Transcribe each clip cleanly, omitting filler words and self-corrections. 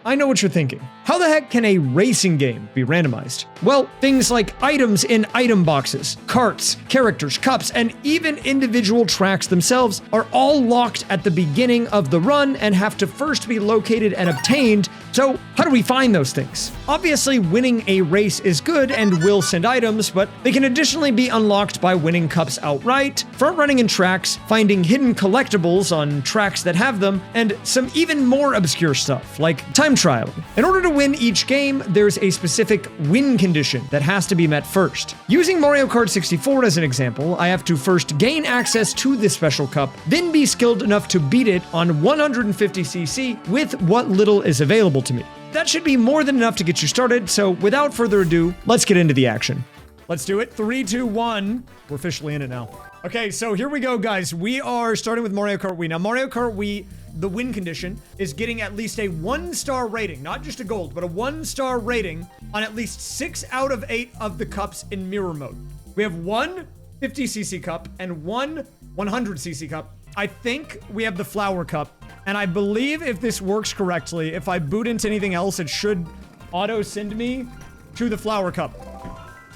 I know what you're thinking. How the heck can a racing game be randomized? Well, things like items in item boxes, carts, characters, cups, and even individual tracks themselves are all locked at the beginning of the run and have to first be located and obtained. So how do we find those things? Obviously, winning a race is good and will send items, but they can additionally be unlocked by winning cups outright, front running in tracks, finding hidden collectibles on tracks that have them, and some even more obscure stuff like time trialing. In order to win each game, there's a specific win condition that has to be met first. Using Mario Kart 64 as an example, I have to first gain access to this special cup, then be skilled enough to beat it on 150cc with what little is available to me. That should be more than enough to get you started, so without further ado, let's get into the action. Let's do it. 3, 2, 1. We're officially in it now. Okay, so here we go, guys. We are starting with Mario Kart Wii. Now, Mario Kart Wii, the win condition is getting at least a 1-star rating, not just a gold, but a 1-star rating on at least 6 out of 8 of the cups in mirror mode. We have one 50cc cup and one 100cc cup. I think we have the flower cup, and I believe if this works correctly, if I boot into anything else, it should auto send me to the flower cup.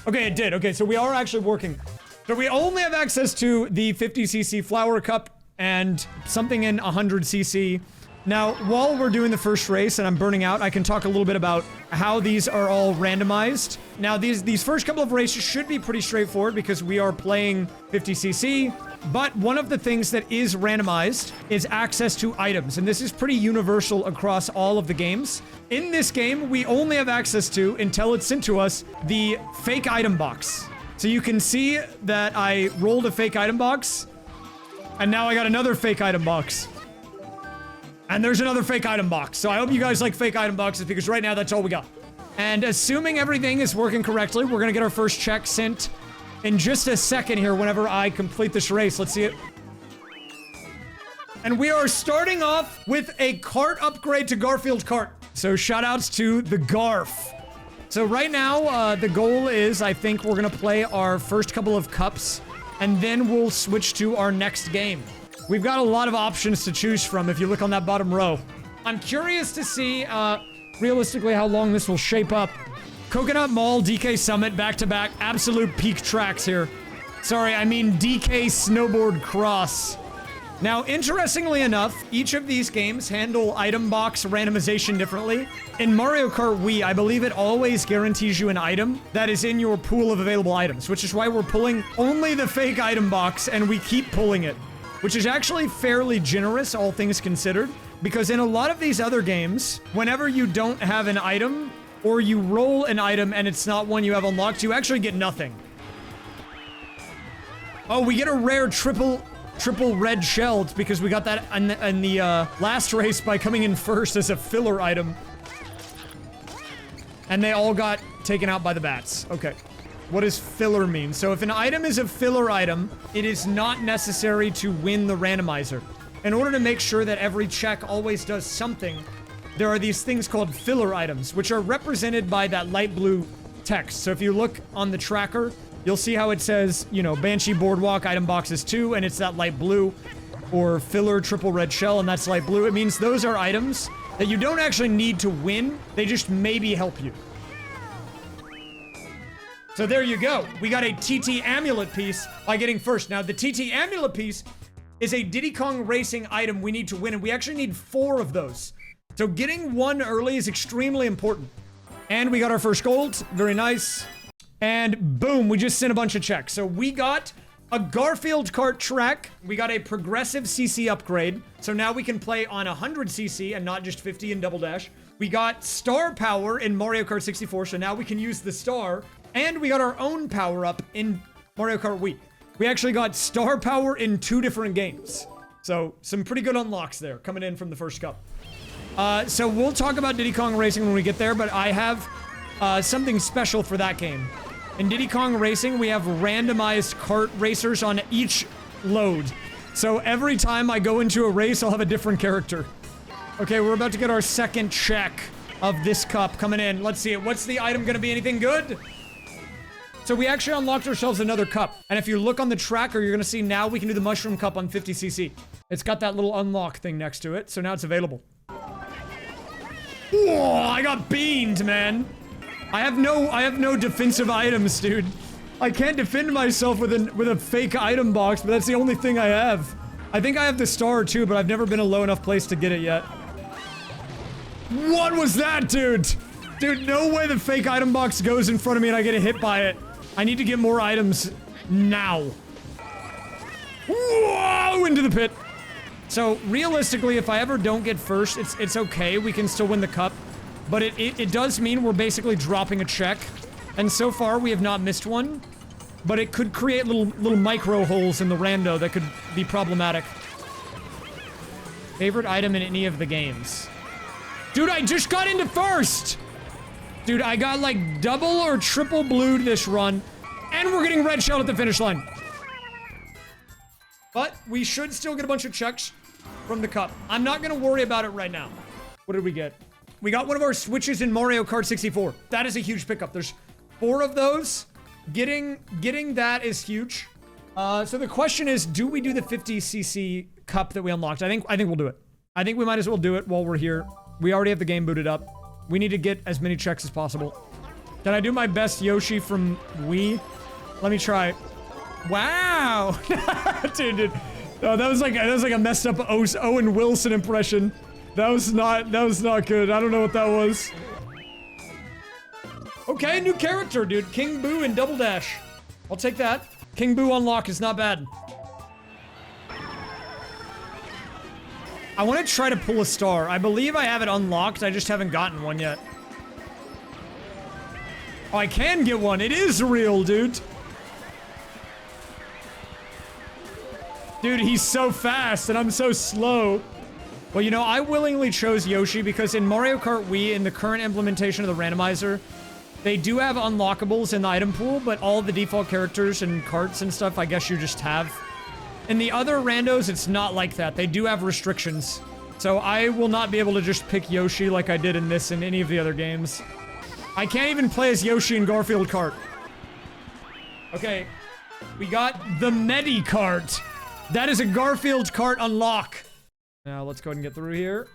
Okay, it did. Okay, so we are actually working. So we only have access to the 50cc flower cup and something in 100cc. Now, while we're doing the first race and I'm burning out, I can talk a little bit about how these are all randomized. Now, these first couple of races should be pretty straightforward because we are playing 50cc, but one of the things that is randomized is access to items, and this is pretty universal across all of the games. In this game, we only have access to, until it's sent to us, the fake item box. So you can see that I rolled a fake item box, and now I got another fake item box. And there's another fake item box. So I hope you guys like fake item boxes because right now that's all we got. And assuming everything is working correctly, we're gonna get our first check sent in just a second here whenever I complete this race. Let's see it. And we are starting off with a cart upgrade to Garfield Kart. So shout outs to the Garf. So right now, the goal is, I think we're gonna play our first couple of cups and then we'll switch to our next game. We've got a lot of options to choose from if you look on that bottom row. I'm curious to see, realistically, how long this will shape up. Coconut Mall, DK Summit, back-to-back, absolute peak tracks here. Sorry, I mean DK Snowboard Cross. Now, interestingly enough, each of these games handle item box randomization differently. In Mario Kart Wii, I believe it always guarantees you an item that is in your pool of available items, which is why we're pulling only the fake item box, and we keep pulling it. Which is actually fairly generous, all things considered, because in a lot of these other games, whenever you don't have an item, or you roll an item and it's not one you have unlocked, you actually get nothing. Oh, we get a rare triple red shell because we got that in the last race by coming in first as a filler item. And they all got taken out by the bats. Okay. What does filler mean? So if an item is a filler item, it is not necessary to win the randomizer. In order to make sure that every check always does something, there are these things called filler items, which are represented by that light blue text. So if you look on the tracker, you'll see how it says, you know, Banshee Boardwalk item boxes 2, and it's that light blue, or filler triple red shell, and that's light blue. It means those are items that you don't actually need to win, they just maybe help you. So there you go. We got a TT Amulet piece by getting first. Now, the TT Amulet piece is a Diddy Kong Racing item we need to win, and we actually need 4 of those. So getting one early is extremely important. And we got our first gold. Very nice. And boom, we just sent a bunch of checks. So we got a Garfield Kart track. We got a progressive CC upgrade. So now we can play on 100cc and not just 50 and double dash. We got star power in Mario Kart 64. So now we can use the star. And we got our own power-up in Mario Kart Wii. We actually got star power in 2 different games. So, some pretty good unlocks there, coming in from the first cup. So we'll talk about Diddy Kong Racing when we get there, but I have something special for that game. In Diddy Kong Racing, we have randomized kart racers on each load. So every time I go into a race, I'll have a different character. Okay, we're about to get our second check of this cup coming in. Let's see it. What's the item gonna be? Anything good? So we actually unlocked ourselves another cup. And if you look on the tracker, you're gonna see now we can do the mushroom cup on 50cc. It's got that little unlock thing next to it, so now it's available. Whoa, I got beamed, man. I have no defensive items, dude. I can't defend myself with a fake item box, but that's the only thing I have. I think I have the star too, but I've never been a low enough place to get it yet. What was that, dude? Dude, no way the fake item box goes in front of me and I get hit by it. I need to get more items now. Whoa, into the pit. So, realistically, if I ever don't get first, it's okay. We can still win the cup. But it does mean we're basically dropping a check. And so far, we have not missed one. But it could create little micro holes in the rando that could be problematic. Favorite item in any of the games? Dude, I just got into first! Dude, I got like double or triple blued this run. And we're getting red shell at the finish line. But we should still get a bunch of checks from the cup. I'm not gonna worry about it right now. What did we get? We got one of our switches in Mario Kart 64. That is a huge pickup. There's 4 of those. Getting that is huge. So the question is, do we do the 50cc cup that we unlocked? I think we'll do it. I think we might as well do it while we're here. We already have the game booted up. We need to get as many checks as possible. Can I do my best Yoshi from Wii? Let me try. Wow! dude. Oh, that was like a messed up Owen Wilson impression. That was not good. I don't know what that was. Okay, new character, dude. King Boo and Double Dash. I'll take that. King Boo unlock is not bad. I want to try to pull a star. I believe I have it unlocked. I just haven't gotten one yet. Oh, I can get one. It is real, dude. Dude, he's so fast and I'm so slow. Well, you know, I willingly chose Yoshi because in Mario Kart Wii, in the current implementation of the randomizer, they do have unlockables in the item pool, but all the default characters and carts and stuff, I guess you just have. In the other randos, it's not like that. They do have restrictions. So I will not be able to just pick Yoshi like I did in this and any of the other games. I can't even play as Yoshi in Garfield Kart. Okay, we got the Medi Kart. That is a Garfield Kart unlock. Now let's go ahead and get through here.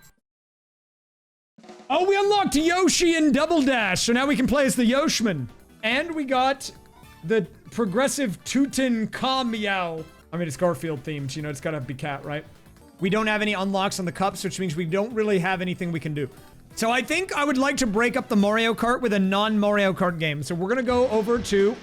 Oh, we unlocked Yoshi and Double Dash, so now we can play as the Yoshman. And we got the progressive Tutankhamun. I mean, it's Garfield themed, you know, it's gotta be cat, right? We don't have any unlocks on the cups, which means we don't really have anything we can do. So I think I would like to break up the Mario Kart with a non-Mario Kart game. So we're gonna go over to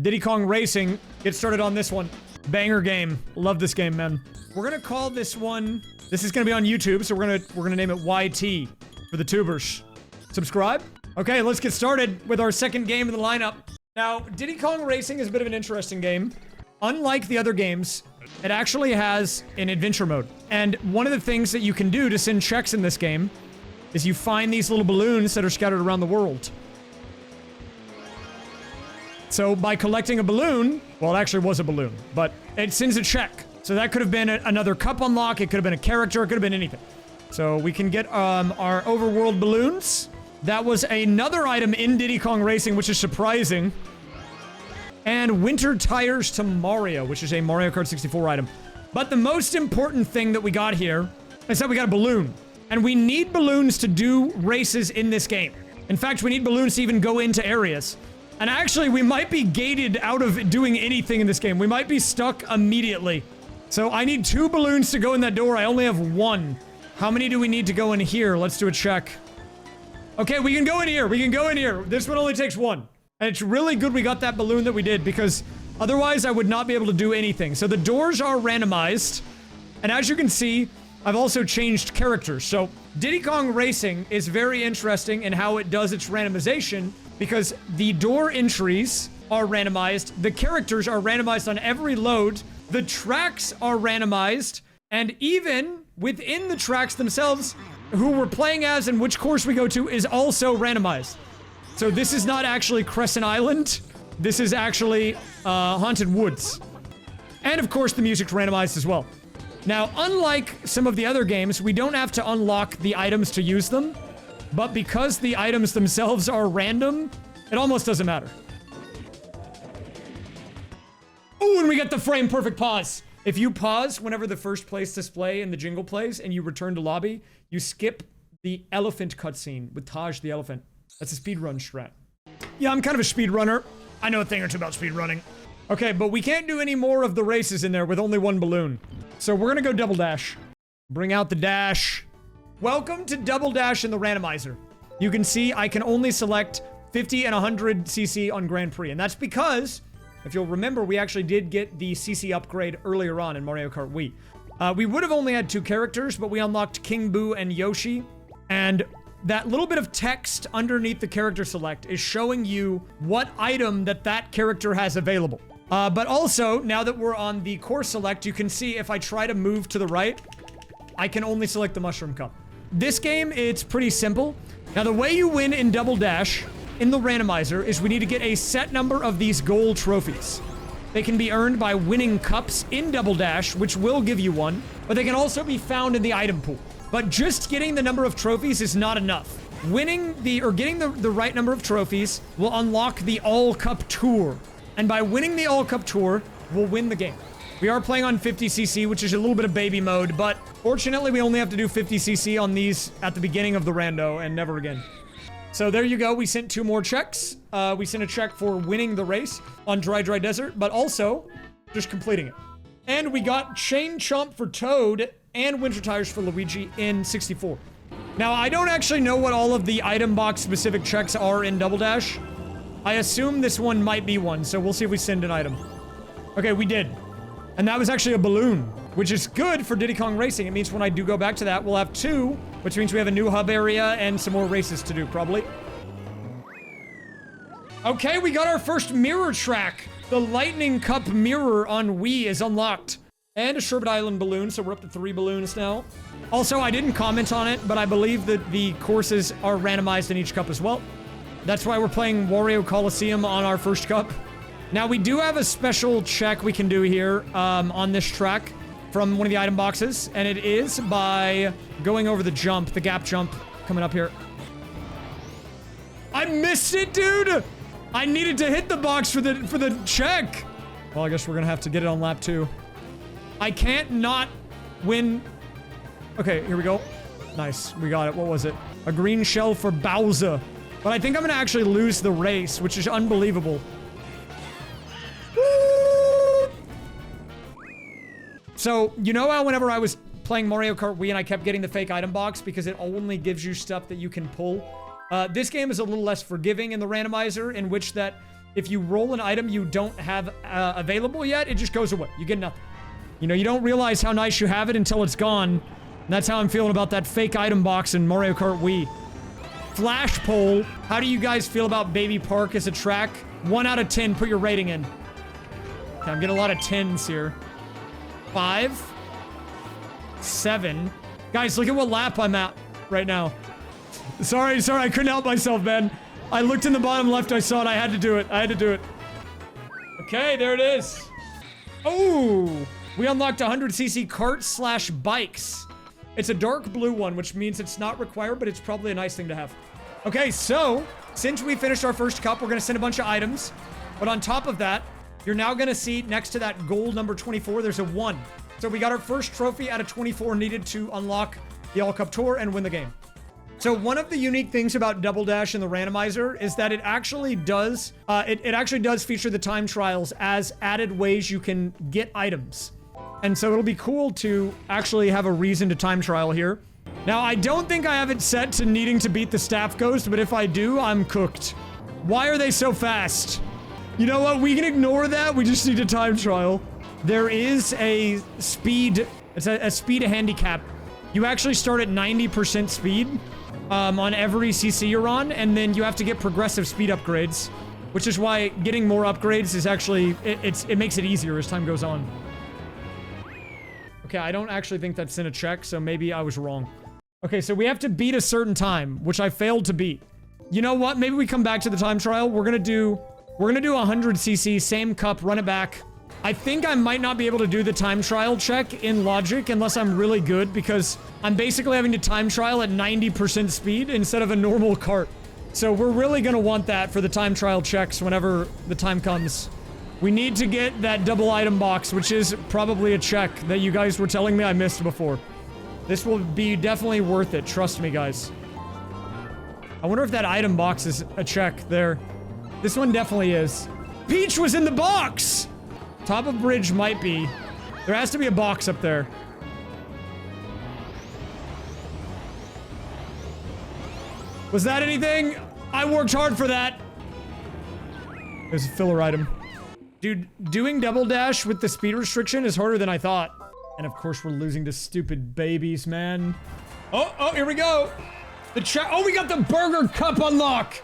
Diddy Kong Racing, get started on this one. Banger game. Love this game, man. We're gonna call this one... This is gonna be on YouTube, so we're gonna name it YT for the tubers. Subscribe? Okay, let's get started with our second game in the lineup. Now, Diddy Kong Racing is a bit of an interesting game. Unlike the other games, it actually has an adventure mode. And one of the things that you can do to send checks in this game is you find these little balloons that are scattered around the world. So by collecting a balloon, well, it actually was a balloon, but it sends a check. So that could have been another cup unlock, it could have been a character, it could have been anything. So we can get our overworld balloons. That was another item in Diddy Kong Racing, which is surprising. And winter tires to Mario, which is a Mario Kart 64 item. But the most important thing that we got here is that we got a balloon. And we need balloons to do races in this game. In fact, we need balloons to even go into areas. And actually, we might be gated out of doing anything in this game. We might be stuck immediately. So I need 2 balloons to go in that door. I only have 1. How many do we need to go in here? Let's do a check. Okay, we can go in here. We can go in here. This one only takes 1. And it's really good we got that balloon that we did, because otherwise I would not be able to do anything. So the doors are randomized. And as you can see, I've also changed characters. So Diddy Kong Racing is very interesting in how it does its randomization, because the door entries are randomized, the characters are randomized on every load, the tracks are randomized, and even within the tracks themselves, who we're playing as and which course we go to is also randomized. So this is not actually Crescent Island, this is actually Haunted Woods. And of course the music's randomized as well. Now, unlike some of the other games, we don't have to unlock the items to use them. But because the items themselves are random, it almost doesn't matter. Ooh, and we get the frame perfect pause. If you pause whenever the first place display in the jingle plays and you return to lobby, you skip the elephant cutscene with Taj the elephant. That's a speedrun strat. Yeah, I'm kind of a speedrunner. I know a thing or two about speedrunning. Okay, but we can't do any more of the races in there with only one balloon. So we're gonna go double dash. Bring out the dash. Welcome to double dash in the randomizer. You can see I can only select 50 and 100 CC on Grand Prix. And that's because, if you'll remember, we actually did get the CC upgrade earlier on in Mario Kart Wii. We would have only had 2 characters, but we unlocked King Boo and Yoshi. And that little bit of text underneath the character select is showing you what item that character has available. But also, now that we're on the course select, you can see if I try to move to the right, I can only select the Mushroom Cup. This game, it's pretty simple. Now, the way you win in Double Dash in the randomizer is we need to get a set number of these gold trophies. They can be earned by winning cups in Double Dash, which will give you one, but they can also be found in the item pool. But just getting the number of trophies is not enough. Getting the right number of trophies will unlock the All Cup Tour. And by winning the All Cup Tour, we'll win the game. We are playing on 50cc, which is a little bit of baby mode, but fortunately we only have to do 50cc on these at the beginning of the rando and never again. So there you go. We sent 2 more checks. We sent a check for winning the race on Dry Desert, but also just completing it. And we got Chain Chomp for Toad and Winter Tires for Luigi in 64. Now, I don't actually know what all of the item box specific checks are in Double Dash. I assume this one might be one, so we'll see if we send an item. Okay, we did. And that was actually a balloon, which is good for Diddy Kong Racing. It means when I do go back to that, we'll have 2, which means we have a new hub area and some more races to do, probably. Okay, we got our first mirror track. The Lightning Cup mirror on Wii is unlocked. And a Sherbet Island balloon, so we're up to 3 balloons now. Also, I didn't comment on it, but I believe that the courses are randomized in each cup as well. That's why we're playing Wario Coliseum on our first cup. Now, we do have a special check we can do here on this track from one of the item boxes, and it is by going over the jump, the gap jump coming up here. I missed it, dude! I needed to hit the box for the check. Well, I guess we're gonna have to get it on lap 2. I can't not win. Okay, here we go. Nice, we got it. What was it? A green shell for Bowser. But I think I'm gonna actually lose the race, which is unbelievable. So, you know how whenever I was playing Mario Kart Wii and I kept getting the fake item box because it only gives you stuff that you can pull? This game is a little less forgiving in the randomizer, in which that if you roll an item you don't have available yet, it just goes away. You get nothing. You know, you don't realize how nice you have it until it's gone. And that's how I'm feeling about that fake item box in Mario Kart Wii. Flash poll. How do you guys feel about Baby Park as a track? 1 out of 10, put your rating in. Okay, I'm getting a lot of 10s here. 5. 7. Guys, look at what lap I'm at right now. Sorry, I couldn't help myself, man. I looked in the bottom left, I saw it, I had to do it. Okay, there it is. Oh, we unlocked 100cc kart/bikes. It's a dark blue one, which means it's not required, but it's probably a nice thing to have. Okay, so, since we finished our first cup, we're gonna send a bunch of items. But on top of that, you're now gonna see next to that gold number 24, there's a 1. So we got our first trophy out of 24 needed to unlock the All Cup Tour and win the game. So one of the unique things about Double Dash in the randomizer is that it actually does, feature the time trials as added ways you can get items. And so it'll be cool to actually have a reason to time trial here. Now, I don't think I have it set to needing to beat the Staff Ghost, but if I do, I'm cooked. Why are they so fast? You know what? We can ignore that. We just need a time trial. There is a speed, it's a speed handicap. You actually start at 90% speed on every CC you're on, and then you have to get progressive speed upgrades, which is why getting more upgrades is actually, it makes it easier as time goes on. Okay, I don't actually think that's in a check, so maybe I was wrong. Okay, so we have to beat a certain time, which I failed to beat. You know what? Maybe we come back to the time trial. We're gonna do 100cc, same cup, run it back. I think I might not be able to do the time trial check in Logic unless I'm really good, because I'm basically having to time trial at 90% speed instead of a normal kart. So we're really gonna want that for the time trial checks whenever the time comes. We need to get that double item box, which is probably a check that you guys were telling me I missed before. This will be definitely worth it. Trust me, guys. I wonder if that item box is a check there. This one definitely is. Peach was in the box! Top of bridge might be. There has to be a box up there. Was that anything? I worked hard for that. There's a filler item. Dude, doing double dash with the speed restriction is harder than I thought. And of course we're losing to stupid babies, man. Oh, here we go. Oh, we got the Burger Cup unlock.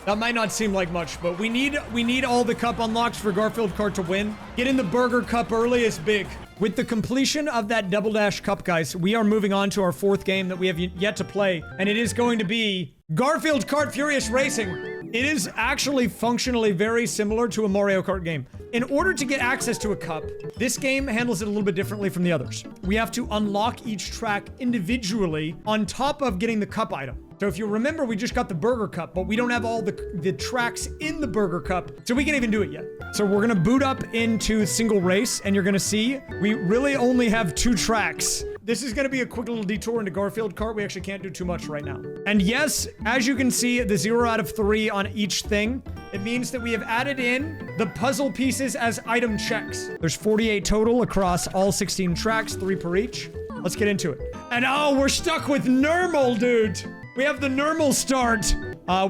That might not seem like much, but we need all the cup unlocks for Garfield Kart to win. Getting the Burger Cup early is big. With the completion of that Double Dash Cup, guys, we are moving on to our fourth game that we have yet to play, and it is going to be Garfield Kart Furious Racing. It is actually functionally very similar to a Mario Kart game. In order to get access to a cup, this game handles it a little bit differently from the others. We have to unlock each track individually on top of getting the cup item. So if you remember, we just got the Burger Cup, but we don't have all the tracks in the Burger Cup, so we can't even do it yet. So we're gonna boot up into single race, and you're gonna see we really only have 2 tracks. This is gonna be a quick little detour into Garfield Kart. We actually can't do too much right now. And yes, as you can see, the 0 out of 3 on each thing, it means that we have added in the puzzle pieces as item checks. There's 48 total across all 16 tracks, 3 per each. Let's get into it. And oh, we're stuck with normal, dude. We have the normal start.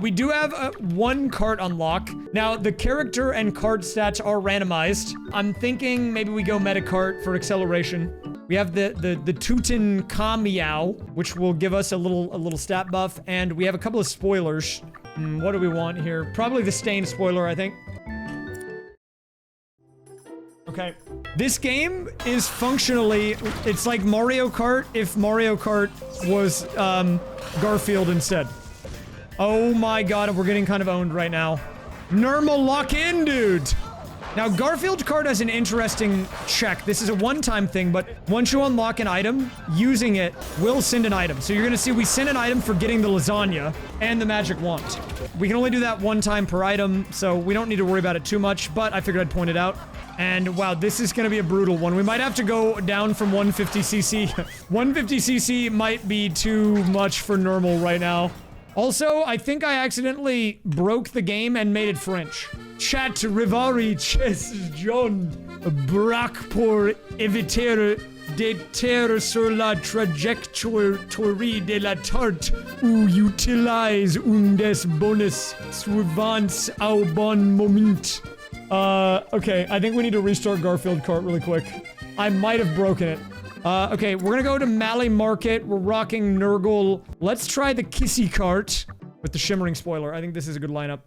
We do have 1 kart unlock. Now, the character and kart stats are randomized. I'm thinking maybe we go Meta Kart for acceleration. We have the Tootin' Ka-Meow, which will give us a little stat buff, and we have a couple of spoilers. What do we want here? Probably the stain spoiler, I think. Okay. This game is functionally, it's like Mario Kart if Mario Kart was Garfield instead. Oh my god, we're getting kind of owned right now. Normal lock in, dude. Now, Garfield Kart has an interesting check. This is a one-time thing, but once you unlock an item, using it will send an item. So you're gonna see we send an item for getting the lasagna and the magic wand. We can only do that 1 time per item, so we don't need to worry about it too much, but I figured I'd point it out. And wow, this is gonna be a brutal one. We might have to go down from 150cc. 150cc might be too much for normal right now. Also, I think I accidentally broke the game and made it French. Chat rivari ches John braque pour éviter d'éterre sur la trajectoire de la tarte ou utilise un des bonus suivants au bon moment. Okay, I think we need to restart Garfield Kart really quick. I might have broken it. Okay, we're gonna go to Mally Market. We're rocking Nurgle. Let's try the Kissy Kart with the shimmering spoiler. I think this is a good lineup.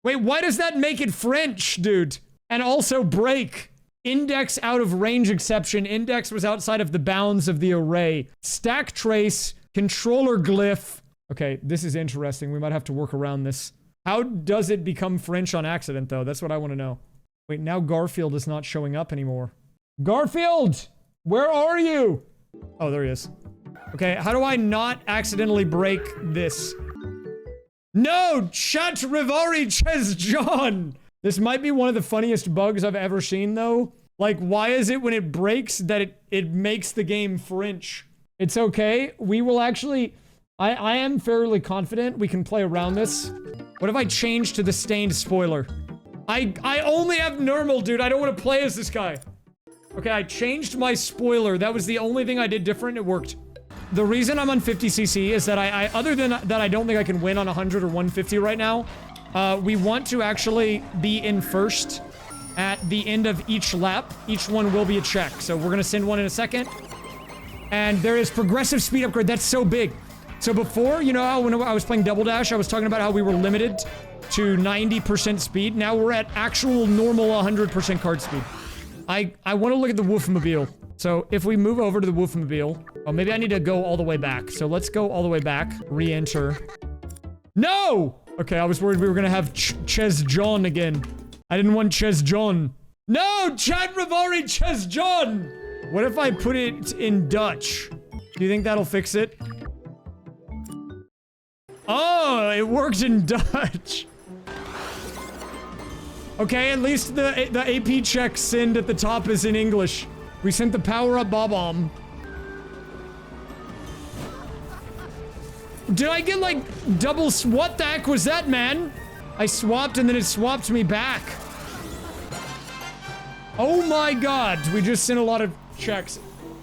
Wait, why does that make it French, dude? And also break. Index out of range exception. Index was outside of the bounds of the array. Stack trace. Controller glyph. Okay, this is interesting. We might have to work around this. How does it become French on accident, though? That's what I want to know. Wait, now Garfield is not showing up anymore. Garfield! Where are you? Oh, there he is. Okay, how do I not accidentally break this? No! Chat rivari ches John! This might be one of the funniest bugs I've ever seen, though. Like, why is it when it breaks that it makes the game French? It's okay. We will actually... I am fairly confident we can play around this. What if I change to the stained spoiler? I only have normal, dude. I don't want to play as this guy. Okay, I changed my spoiler. That was the only thing I did different. It worked. The reason I'm on 50cc is that other than that, I don't think I can win on 100 or 150 right now. We want to actually be in first at the end of each lap. Each one will be a check. So we're going to send one in a second. And there is progressive speed upgrade. That's so big. So before, you know how when I was playing Double Dash, I was talking about how we were limited to 90% speed. Now we're at actual normal 100% kart speed. I want to look at the Woofmobile. So if we move over to the Woofmobile... Oh, maybe I need to go all the way back. So let's go all the way back. Re-enter. No! Okay, I was worried we were gonna have Ches John again. I didn't want Ches John. No! Chat Rivari Ches John! What if I put it in Dutch? Do you think that'll fix it? Oh, it worked in Dutch. Okay, at least the AP check send at the top is in English. We sent the power-up Bob-omb. Did I get like double? What the heck was that, man? I swapped and then it swapped me back. Oh my god, we just sent a lot of checks.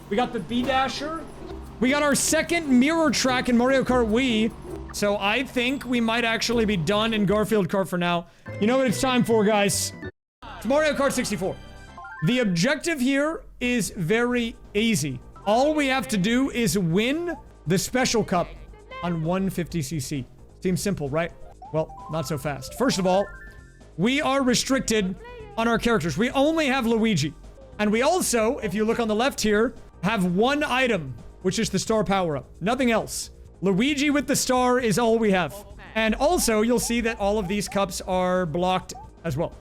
We got the B-Dasher. We got our second mirror track in Mario Kart Wii. So I think we might actually be done in Garfield Kart for now. You know what it's time for, guys? It's Mario Kart 64. The objective here is very easy. All we have to do is win the Special Cup on 150cc. Seems simple, right? Well, not so fast. First of all, we are restricted on our characters. We only have Luigi. And we also, if you look on the left here, have one item, which is the star power-up. Nothing else. Luigi with the star is all we have. And also, you'll see that all of these cups are blocked as well.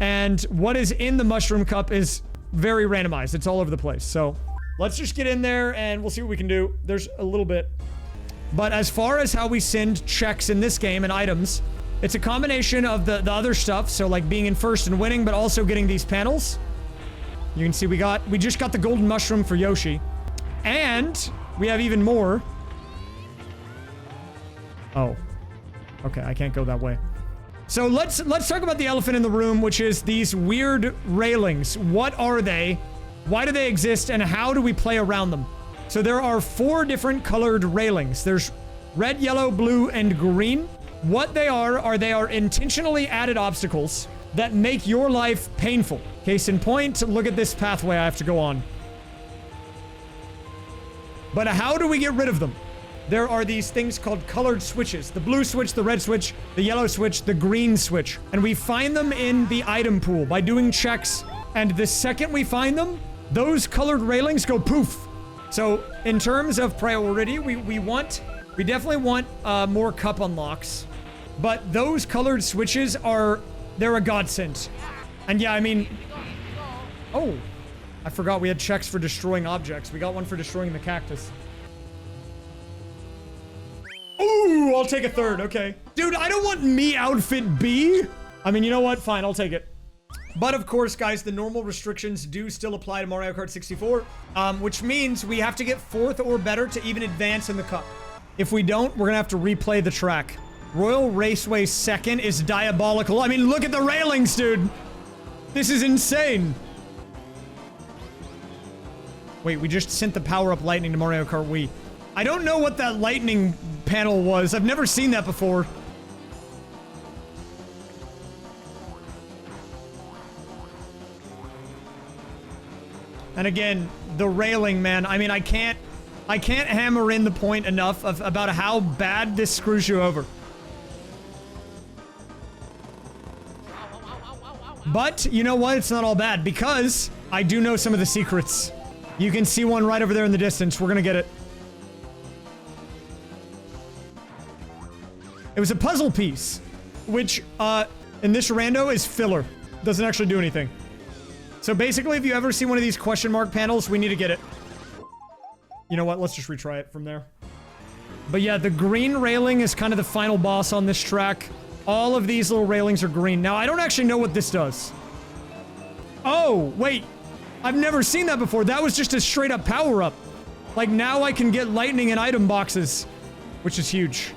And what is in the mushroom cup is very randomized. It's all over the place. So let's just get in there and we'll see what we can do. There's a little bit. But as far as how we send checks in this game and items, it's a combination of the other stuff. So like being in first and winning, but also getting these panels. You can see we just got the golden mushroom for Yoshi. And we have even more. Oh. Okay, I can't go that way. So let's talk about the elephant in the room, which is these weird railings. What are they? Why do they exist? And how do we play around them? So there are 4 different colored railings. There's red, yellow, blue, and green. What they are intentionally added obstacles that make your life painful. Case in point, look at this pathway I have to go on. But how do we get rid of them? There are these things called colored switches. The blue switch, the red switch, the yellow switch, the green switch. And we find them in the item pool by doing checks. And the second we find them, those colored railings go poof. So in terms of priority, we definitely want more cup unlocks. But those colored switches they're a godsend. And yeah, I mean... Oh, I forgot we had checks for destroying objects. We got one for destroying the cactus. Ooh, I'll take a third, okay. Dude, I don't want me outfit B. I mean, you know what? Fine, I'll take it. But of course, guys, the normal restrictions do still apply to Mario Kart 64, which means we have to get 4th or better to even advance in the cup. If we don't, we're gonna have to replay the track. Royal Raceway 2nd is diabolical. I mean, look at the railings, dude. This is insane. Wait, we just sent the power-up lightning to Mario Kart Wii. I don't know what that lightning panel was. I've never seen that before. And again, the railing, man. I mean, I can't hammer in the point enough about how bad this screws you over. But, you know what? It's not all bad, because I do know some of the secrets. You can see one right over there in the distance. We're gonna get it. It was a puzzle piece, which, in this rando is filler. Doesn't actually do anything. So basically, if you ever see one of these question mark panels, we need to get it. You know what? Let's just retry it from there. But yeah, the green railing is kind of the final boss on this track. All of these little railings are green. Now, I don't actually know what this does. Oh, wait. I've never seen that before. That was just a straight up power-up. Like, now I can get lightning in item boxes, which is huge.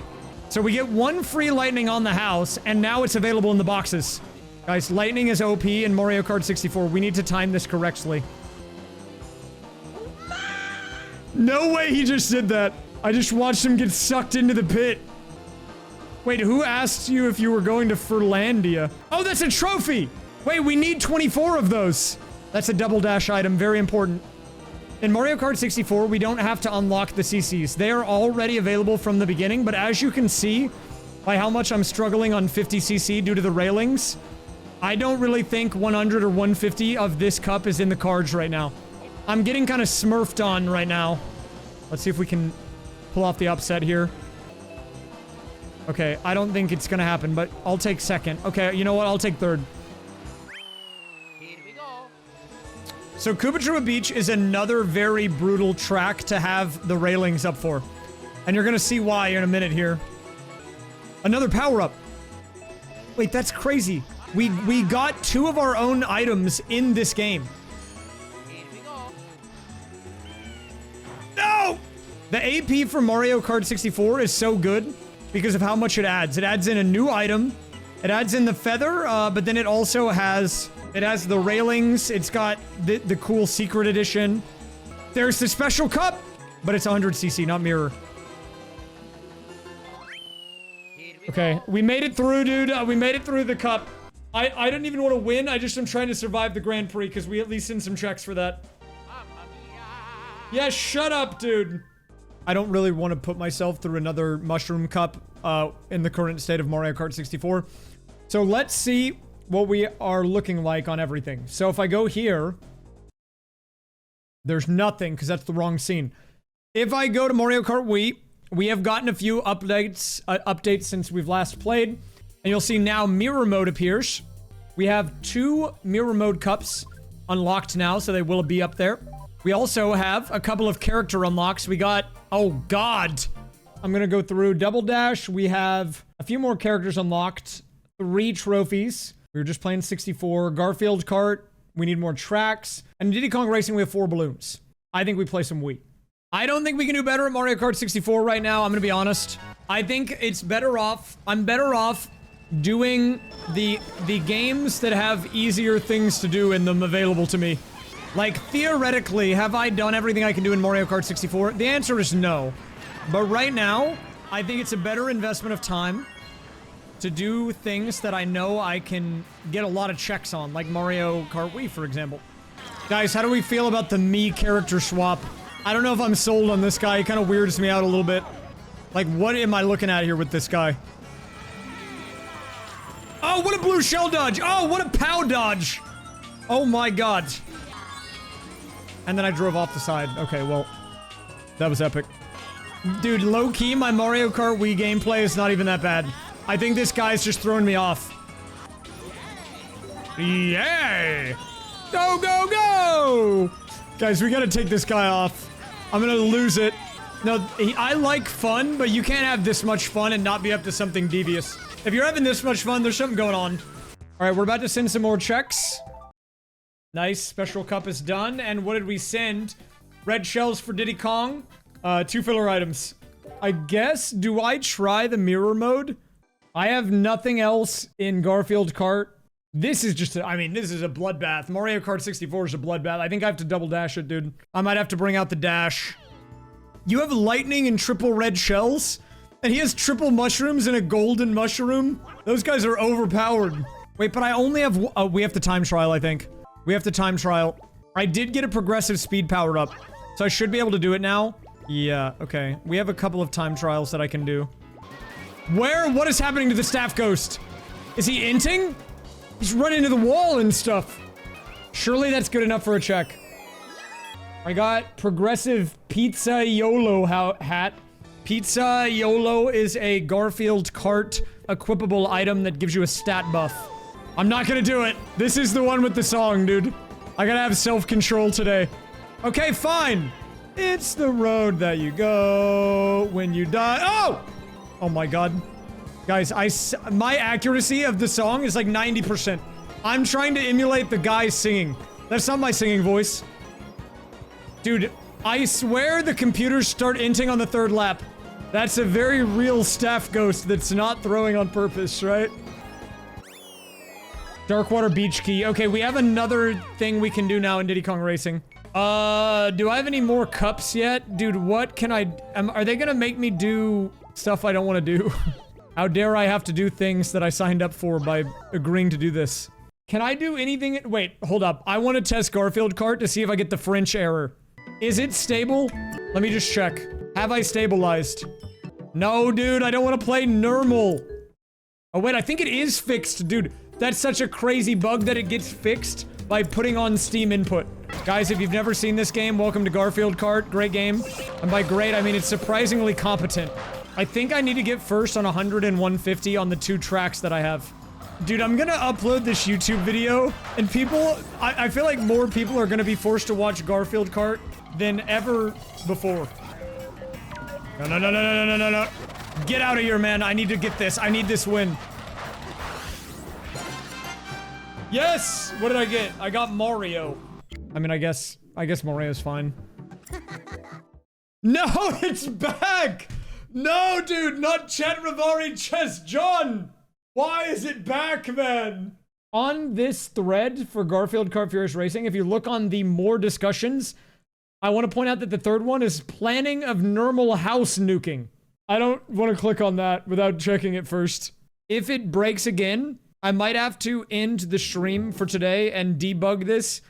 So we get 1 free lightning on the house, and now it's available in the boxes. Guys, lightning is OP in Mario Kart 64. We need to time this correctly. No way he just did that. I just watched him get sucked into the pit. Wait, who asked you if you were going to Furlandia? Oh, that's a trophy! Wait, we need 24 of those. That's a double dash item, very important. In Mario Kart 64, we don't have to unlock the CCs. They are already available from the beginning, but as you can see, by how much I'm struggling on 50cc due to the railings, I don't really think 100 or 150 of this cup is in the cards right now. I'm getting kind of smurfed on right now. Let's see if we can pull off the upset here. Okay, I don't think it's gonna happen, but I'll take 2nd. Okay, you know what? I'll take 3rd. Here we go. So Koopa Beach is another very brutal track to have the railings up for. And you're gonna see why in a minute here. Another power-up. Wait, that's crazy. We got 2 of our own items in this game. Here we go. No! The AP for Mario Kart 64 is so good because of how much it adds. It adds in a new item. It adds in the feather, but then it also has... It has the railings. It's got the cool secret edition. There's the special cup, but it's 100cc, not mirror. Okay, we made it through, dude. We made it through the cup. I didn't even want to win. I just am trying to survive the Grand Prix because we at least send some checks for that. Yeah, shut up, dude. I don't really want to put myself through another mushroom cup in the current state of Mario Kart 64. So let's see what we are looking like on everything. So if I go here, there's nothing because that's the wrong scene. If I go to Mario Kart Wii, we have gotten a few updates since we've last played. And you'll see now mirror mode appears. We have 2 mirror mode cups unlocked now, so they will be up there. We also have a couple of character unlocks. We got, oh god. I'm gonna go through Double Dash. We have a few more characters unlocked. 3 trophies. We were just playing 64. Garfield Kart. We need more tracks. And Diddy Kong Racing, we have 4 balloons. I think we play some Wii. I don't think we can do better at Mario Kart 64 right now. I'm gonna be honest. I think it's better off. I'm better off doing the games that have easier things to do in them available to me. Like, theoretically, have I done everything I can do in Mario Kart 64? The answer is no. But right now, I think it's a better investment of time to do things that I know I can get a lot of checks on, like Mario Kart Wii, for example. Guys, how do we feel about the Mii character swap? I don't know if I'm sold on this guy. He kind of weirds me out a little bit. Like, what am I looking at here with this guy? Oh, what a blue shell dodge! Oh, what a pow dodge! Oh my god. And then I drove off the side. Okay, well, that was epic. Dude, low-key, my Mario Kart Wii gameplay is not even that bad. I think this guy's just throwing me off. Yay! Go, go, go! Guys, we gotta take this guy off. I'm gonna lose it. No, I like fun, but you can't have this much fun and not be up to something devious. If you're having this much fun, there's something going on. Alright, we're about to send some more checks. Nice, special cup is done. And what did we send? Red shells for Diddy Kong. 2 filler items. I guess, do I try the mirror mode? I have nothing else in Garfield Kart. This is just I mean, this is a bloodbath. Mario Kart 64 is a bloodbath. I think I have to double dash it, dude. I might have to bring out the dash. You have lightning and triple red shells? And he has triple mushrooms and a golden mushroom? Those guys are overpowered. Wait, but I only have... we have the time trial, I think. We have to time trial. I did get a progressive speed power up, so I should be able to do it now. Yeah, okay. We have a couple of time trials that I can do. Where? What is happening to the staff ghost? Is he inting? He's running into the wall and stuff. Surely that's good enough for a check. I got progressive pizza YOLO hat. Pizza YOLO is a Garfield Kart equipable item that gives you a stat buff. I'm not gonna do it. This is the one with the song, dude. I gotta have self-control today. Okay, fine. It's the road that you go when you die. Oh! Oh my god. Guys, my accuracy of the song is like 90%. I'm trying to emulate the guy singing. That's not my singing voice. Dude, I swear the computers start inting on the 3rd lap. That's a very real staff ghost that's not throwing on purpose, right? Darkwater Beach Key. Okay, we have another thing we can do now in Diddy Kong Racing. Do I have any more cups yet? Dude, what can I... are they gonna make me do stuff I don't want to do? How dare I have to do things that I signed up for by agreeing to do this? Can I do anything? Wait, hold up. I want to test Garfield Kart to see if I get the French error. Is it stable? Let me just check. Have I stabilized? No, dude, I don't want to play normal. Oh, wait, I think it is fixed, dude. That's such a crazy bug that it gets fixed by putting on Steam input. Guys, if you've never seen this game, welcome to Garfield Kart. Great game. And by great, I mean it's surprisingly competent. I think I need to get first on 100 and 150 on the 2 tracks that I have. Dude, I'm gonna upload this YouTube video, and people... I feel like more people are gonna be forced to watch Garfield Kart than ever before. No, no, no, no, no, no, no, no. Get out of here, man. I need to get this. I need this win. Yes! What did I get? I got Mario. I mean, I guess Mario's fine. No, it's back! No, dude, not Chet Rivari Chess John! Why is it back, man? On this thread for Garfield Kart Furious Racing, if you look on the more discussions, I want to point out that the third one is planning of normal house nuking. I don't want to click on that without checking it first. If it breaks again, I might have to end the stream for today and debug this.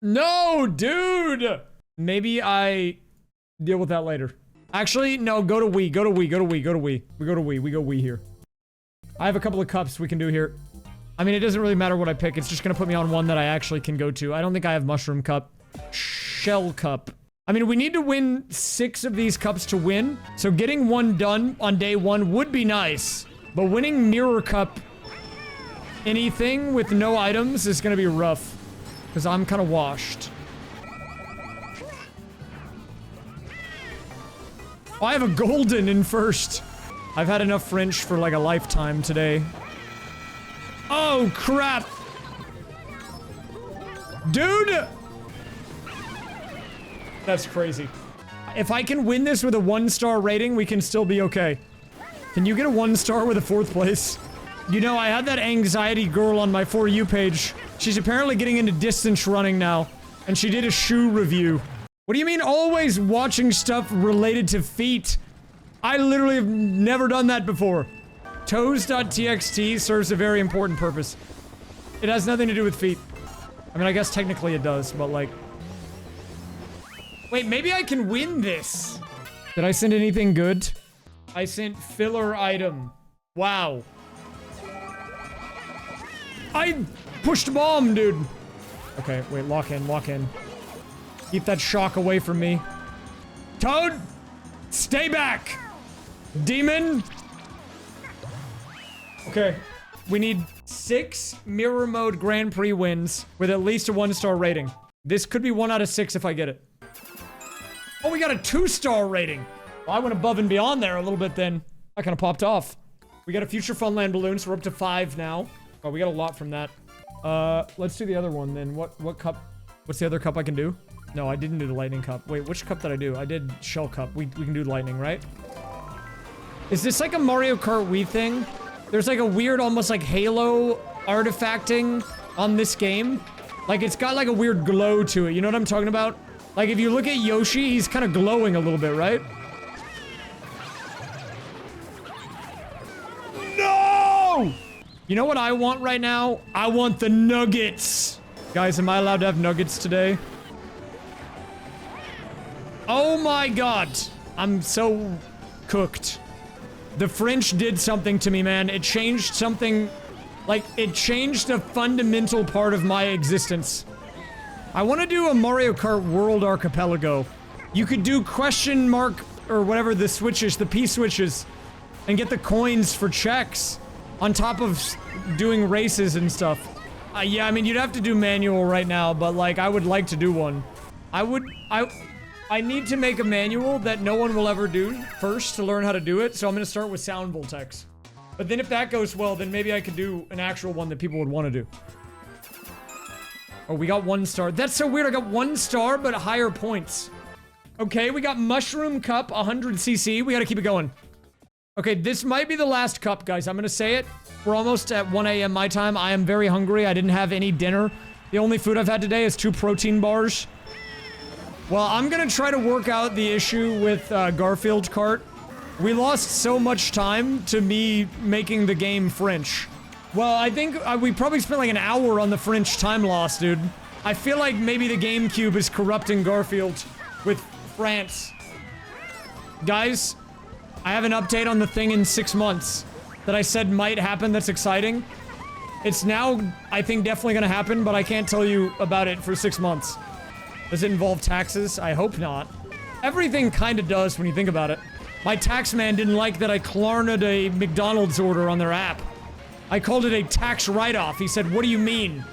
No, dude! Maybe I deal with that later. Actually, no, go to Wii, go to Wii, go to Wii, go to Wii. We go to Wii, we go Wii here. I have a couple of cups we can do here. I mean, it doesn't really matter what I pick. It's just gonna put me on one that I actually can go to. I don't think I have Mushroom Cup. Shell Cup. I mean, we need to win 6 of these cups to win. So getting one done on day 1 would be nice. But winning Mirror Cup anything with no items is gonna be rough. Because I'm kind of washed. Oh, I have a golden in first. I've had enough French for like a lifetime today. Oh, crap. Dude! That's crazy. If I can win this with a 1-star rating, we can still be okay. Can you get a 1-star with a 4th place? You know, I had that anxiety girl on my For You page. She's apparently getting into distance running now. And she did a shoe review. What do you mean always watching stuff related to feet? I literally have never done that before. Toes.txt serves a very important purpose. It has nothing to do with feet. I mean, I guess technically it does, but like... Wait, maybe I can win this. Did I send anything good? I sent filler item. Wow. I pushed bomb, dude. Okay, wait, lock in, lock in. Keep that shock away from me. Toad! Stay back! Demon! Okay. We need 6 Mirror Mode Grand Prix wins with at least a 1-star rating. This could be 1 out of 6 if I get it. Oh, we got a 2-star rating. Well, I went above and beyond there a little bit then. I kind of popped off. We got a Future Funland balloon, so we're up to 5 now. Oh, we got a lot from that. Let's do the other one then. What cup? What's the other cup I can do? No, I didn't do the lightning cup. Wait, which cup did I do? I did shell cup. We can do lightning, right? Is this like a Mario Kart Wii thing? There's like a weird, almost like Halo artifacting on this game. Like, it's got like a weird glow to it. You know what I'm talking about? Like, if you look at Yoshi, he's kind of glowing a little bit, right? No! You know what I want right now? I want the nuggets. Guys, am I allowed to have nuggets today? Oh my god. I'm so cooked. The French did something to me, man. It changed something. Like, it changed a fundamental part of my existence. I want to do a Mario Kart World Archipelago. You could do question mark or whatever the switches, the P switches, and get the coins for checks on top of doing races and stuff. Yeah, I mean, you'd have to do manual right now, but like, I would like to do one. I need to make a manual that no one will ever do first to learn how to do it, so I'm gonna start with sound voltex. But then if that goes well, then maybe I could do an actual one that people would want to do. Oh, we got 1 star. That's so weird. I got 1 star, but higher points. Okay, we got Mushroom Cup, 100cc. We gotta keep it going. Okay, this might be the last cup, guys. I'm gonna say it. We're almost at 1 a.m. my time. I am very hungry. I didn't have any dinner. The only food I've had today is 2 protein bars. Well, I'm gonna try to work out the issue with Garfield Kart. We lost so much time to me making the game French. Well, I think we probably spent like an hour on the French time loss, dude. I feel like maybe the GameCube is corrupting Garfield with France. Guys, I have an update on the thing in 6 months that I said might happen that's exciting. It's now, I think, definitely gonna happen, but I can't tell you about it for 6 months. Does it involve taxes? I hope not. Everything kinda does when you think about it. My tax man didn't like that I Klarna'd a McDonald's order on their app. I called it a tax write-off. He said, what do you mean?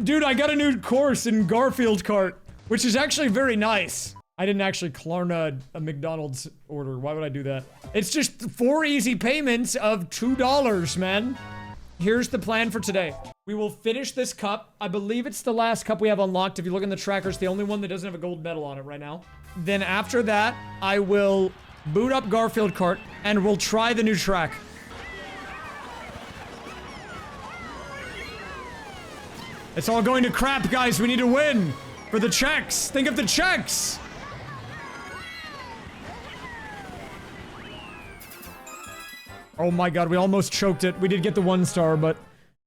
Dude, I got a new course in Garfield Kart, which is actually very nice. I didn't actually Klarna a McDonald's order. Why would I do that? It's just 4 easy payments of $2, man. Here's the plan for today. We will finish this cup. I believe it's the last cup we have unlocked. If you look in the tracker, it's the only one that doesn't have a gold medal on it right now. Then after that, I will boot up Garfield Kart and we'll try the new track. It's all going to crap, guys. We need to win for the checks. Think of the checks. Oh my god, we almost choked it. We did get the 1 star, but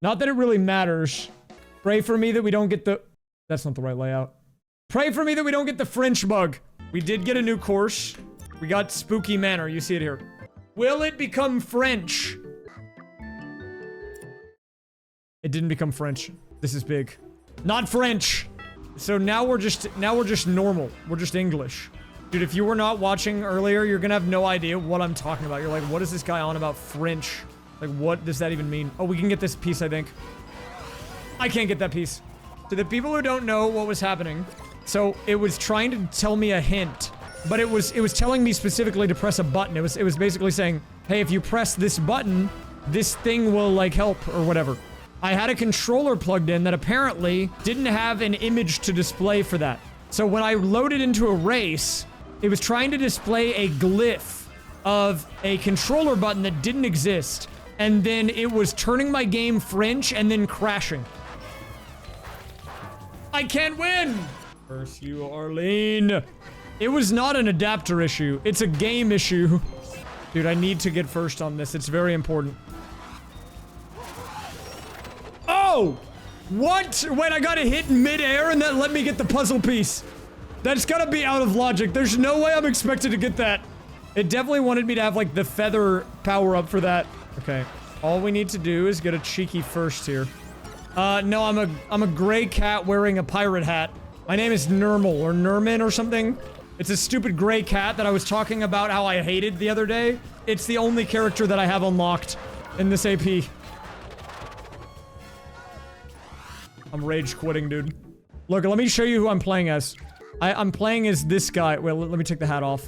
not that it really matters. Pray for me that we don't get the... That's not the right layout. Pray for me that we don't get the French bug. We did get a new course. We got Spooky Manor. You see it here. Will it become French? It didn't become French. This is big. Not French. So now we're just normal. We're just English. Dude, if you were not watching earlier, you're gonna have no idea what I'm talking about. You're like, what is this guy on about French? Like, what does that even mean? Oh, we can get this piece, I think. I can't get that piece. To the people who don't know what was happening, so it was trying to tell me a hint, but it was telling me specifically to press a button. It was basically saying, hey, if you press this button, this thing will, like, help or whatever. I had a controller plugged in that apparently didn't have an image to display for that. So when I loaded into a race, it was trying to display a glyph of a controller button that didn't exist. And then it was turning my game French and then crashing. I can't win! Curse you, Arlene. It was not an adapter issue. It's a game issue. Dude, I need to get first on this. It's very important. Oh! What? Wait, I got hit in midair and that let me get the puzzle piece. That's gotta be out of logic. There's no way I'm expected to get that. It definitely wanted me to have, like, the feather power up for that. Okay. All we need to do is get a cheeky first here. No, I'm a gray cat wearing a pirate hat. My name is Nermal, or Nerman or something. It's a stupid gray cat that I was talking about how I hated the other day. It's the only character that I have unlocked in this AP. I'm rage quitting, dude. Look, let me show you who I'm playing as. I'm playing as this guy. Wait, let me take the hat off.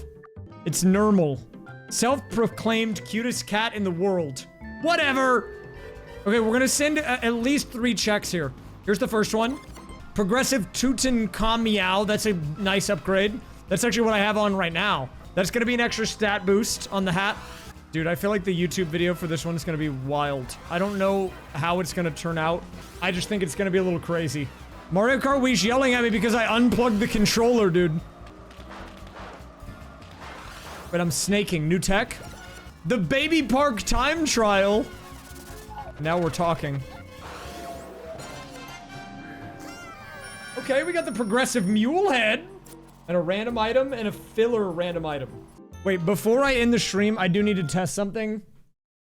It's Nermal. Self-proclaimed cutest cat in the world. Whatever! Okay, we're gonna send at least 3 checks here. Here's the first one. Progressive Tutankhamun. That's a nice upgrade. That's actually what I have on right now. That's gonna be an extra stat boost on the hat. Dude, I feel like the YouTube video for this one is gonna be wild. I don't know how it's gonna turn out. I just think it's gonna be a little crazy. Mario Kart Wii's yelling at me because I unplugged the controller, dude. But I'm snaking. New tech? The Baby Park time trial. Now we're talking. Okay, we got the progressive mule head. And a random item and a filler random item. Wait, before I end the stream, I do need to test something.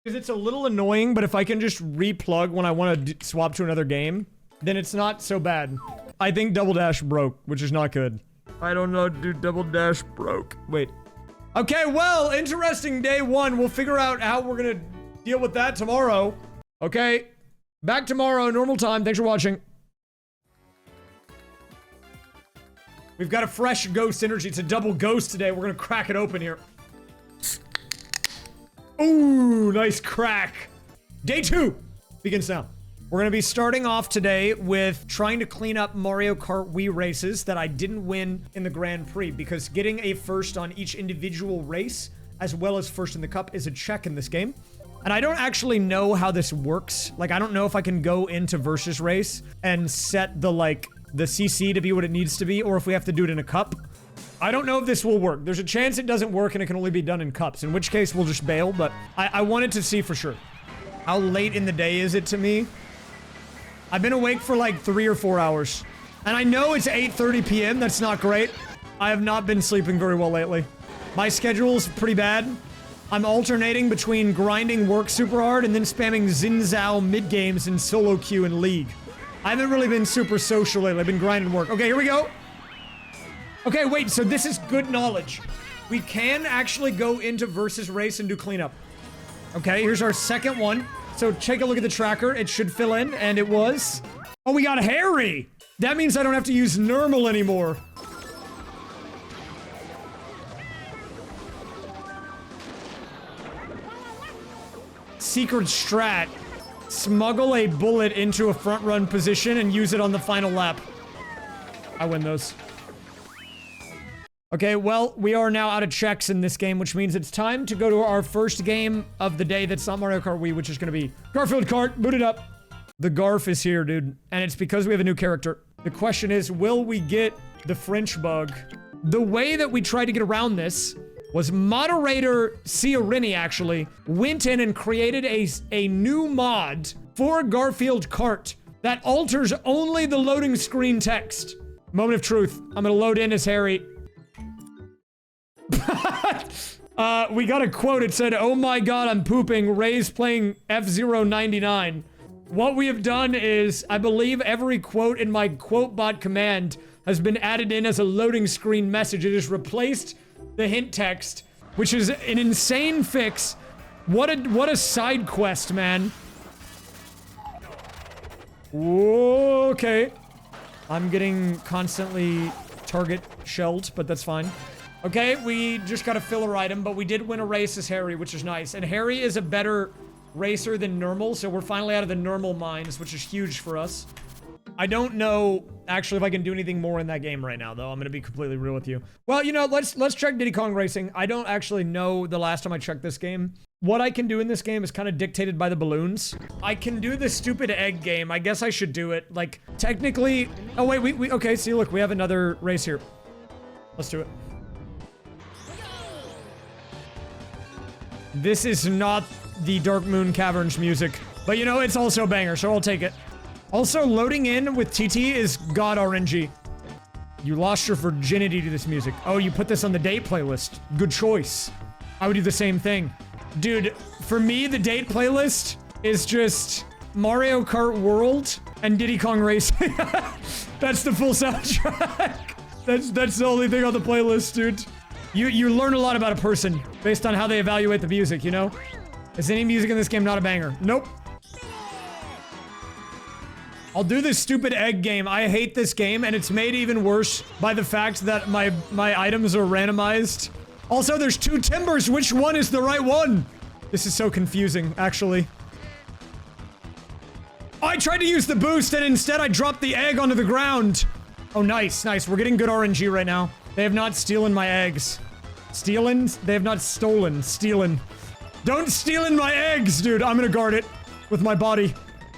Because it's a little annoying, but if I can just replug when I want to swap to another game, then it's not so bad. I think Double Dash broke, which is not good. I don't know, dude. Double Dash broke. Wait. Okay, well, interesting day 1. We'll figure out how we're gonna deal with that tomorrow. Okay. Back tomorrow, normal time. Thanks for watching. We've got a fresh ghost energy. It's a double ghost today. We're gonna crack it open here. Ooh, nice crack. Day 2 begins now. We're gonna be starting off today with trying to clean up Mario Kart Wii races that I didn't win in the Grand Prix, because getting a first on each individual race, as well as first in the cup, is a check in this game. And I don't actually know how this works. Like, I don't know if I can go into versus race and set the, like, the CC to be what it needs to be, or if we have to do it in a cup. I don't know if this will work. There's a chance it doesn't work and it can only be done in cups, in which case we'll just bail, but I wanted to see for sure. How late in the day is it to me? I've been awake for like 3 or 4 hours. And I know it's 8:30 p.m. That's not great. I have not been sleeping very well lately. My schedule's pretty bad. I'm alternating between grinding work super hard and then spamming Zinzao mid-games in solo queue and League. I haven't really been super social lately. I've been grinding work. Okay, here we go. Okay, wait, so this is good knowledge. We can actually go into versus race and do cleanup. Okay, here's our second one. So take a look at the tracker. It should fill in, and it was. Oh, we got Harry! That means I don't have to use Nermal anymore. Secret strat. smuggle a bullet into a front run position and use it on the final lap. I win those. Okay, well, we are now out of checks in this game, which means it's time to go to our first game of the day that's not Mario Kart Wii, which is going to be Garfield Kart. Boot it up. The Garf is here, dude. And it's because we have a new character. The question is, will we get the French bug? The way that we tried to get around this was moderator Ciorini, actually, went in and created a new mod for Garfield Kart that alters only the loading screen text. Moment of truth. I'm going to load in as Harry. We got a quote. It said, "Oh my god, I'm pooping. Ray's playing F-Zero 99. What we have done is, I believe every quote in my quote bot command has been added in as a loading screen message. It has replaced the hint text, which is an insane fix. What a side quest, man. Okay. I'm getting constantly target shelled, but that's fine. Okay, we just got a filler item, but we did win a race as Harry, which is nice. And Harry is a better racer than normal, so we're finally out of the normal mines, which is huge for us. I don't know, actually, if I can do anything more in that game right now, though. I'm gonna be completely real with you. Well, you know, let's check Diddy Kong Racing. I don't actually know the last time I checked this game. What I can do in this game is kind of dictated by the balloons. I can do the stupid egg game. I guess I should do it. Like, technically... Oh, wait, we okay, see, look, we have another race here. Let's do it. This is not the Dark Moon Caverns music, but you know, it's also a banger, so I'll take it. Also, loading in with TT is god RNG. You lost your virginity to this music. Oh, you put this on the date playlist. Good choice. I would do the same thing. Dude, for me, the date playlist is just Mario Kart World and Diddy Kong Racing. That's the full soundtrack. That's the only thing on the playlist, dude. You learn a lot about a person based on how they evaluate the music, you know? Is any music in this game not a banger? Nope. I'll do this stupid egg game. I hate this game, and it's made even worse by the fact that my items are randomized. Also, there's two timbers. Which one is the right one? This is so confusing, actually. I tried to use the boost, and instead I dropped the egg onto the ground. Oh, nice, nice. We're getting good RNG right now. They have not stolen my eggs. Stealing? They have not stolen. Stealing. Don't steal in my eggs, dude. I'm gonna guard it with my body.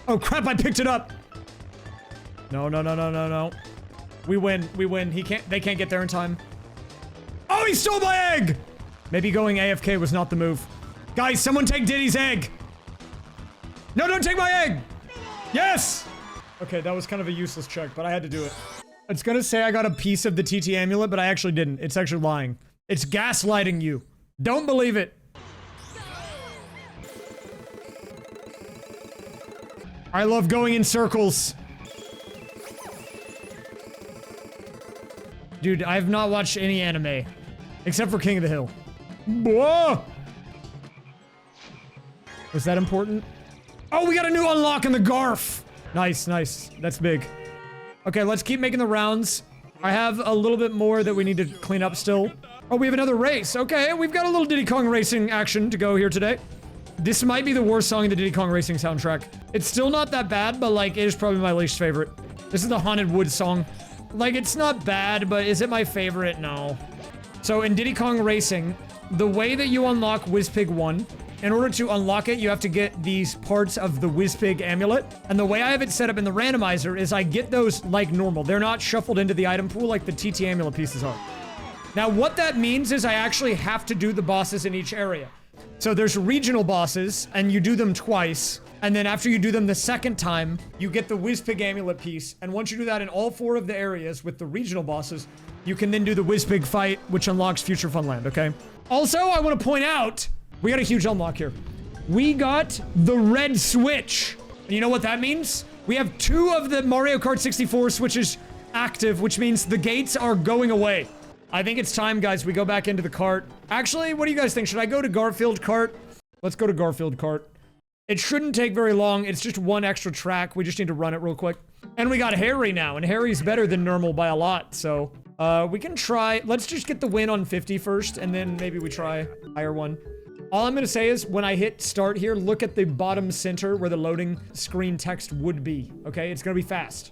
Oh, crap, I picked it up. No, no, no, no, no, no. We win. We win. They can't get there in time. Oh, he stole my egg! Maybe going AFK was not the move. Guys, someone take Diddy's egg. No, don't take my egg! Yes! Okay, that was kind of a useless check, but I had to do it. It's gonna say I got a piece of the TT amulet, but I actually didn't. It's actually lying. It's gaslighting you. Don't believe it. I love going in circles. Dude, I have not watched any anime. Except for King of the Hill. Whoa! Was that important? Oh, we got a new unlock in the Garf! Nice, nice. That's big. Okay, let's keep making the rounds. I have a little bit more that we need to clean up still. Oh, we have another race. Okay, we've got a little Diddy Kong Racing action to go here today. This might be the worst song in the Diddy Kong Racing soundtrack. It's still not that bad, but like, it is probably my least favorite. This is the Haunted Woods song. Like, it's not bad, but is it my favorite? No. So in Diddy Kong Racing, the way that you unlock Wizpig 1, in order to unlock it, you have to get these parts of the Wizpig amulet. And the way I have it set up in the randomizer is I get those like normal. They're not shuffled into the item pool like the TT amulet pieces are. Now, what that means is I actually have to do the bosses in each area. So there's regional bosses, and you do them twice. And then after you do them the second time, you get the Wizpig amulet piece. And once you do that in all 4 of the areas with the regional bosses, you can then do the Wizpig fight, which unlocks Future Funland, okay? Also, I want to point out, we got a huge unlock here. We got the red switch. And you know what that means? We have 2 of the Mario Kart 64 switches active, which means the gates are going away. I think it's time, guys, we go back into the cart. Actually, what do you guys think? Should I go to Garfield Kart? Let's go to Garfield Kart. It shouldn't take very long. It's just 1 extra track. We just need to run it real quick. And we got Harry now, and Harry's better than normal by a lot, so... we can try... Let's just get the win on 50 first, and then maybe we try higher one. All I'm gonna say is when I hit start here, look at the bottom center where the loading screen text would be. Okay, it's gonna be fast.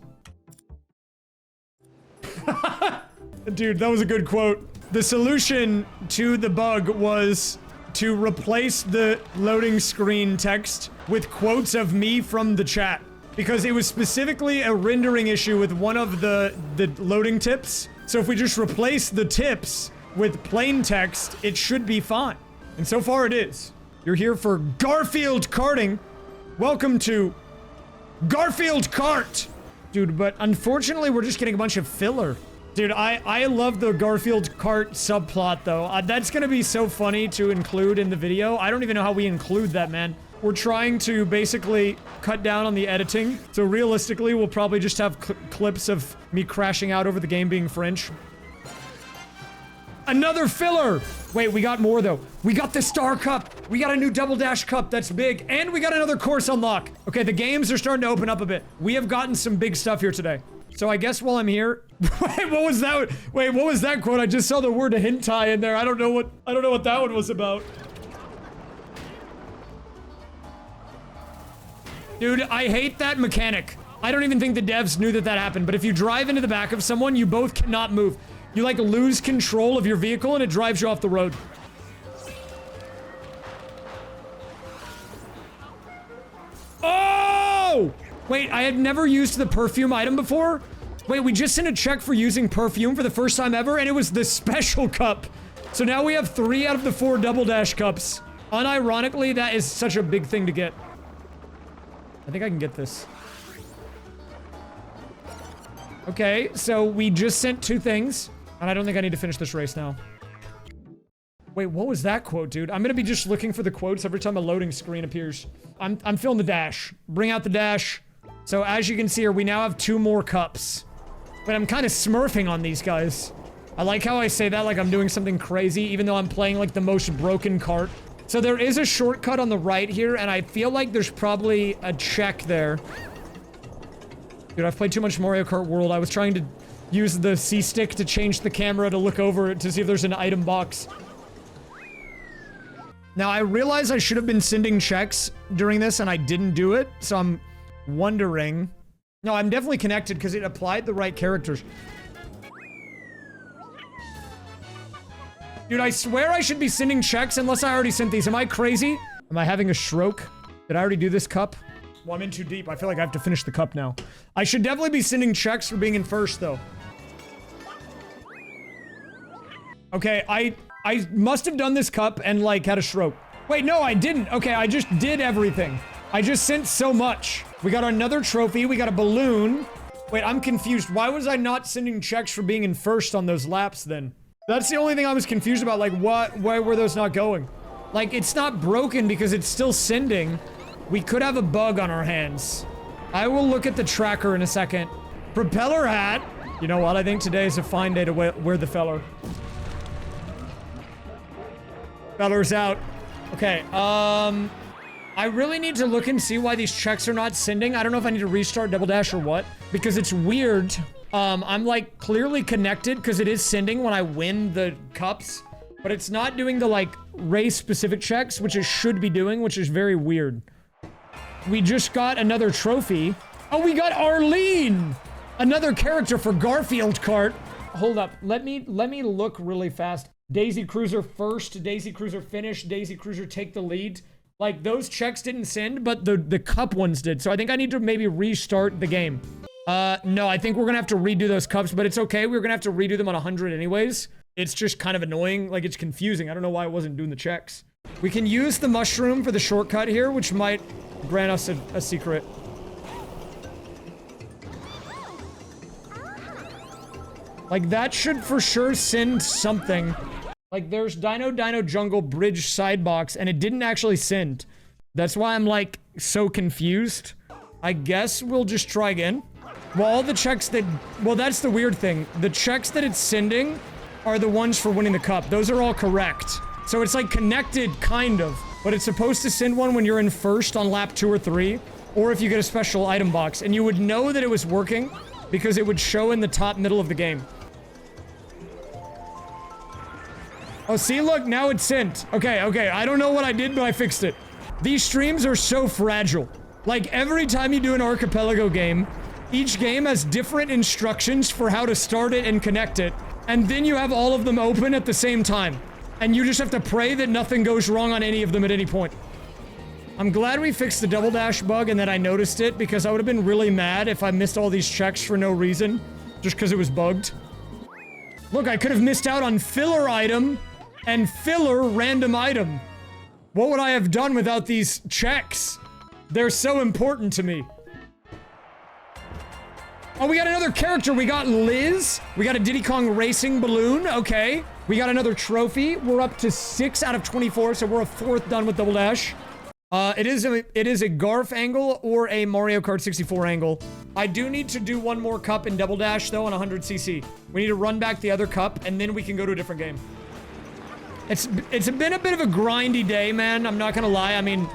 Dude, that was a good quote. The solution to the bug was to replace the loading screen text with quotes of me from the chat. Because it was specifically a rendering issue with one of the loading tips. So if we just replace the tips with plain text, it should be fine. And so far it is. You're here for Garfield Karting. Welcome to Garfield Kart. Dude, but unfortunately we're just getting a bunch of filler. Dude, I love the Garfield Kart subplot though. That's gonna be so funny to include in the video. I don't even know how we include that, man. We're trying to basically cut down on the editing. So realistically, we'll probably just have clips of me crashing out over the game being French. Another filler! Wait, we got more though. We got the Star Cup. We got a new Double Dash Cup. That's big. And we got another course unlock. Okay, the games are starting to open up a bit. We have gotten some big stuff here today. So I guess while I'm here, wait, what was that? Wait, what was that quote? I just saw the word hentai in there. I don't know what that one was about. Dude, I hate that mechanic. I don't even think the devs knew that that happened, but if you drive into the back of someone, you both cannot move. You like lose control of your vehicle and it drives you off the road. Oh! Wait, I had never used the perfume item before? Wait, we just sent a check for using perfume for the first time ever, and it was the special cup. So now we have 3 out of the 4 Double Dash cups. Unironically, that is such a big thing to get. I think I can get this. Okay, so we just sent 2 things, and I don't think I need to finish this race now. Wait, what was that quote, dude? I'm gonna be just looking for the quotes every time a loading screen appears. I'm filling the dash. Bring out the dash. So as you can see here, we now have 2 more cups. But I'm kind of smurfing on these guys. I like how I say that like I'm doing something crazy, even though I'm playing like the most broken kart. So there is a shortcut on the right here, and I feel like there's probably a check there. Dude, I've played too much Mario Kart World. I was trying to use the C-stick to change the camera to look over it to see if there's an item box. Now, I realize I should have been sending checks during this, and I didn't do it, so I'm wondering... No, I'm definitely connected because it applied the right characters. Dude, I swear I should be sending checks unless I already sent these. Am I crazy? Am I having a stroke? Did I already do this cup? Well, I'm in too deep. I feel like I have to finish the cup now. I should definitely be sending checks for being in first, though. Okay, I must have done this cup and, like, had a stroke. Wait, no, I didn't. Okay, I just did everything. I just sent so much. We got another trophy. We got a balloon. Wait, I'm confused. Why was I not sending checks for being in first on those laps, then? That's the only thing I was confused about. Like, why were those not going? Like, it's not broken because it's still sending. We could have a bug on our hands. I will look at the tracker in a second. Propeller hat. You know what? I think today is a fine day to wear the feller. Feller's out. Okay, I really need to look and see why these checks are not sending. I don't know if I need to restart Double Dash or what. Because it's weird. I'm like clearly connected because it is sending when I win the cups. But it's not doing the like race specific checks, which it should be doing, which is very weird. We just got another trophy. Oh, we got Arlene! Another character for Garfield Kart. Hold up, let me look really fast. Daisy Cruiser first, Daisy Cruiser finish, Daisy Cruiser take the lead. Like, those checks didn't send, but the cup ones did. So I think I need to maybe restart the game. No, I think we're gonna have to redo those cups, but it's okay. We're gonna have to redo them on 100 anyways. It's just kind of annoying. Like, it's confusing. I don't know why I wasn't doing the checks. We can use the mushroom for the shortcut here, which might grant us a secret. Like, that should for sure send something. Like, there's Dino Jungle Bridge side box, and it didn't actually send. That's why I'm, like, so confused. I guess we'll just try again. Well, all the checks that... Well, that's the weird thing. The checks that it's sending are the ones for winning the cup. Those are all correct. So it's, like, connected, kind of. But it's supposed to send one when you're in first on lap 2 or 3, or if you get a special item box. And you would know that it was working because it would show in the top middle of the game. Oh, see, look, now it's sent. Okay, okay, I don't know what I did, but I fixed it. These streams are so fragile. Like, every time you do an Archipelago game, each game has different instructions for how to start it and connect it. And then you have all of them open at the same time. And you just have to pray that nothing goes wrong on any of them at any point. I'm glad we fixed the double dash bug and that I noticed it, because I would have been really mad if I missed all these checks for no reason, just because it was bugged. Look, I could have missed out on filler item and filler random item. What would I have done without these checks? They're so important to me. Oh, we got another character. We got Liz. We got a Diddy Kong Racing balloon. Okay. We got another trophy. We're up to 6 out of 24, so we're a 4th done with double dash. It is a Garf angle or a Mario Kart 64 angle. I do need to do one more cup in double dash though on 100cc. We need to run back the other cup and then we can go to a different game. It's been a bit of a grindy day, man. I'm not gonna lie. I mean,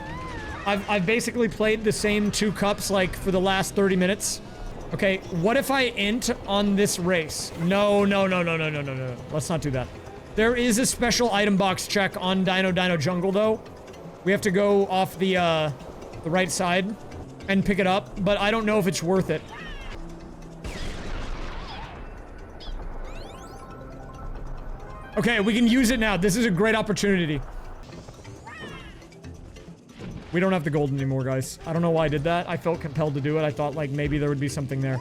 I've basically played the same 2 cups like for the last 30 minutes. Okay, what if I int on this race? No. Let's not do that. There is a special item box check on Dino Jungle though. We have to go off the right side and pick it up, but I don't know if it's worth it. Okay, we can use it now. This is a great opportunity. We don't have the gold anymore, guys. I don't know why I did that. I felt compelled to do it. I thought, like, maybe there would be something there.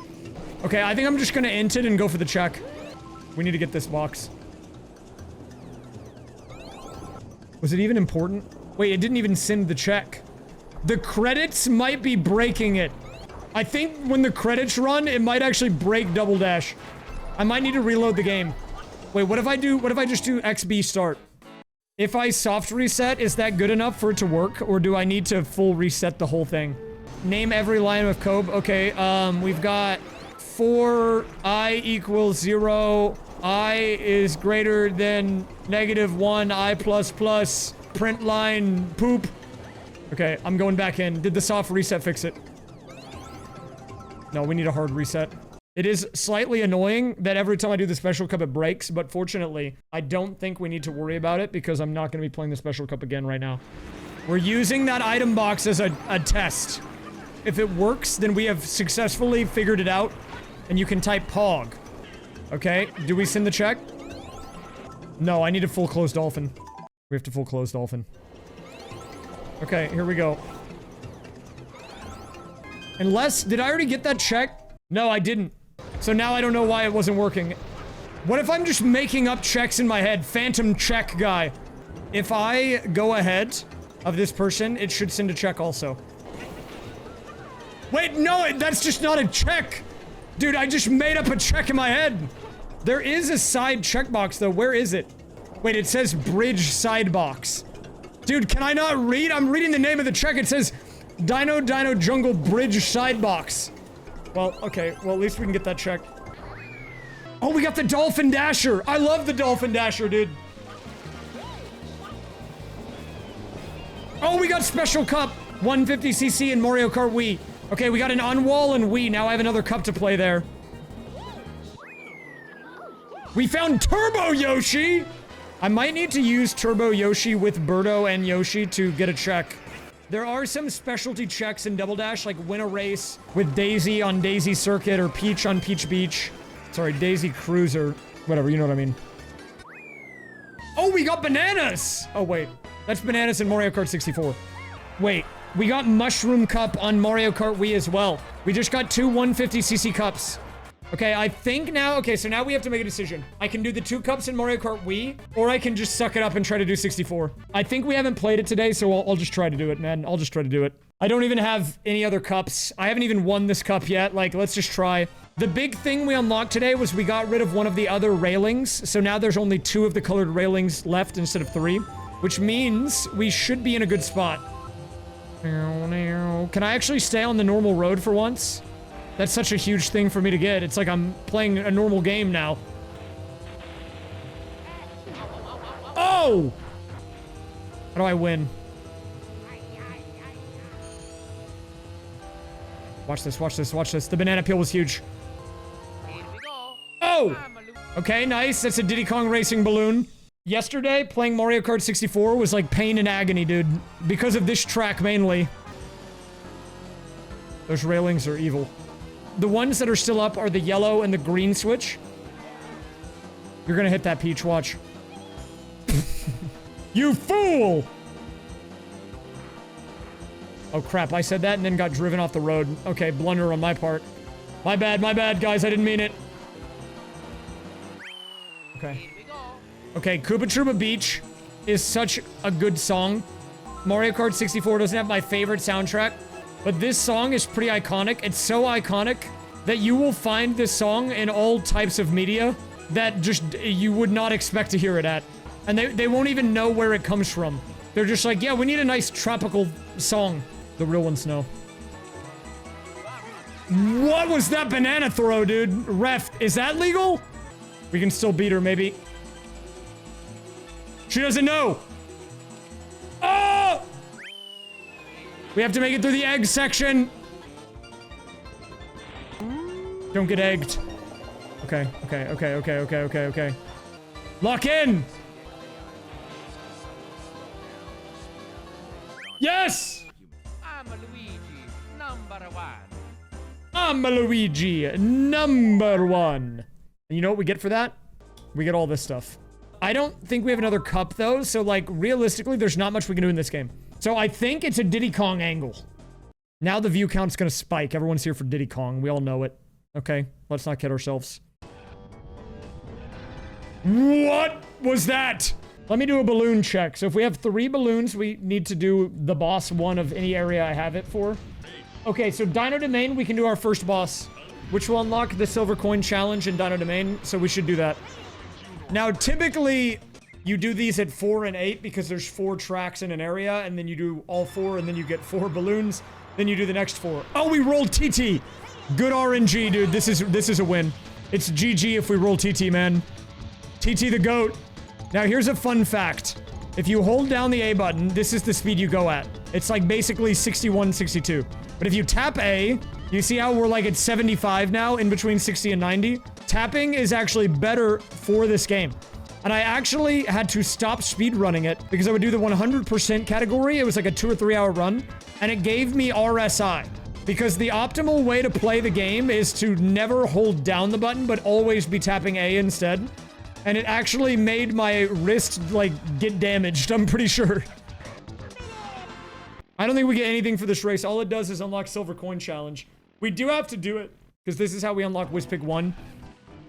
Okay, I think I'm just gonna int it and go for the check. We need to get this box. Was it even important? Wait, it didn't even send the check. The credits might be breaking it. I think when the credits run, it might actually break double dash. I might need to reload the game. Wait, what if I just do XB start? If I soft reset, is that good enough for it to work? Or do I need to full reset the whole thing? Name every line of code. Okay, we've got 4, I equals 0, I is greater than -1, I plus plus, print line, poop. Okay, I'm going back in. Did the soft reset fix it? No, we need a hard reset. It is slightly annoying that every time I do the special cup it breaks, but fortunately, I don't think we need to worry about it because I'm not going to be playing the special cup again right now. We're using that item box as a test. If it works, then we have successfully figured it out, and you can type POG. Okay, do we send the check? No, I need a full closed dolphin. We have to full closed dolphin. Okay, here we go. Unless, did I already get that check? No, I didn't. So now I don't know why it wasn't working. What if I'm just making up checks in my head? Phantom check guy. If I go ahead of this person, it should send a check also. Wait, no, that's just not a check. Dude, I just made up a check in my head. There is a side checkbox though. Where is it? Wait, it says bridge side box. Dude, can I not read? I'm reading the name of the check. It says Dino Jungle Bridge side box. Well, okay. Well, at least we can get that check. Oh, we got the Dolphin Dasher. I love the Dolphin Dasher, dude. Oh, we got Special Cup. 150cc and Mario Kart Wii. Okay, we got an on-wall and Wii. Now I have another cup to play there. We found Turbo Yoshi. I might need to use Turbo Yoshi with Birdo and Yoshi to get a check. There are some specialty checks in Double Dash, like win a race with Daisy on Daisy Circuit or Peach on Peach Beach. Sorry, Daisy Cruiser. Whatever, you know what I mean. Oh, we got bananas! Oh, wait. That's bananas in Mario Kart 64. Wait, we got Mushroom Cup on Mario Kart Wii as well. We just got 2 150cc cups. Okay, I think now... Okay, so now we have to make a decision. I can do the 2 cups in Mario Kart Wii, or I can just suck it up and try to do 64. I think we haven't played it today, so I'll just try to do it, man. I'll just try to do it. I don't even have any other cups. I haven't even won this cup yet. Like, let's just try. The big thing we unlocked today was we got rid of one of the other railings, so now there's only 2 of the colored railings left instead of 3, which means we should be in a good spot. Can I actually stay on the normal road for once? That's such a huge thing for me to get. It's like I'm playing a normal game now. Oh! How do I win? Watch this, watch this, watch this. The banana peel was huge. Here we go. Oh! Okay, nice. That's a Diddy Kong Racing balloon. Yesterday, playing Mario Kart 64 was like pain and agony, dude. Because of this track, mainly. Those railings are evil. The ones that are still up are the yellow and the green switch. You're gonna hit that, Peach. Watch. You fool! Oh, crap. I said that and then got driven off the road. Okay, blunder on my part. My bad, guys. I didn't mean it. Okay. Okay, Koopa Troopa Beach is such a good song. Mario Kart 64 doesn't have my favorite soundtrack, but this song is pretty iconic. It's so iconic that you will find this song in all types of media that just you would not expect to hear it at. And they won't even know where it comes from. They're just like, yeah, we need a nice tropical song. The real ones know. What was that banana throw, dude? Ref, is that legal? We can still beat her, maybe. She doesn't know. Oh! We have to make it through the egg section. Don't get egged. Okay. Lock in! Yes! I'm Luigi, number one. I'm Luigi, number one. And you know what we get for that? We get all this stuff. I don't think we have another cup, though, so, like, realistically, there's not much we can do in this game. So I think it's a Diddy Kong angle. Now the view count's gonna spike. Everyone's here for Diddy Kong. We all know it. Okay, let's not kid ourselves. What was that? Let me do a balloon check. So if we have 3 balloons, we need to do the boss one of any area I have it for. Okay, so Dino Domain, we can do our first boss, which will unlock the silver coin challenge in Dino Domain, so we should do that. Now, typically, you do these at 4 and 8 because there's 4 tracks in an area, and then you do all 4, and then you get 4 balloons, then you do the next 4. Oh, we rolled TT! Good RNG, dude. This is a win. It's GG if we roll TT, man. TT the GOAT. Now, here's a fun fact. If you hold down the A button, this is the speed you go at. It's like basically 61, 62. But if you tap A, you see how we're like at 75 now, in between 60 and 90? Tapping is actually better for this game. And I actually had to stop speedrunning it because I would do the 100% category. It was like a 2 or 3 hour run. And it gave me RSI. Because the optimal way to play the game is to never hold down the button, but always be tapping A instead. And it actually made my wrist, like, get damaged, I'm pretty sure. I don't think we get anything for this race. All it does is unlock Silver Coin Challenge. We do have to do it, because this is how we unlock WizPick 1.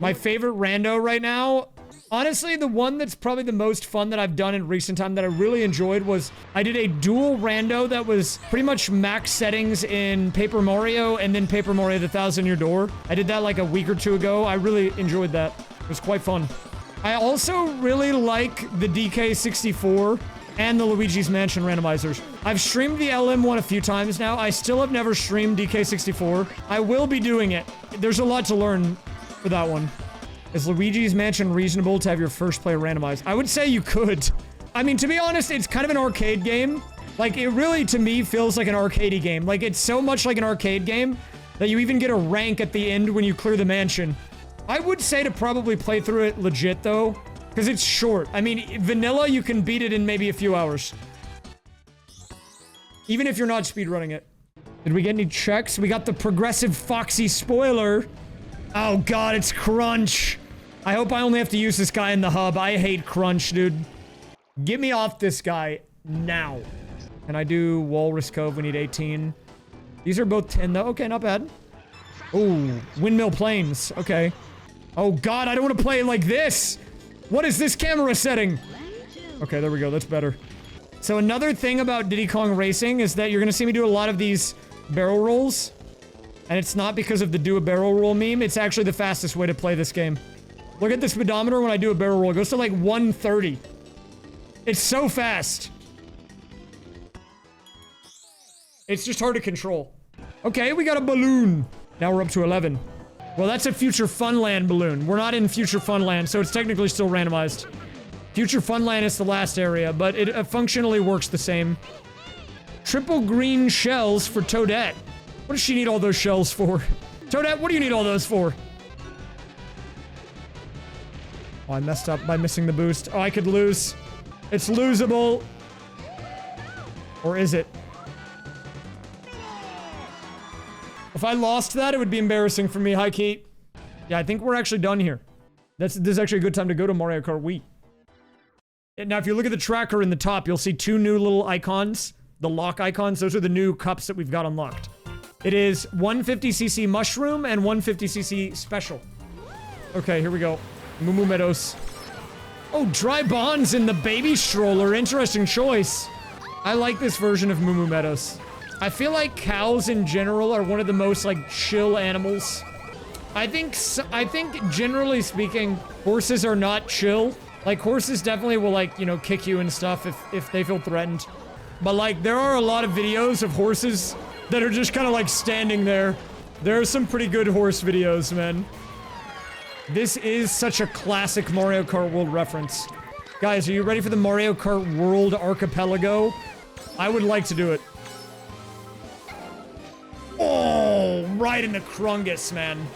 My favorite rando right now, honestly, the one that's probably the most fun that I've done in recent time that I really enjoyed was I did a dual rando that was pretty much max settings in Paper Mario and then Paper Mario the Thousand Year Door. I did that like a week or 2 ago. I really enjoyed that. It was quite fun. I also really like the DK64 and the Luigi's Mansion randomizers. I've streamed the LM one a few times now. I still have never streamed DK64. I will be doing it. There's a lot to learn for that one. Is Luigi's Mansion reasonable to have your first play randomized? I would say you could. I mean, to be honest, it's kind of an arcade game. Like, it really, to me, feels like an arcadey game. Like, it's so much like an arcade game that you even get a rank at the end when you clear the mansion. I would say to probably play through it legit, though, because it's short. I mean, vanilla, you can beat it in maybe a few hours. Even if you're not speedrunning it. Did we get any checks? We got the Progressive Foxy spoiler. Oh, God, it's Crunch. I hope I only have to use this guy in the hub. I hate Crunch, dude. Get me off this guy now. Can I do Walrus Cove? We need 18. These are both 10, though. Okay, not bad. Oh, Windmill Plains. Okay. Oh, God, I don't want to play it like this. What is this camera setting? Okay, there we go. That's better. So another thing about Diddy Kong Racing is that you're going to see me do a lot of these barrel rolls. And it's not because of the do a barrel roll meme. It's actually the fastest way to play this game. Look at the speedometer when I do a barrel roll. It goes to like 130. It's so fast. It's just hard to control. Okay, we got a balloon. Now we're up to 11. Well, that's a Future Funland balloon. We're not in Future Funland, so it's technically still randomized. Future Funland is the last area, but it functionally works the same. Triple green shells for Toadette. What does she need all those shells for? Toadette, what do you need all those for? Oh, I messed up by missing the boost. Oh, I could lose. It's losable. Or is it? If I lost that, it would be embarrassing for me. Hi, Kate. Yeah, I think we're actually done here. This is actually a good time to go to Mario Kart Wii. Now, if you look at the tracker in the top, you'll see two new little icons. The lock icons. Those are the new cups that we've got unlocked. It is 150cc Mushroom and 150cc Special. Okay, here we go. Moo Moo Meadows. Oh, Dry Bonds in the baby stroller. Interesting choice. I like this version of Moo Moo Meadows. I feel like cows in general are one of the most, like, chill animals. I think generally speaking, horses are not chill. Like, horses definitely will, like, you know, kick you and stuff if they feel threatened. But, like, there are a lot of videos of horses that are just kind of, like, standing there. There are some pretty good horse videos, man. This is such a classic Mario Kart World reference. Guys, are you ready for the Mario Kart World Archipelago? I would like to do it. Oh, right in the crungus, man.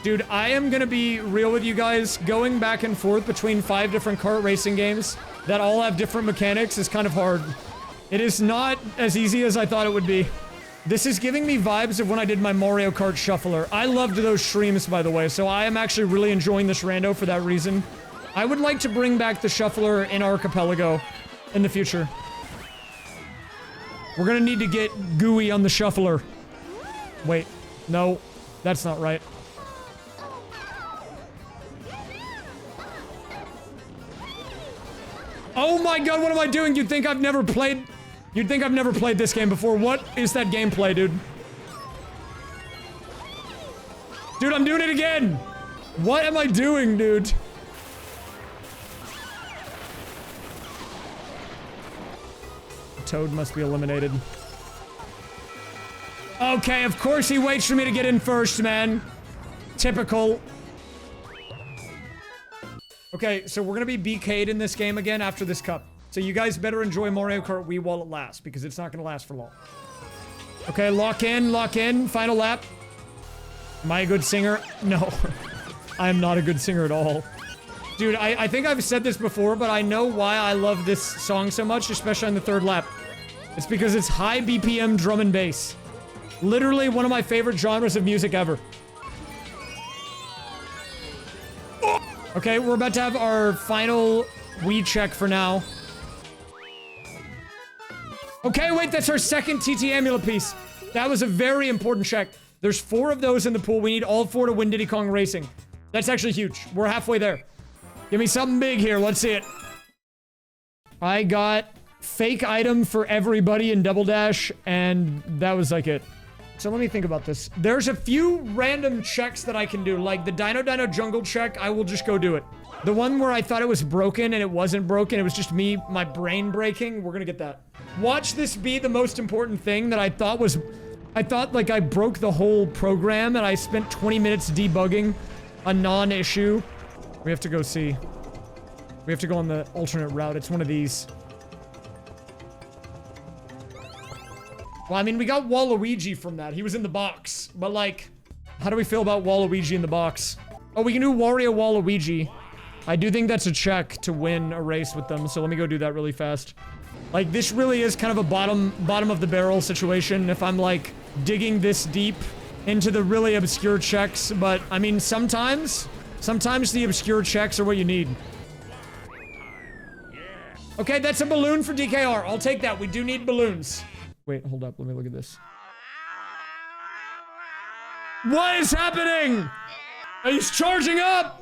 Dude, I am gonna be real with you guys. Going back and forth between 5 different kart racing games that all have different mechanics is kind of hard. It is not as easy as I thought it would be. This is giving me vibes of when I did my Mario Kart Shuffler. I loved those streams, by the way, so I am actually really enjoying this rando for that reason. I would like to bring back the Shuffler in Archipelago in the future. We're gonna need to get gooey on the Shuffler. Wait, no, that's not right. Oh my god, what am I doing? You'd think I've never played this game before. What is that gameplay, dude? Dude, I'm doing it again! What am I doing, dude? Toad must be eliminated. Okay, of course he waits for me to get in first, man. Typical. Okay, so we're gonna be BK'd in this game again after this cup. So you guys better enjoy Mario Kart Wii while it lasts, because it's not gonna last for long. Okay, lock in, final lap. Am I a good singer? No. I am not a good singer at all. Dude, I think I've said this before, but I know why I love this song so much, especially on the third lap. It's because it's high BPM drum and bass. Literally one of my favorite genres of music ever. Okay, we're about to have our final Wii check for now. Okay, wait, that's our second TT amulet piece. That was a very important check. There's 4 of those in the pool. We need all 4 to win Diddy Kong Racing. That's actually huge. We're halfway there. Give me something big here. Let's see it. I got fake item for everybody in Double Dash, and that was like it. So let me think about this. There's a few random checks that I can do, like the Dino Jungle check. I will just go do it. The one where I thought it was broken and it wasn't broken. It was just me, my brain breaking. We're gonna get that. Watch this be the most important thing that I thought like I broke the whole program and I spent 20 minutes debugging a non-issue. We have to go see. We have to go on the alternate route. It's one of these. Well, I mean, we got Waluigi from that. He was in the box. But, like, how do we feel about Waluigi in the box? Oh, we can do Wario Waluigi. I do think that's a check to win a race with them, so let me go do that really fast. Like, this really is kind of a bottom of the barrel situation if I'm, like, digging this deep into the really obscure checks. But, I mean, sometimes the obscure checks are what you need. Okay, that's a balloon for DKR. I'll take that. We do need balloons. Wait, hold up. Let me look at this. What is happening? He's charging up!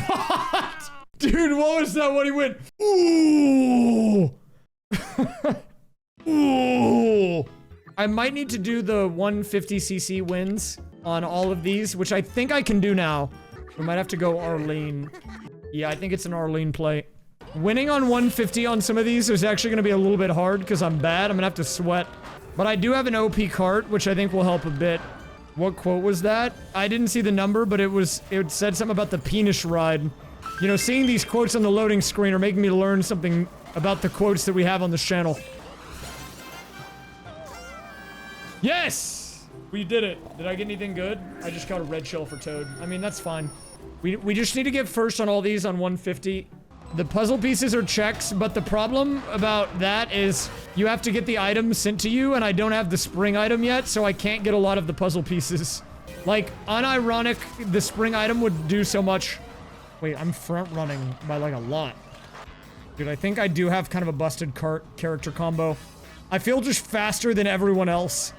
What? Dude, what was that when he went? Ooh! Ooh! I might need to do the 150cc wins on all of these, which I think I can do now. We might have to go Arlene. Yeah, I think it's an Arlene play. Winning on 150 on some of these is actually going to be a little bit hard because I'm bad. I'm going to have to sweat. But I do have an OP cart, which I think will help a bit. What quote was that? I didn't see the number, but it said something about the penis ride. You know, seeing these quotes on the loading screen are making me learn something about the quotes that we have on this channel. Yes! We did it. Did I get anything good? I just got a red shell for Toad. I mean, that's fine. We just need to get first on all these on 150. The puzzle pieces are checks, but the problem about that is you have to get the items sent to you, and I don't have the spring item yet, so I can't get a lot of the puzzle pieces. Like, unironic, the spring item would do so much. Wait, I'm front running by like a lot. Dude, I think I do have kind of a busted kart character combo. I feel just faster than everyone else.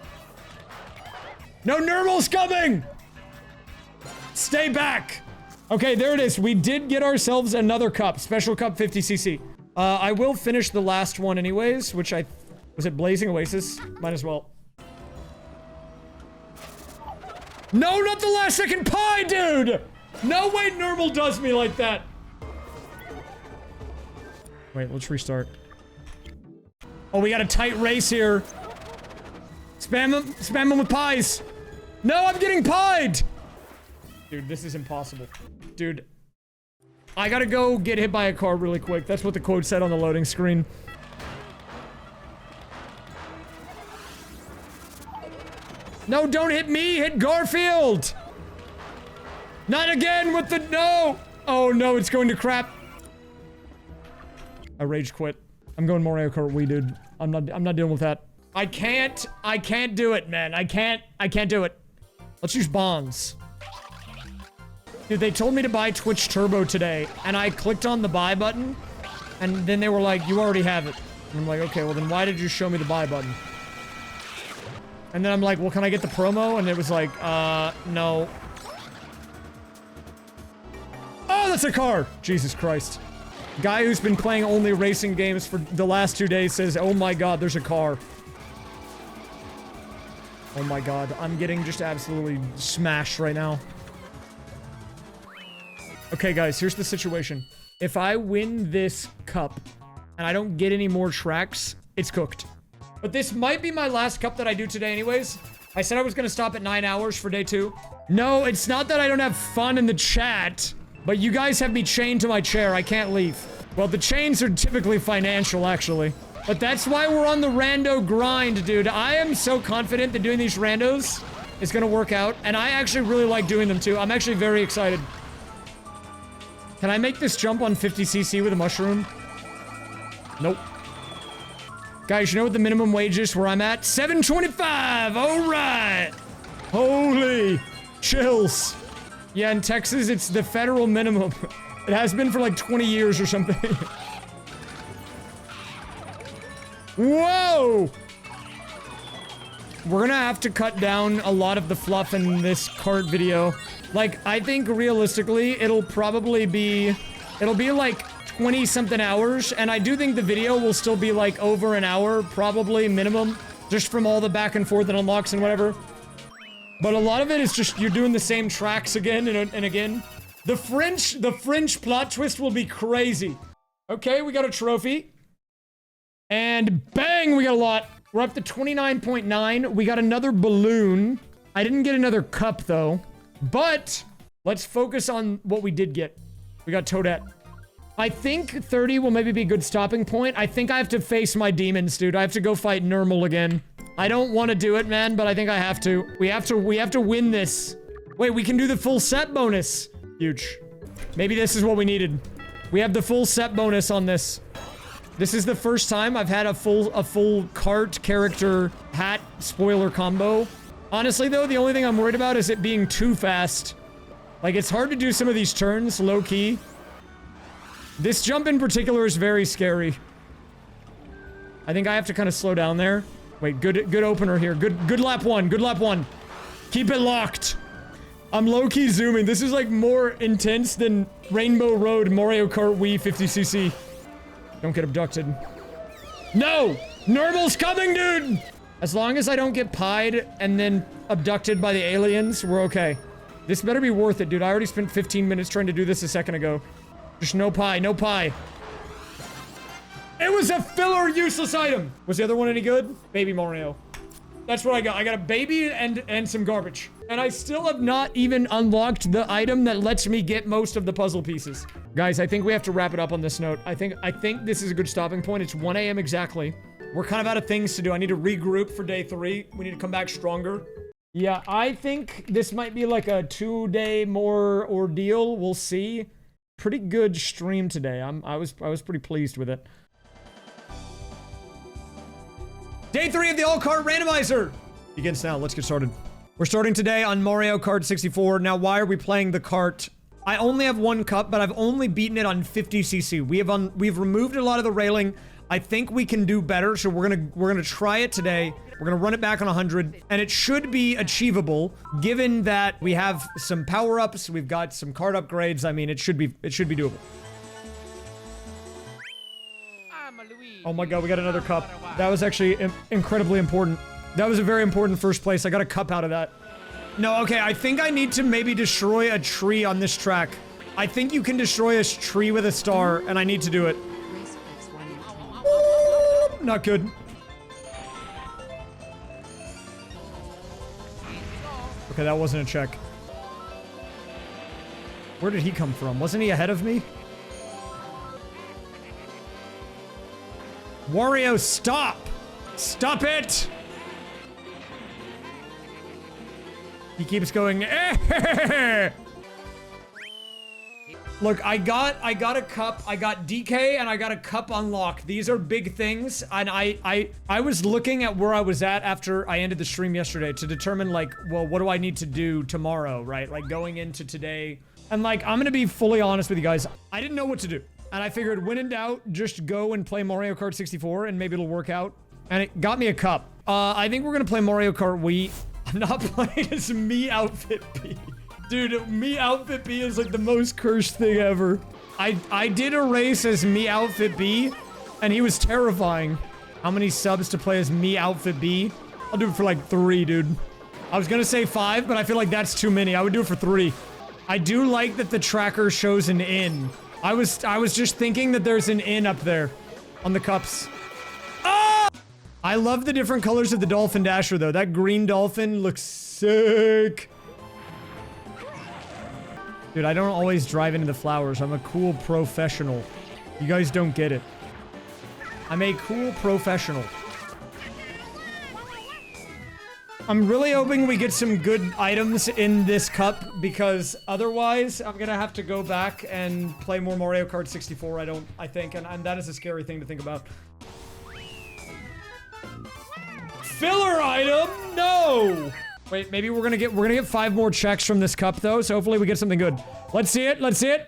No, Nurmle's coming! Stay back! Okay, there it is. We did get ourselves another cup. Special cup 50cc. I will finish the last one anyways, which was it Blazing Oasis? Might as well. No, not the last second pie, dude! No way Nurmle does me like that. Wait, let's restart. Oh, we got a tight race here. Spam him with pies. No, I'm getting pied! Dude, this is impossible. Dude. I gotta go get hit by a car really quick. That's what the quote said on the loading screen. No, don't hit me! Hit Garfield! Not again with the- no! Oh no, it's going to crap. I rage quit. I'm going Mario Kart Wii, dude. I'm not dealing with that. I can't do it, man. I can't do it. Let's use bonds. Dude, they told me to buy Twitch Turbo today, and I clicked on the buy button, and then they were like, you already have it. And I'm like, okay, well then why did you show me the buy button? And then I'm like, well, can I get the promo? And it was like, no. Oh, that's a car! Jesus Christ. Guy who's been playing only racing games for the last 2 days says, oh my god, there's a car. Oh my god, I'm getting just absolutely smashed right now. Okay, guys, here's the situation. If I win this cup and I don't get any more tracks, it's cooked. But this might be my last cup that I do today anyways. I said I was gonna stop at 9 hours for day 2. No, it's not that I don't have fun in the chat, but you guys have me chained to my chair. I can't leave. Well, the chains are typically financial, actually. But that's why we're on the rando grind, dude. I am so confident that doing these randos is gonna work out, and I actually really like doing them too. I'm actually very excited. Can I make this jump on 50cc with a mushroom? Nope. Guys, you know what the minimum wage is where I'm at? $7.25! Alright! Holy chills. Yeah, in Texas, it's the federal minimum. It has been for like 20 years or something. Whoa! We're gonna have to cut down a lot of the fluff in this kart video. Like, I think realistically, it'll be like 20-something hours, and I do think the video will still be like over an hour, probably minimum, just from all the back and forth and unlocks and whatever. But a lot of it is just you're doing the same tracks again and again. The French plot twist will be crazy. Okay, we got a trophy. And bang, we got a lot. We're up to 29.9. We got another balloon. I didn't get another cup, though. But let's focus on what we did get. We got Toadette. I think 30 will maybe be a good stopping point. I think I have to face my demons, dude. I have to go fight Nurmle again. I don't want to do it, man, but I think I have to. We have to win this. Wait, we can do the full set bonus. Huge. Maybe this is what we needed. We have the full set bonus on this. This is the first time I've had a full kart character hat spoiler combo. Honestly, though, the only thing I'm worried about is it being too fast. Like, it's hard to do some of these turns low-key. This jump in particular is very scary. I think I have to kind of slow down there. Wait, good opener here. Good lap one. Good lap one. Keep it locked. I'm low-key zooming. This is, like, more intense than Rainbow Road Mario Kart Wii 50cc. Don't get abducted. No! Nurmle's coming, dude! As long as I don't get pied and then abducted by the aliens, we're okay. This better be worth it, dude. I already spent 15 minutes trying to do this a second ago. Just no pie, no pie. It was a filler useless item! Was the other one any good? Baby Mario. That's what I got. I got a baby and some garbage. And I still have not even unlocked the item that lets me get most of the puzzle pieces. Guys, I think we have to wrap it up on this note. I think this is a good stopping point. It's 1 a.m. exactly. We're kind of out of things to do. I need to regroup for day 3. We need to come back stronger. Yeah, I think this might be like a 2-day more ordeal. We'll see. Pretty good stream today. I was pretty pleased with it. Day 3 of the All Kart Randomizer begins now. Let's get started. We're starting today on Mario Kart 64. Now, why are we playing the kart? I only have one cup, but I've only beaten it on 50cc. We've removed a lot of the railing. I think we can do better, so we're gonna try it today. We're gonna run it back on 100, and it should be achievable, given that we have some power-ups, we've got some kart upgrades. I mean, it should be doable. Oh my god, we got another cup. That was actually incredibly important. That was a very important first place. I got a cup out of that. No, okay, I think I need to maybe destroy a tree on this track. I think you can destroy a tree with a star, and I need to do it. Not good. Okay, that wasn't a check. Where did he come from? Wasn't he ahead of me? Wario, stop! Stop it! He keeps going, eh. Look, I got a cup, I got DK, and I got a cup unlock. These are big things, and I was looking at where I was at after I ended the stream yesterday to determine, like, well, what do I need to do tomorrow, right? Like, going into today. And, like, I'm gonna be fully honest with you guys. I didn't know what to do. And I figured, when in doubt, just go and play Mario Kart 64, and maybe it'll work out. And it got me a cup. I think we're gonna play Mario Kart Wii. I'm not playing as me outfit B. Dude, me outfit B is like the most cursed thing ever. I did a race as me outfit B, and he was terrifying. How many subs to play as me outfit B? I'll do it for like 3, dude. I was gonna say 5, but I feel like that's too many. I would do it for 3. I do like that the tracker shows an in. I was just thinking that there's an in up there on the cups. Ah! I love the different colors of the Dolphin Dasher though. That green dolphin looks sick. Dude, I don't always drive into the flowers. I'm a cool professional. You guys don't get it. I'm a cool professional. I'm really hoping we get some good items in this cup, because otherwise I'm gonna have to go back and play more Mario Kart 64, I think, and that is a scary thing to think about. Filler item? No! Wait, maybe we're gonna get 5 more checks from this cup though, so hopefully we get something good. Let's see it, let's see it.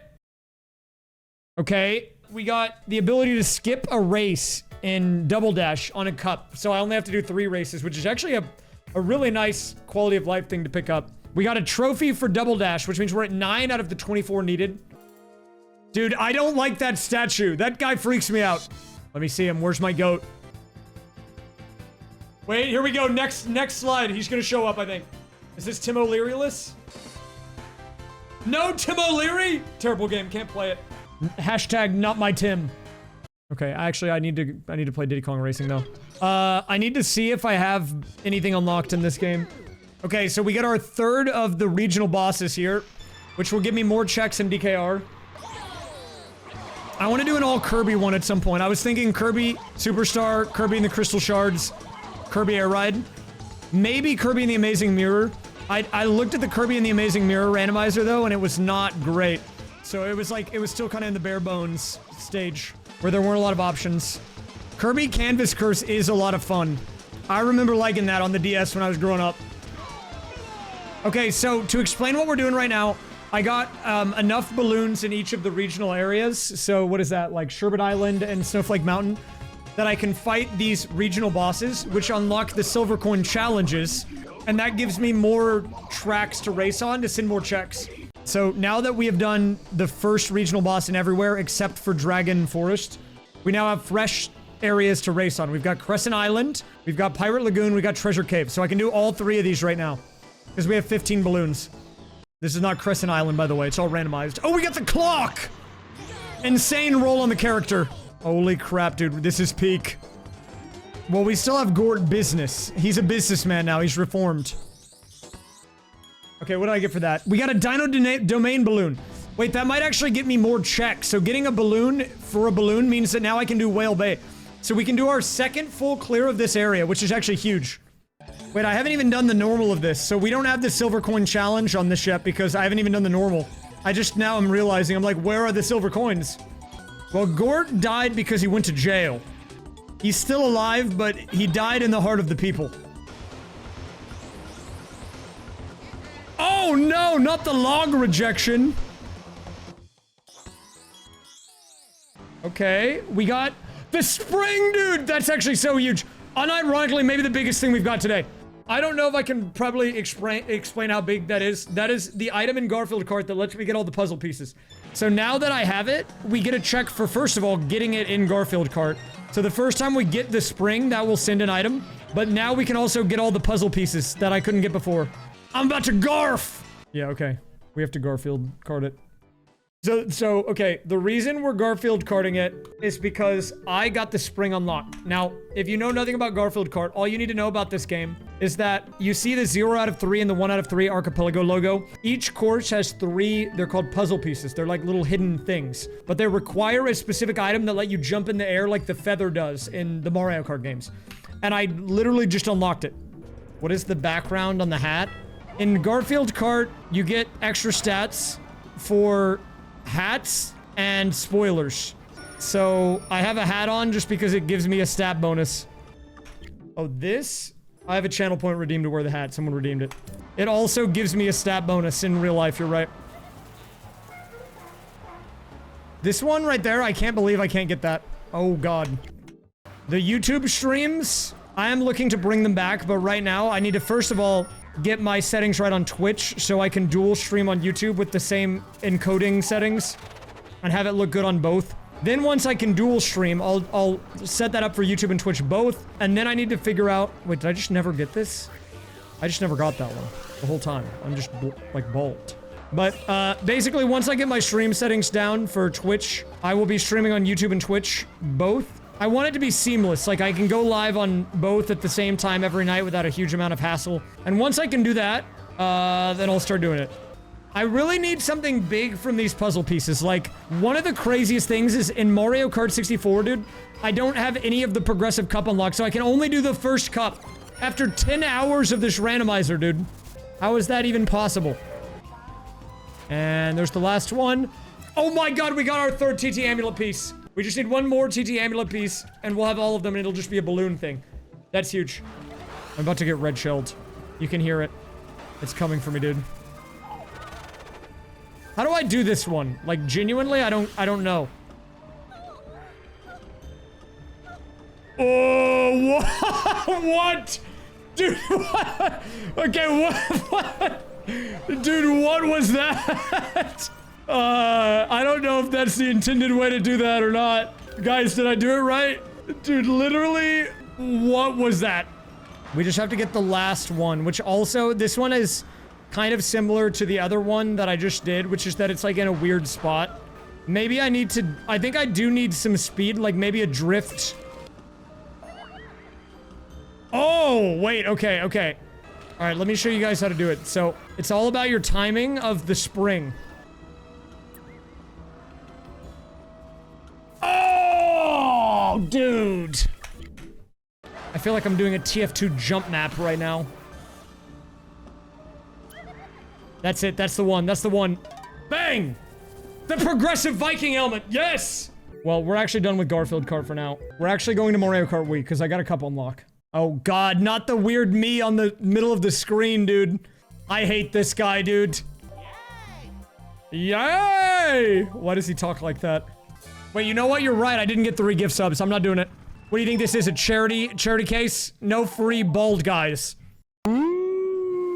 Okay, we got the ability to skip a race in Double Dash on a cup, so I only have to do 3 races, which is actually a really nice quality of life thing to pick up. We got a trophy for Double Dash, which means we're at 9 out of the 24 needed. Dude, I don't like that statue. That guy freaks me out. Let me see him. Where's my goat? Wait, here we go. Next slide. He's gonna show up, I think. Is this Tim O'Leary-less? No Tim O'Leary? Terrible game. Can't play it. Hashtag not my Tim. Okay, actually, I need to play Diddy Kong Racing though. I need to see if I have anything unlocked in this game. Okay, so we get our 3rd of the regional bosses here, which will give me more checks in DKR. I want to do an all Kirby one at some point. I was thinking Kirby Superstar, Kirby and the Crystal Shards, Kirby Air Ride, maybe Kirby and the Amazing Mirror. I looked at the Kirby and the Amazing Mirror randomizer though, and it was not great. So it was still kind of in the bare bones stage, where there weren't a lot of options. Kirby Canvas Curse is a lot of fun. I remember liking that on the DS when I was growing up. Okay, so to explain what we're doing right now, I got enough balloons in each of the regional areas. So what is that, like Sherbet Island and Snowflake Mountain, that I can fight these regional bosses, which unlock the silver coin challenges. And that gives me more tracks to race on to send more checks. So now that we have done the first regional boss in everywhere except for Dragon Forest, we now have fresh areas to race on. We've got Crescent Island, we've got Pirate Lagoon, we got Treasure Cave. So I can do all 3 of these right now, because we have 15 balloons. This is not Crescent Island, by the way. It's all randomized. Oh, we got the clock! Insane roll on the character. Holy crap, dude. This is peak. Well, we still have Gort Business. He's a businessman now. He's reformed. Okay, what do I get for that? We got a Dino Domain balloon. Wait, that might actually get me more checks. So getting a balloon for a balloon means that now I can do Whale Bay. So we can do our 2nd full clear of this area, which is actually huge. Wait, I haven't even done the normal of this, so we don't have the silver coin challenge on this yet because I haven't even done the normal. I just now am realizing, I'm like, where are the silver coins? Well, Gort died because he went to jail. He's still alive, but he died in the heart of the people. Oh no, not the log rejection. Okay, we got the spring, dude. That's actually so huge. Unironically, maybe the biggest thing we've got today. I don't know if I can probably explain how big that is. That is the item in Garfield Kart that lets me get all the puzzle pieces. So now that I have it, we get a check for, first of all, getting it in Garfield Kart. So the first time we get the spring, that will send an item. But now we can also get all the puzzle pieces that I couldn't get before. I'm about to Garf! Yeah, okay. We have to Garfield Kart it. So, okay, the reason we're Garfield Karting it is because I got the spring unlocked. Now, if you know nothing about Garfield Kart, all you need to know about this game is that you see the 0 out of 3 and the 1 out of 3 Archipelago logo. Each course has 3, they're called puzzle pieces. They're like little hidden things. But they require a specific item that let you jump in the air like the feather does in the Mario Kart games. And I literally just unlocked it. What is the background on the hat? In Garfield Kart, you get extra stats for hats and spoilers. So I have a hat on just because it gives me a stat bonus. Oh, this? I have a channel point redeemed to wear the hat. Someone redeemed it. It also gives me a stat bonus in real life, you're right. This one right there, I can't believe I can't get that. Oh god. The YouTube streams, I am looking to bring them back, but right now I need to first of all get my settings right on Twitch so I can dual stream on YouTube with the same encoding settings and have it look good on both. Then once I can dual stream, I'll set that up for YouTube and Twitch both, and then I need to figure out... Wait, did I just never get this? I just never got that one the whole time. I'm just like bald. But basically once I get my stream settings down for Twitch, I will be streaming on YouTube and Twitch both. I want it to be seamless, like I can go live on both at the same time every night without a huge amount of hassle. And once I can do that, then I'll start doing it. I really need something big from these puzzle pieces. Like, one of the craziest things is in Mario Kart 64, dude, I don't have any of the progressive cup unlocked, so I can only do the first cup after 10 hours of this randomizer, dude. How is that even possible? And there's the last one. Oh my god, we got our 3rd TT amulet piece. We just need one more TT amulet piece, and we'll have all of them, and it'll just be a balloon thing. That's huge. I'm about to get red shelled. You can hear it. It's coming for me, dude. How do I do this one? Like, genuinely, I don't know. Oh, what? Dude, what? Okay, what? Dude, what was that? I don't know if that's the intended way to do that or not. Guys, did I do it right? Dude, literally, what was that? We just have to get the last one, which also, this one is kind of similar to the other one that I just did, which is that it's like in a weird spot. Maybe I need to, I think I do need some speed, like maybe a drift. Oh, wait, okay. All right, let me show you guys how to do it. So, it's all about your timing of the spring. Oh, dude. I feel like I'm doing a TF2 jump map right now. That's it. That's the one. That's the one. Bang! The progressive Viking helmet. Yes! Well, we're actually done with Garfield Kart for now. We're actually going to Mario Kart Wii because I got a cup unlock. Oh, God. Not the weird me on the middle of the screen, dude. I hate this guy, dude. Yay! Why does he talk like that? Wait, you know what? You're right. I didn't get 3 gift subs. I'm not doing it. What do you think this is? A charity case? No free bald guys.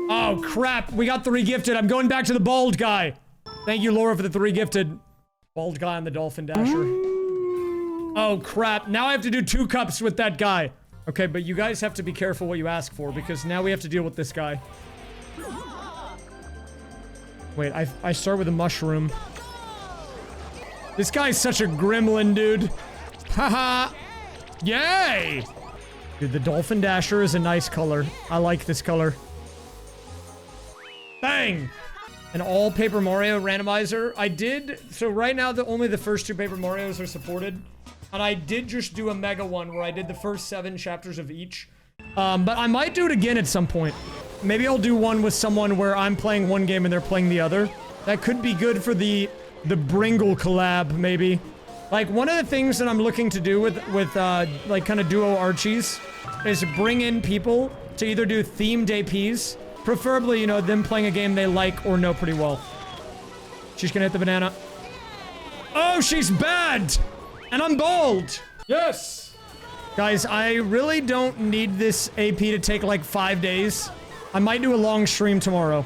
Oh, crap. We got 3 gifted. I'm going back to the bald guy. Thank you, Laura, for the 3 gifted. Bald guy on the Dolphin Dasher. Oh, crap. Now I have to do 2 cups with that guy. Okay, but you guys have to be careful what you ask for, because now we have to deal with this guy. Wait, I start with a mushroom. This guy's such a gremlin, dude. Haha. Yay! Dude, the Dolphin Dasher is a nice color. I like this color. Bang! An all Paper Mario randomizer. I did, so right now only the first 2 Paper Marios are supported. And I did just do a mega one where I did the first 7 chapters of each. But I might do it again at some point. Maybe I'll do one with someone where I'm playing one game and they're playing the other. That could be good for the Bringle collab, maybe. Like, one of the things that I'm looking to do with like, kind of duo Archies is bring in people to either do themed APs, preferably, you know, them playing a game they like or know pretty well. She's gonna hit the banana. Oh, she's bad! And I'm bald! Yes! Guys, I really don't need this AP to take like 5 days. I might do a long stream tomorrow.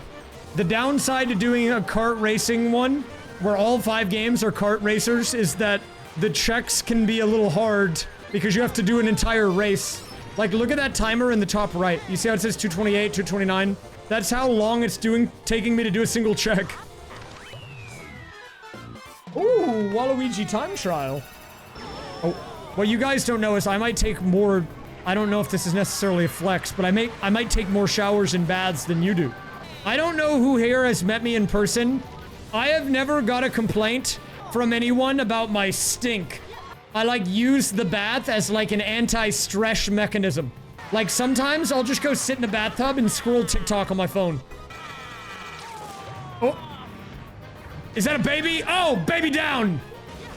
The downside to doing a kart racing one, where all 5 games are kart racers, is that the checks can be a little hard because you have to do an entire race. Like, look at that timer in the top right. You see how it says 228, 229? That's how long it's taking me to do a single check. Ooh, Waluigi time trial. Oh, what you guys don't know is I might take more... I don't know if this is necessarily a flex, but I might take more showers and baths than you do. I don't know who here has met me in person. I have never got a complaint from anyone about my stink. I, like, use the bath as, like, an anti-stress mechanism. Like, sometimes I'll just go sit in a bathtub and scroll TikTok on my phone. Oh. Is that a baby? Oh, baby down!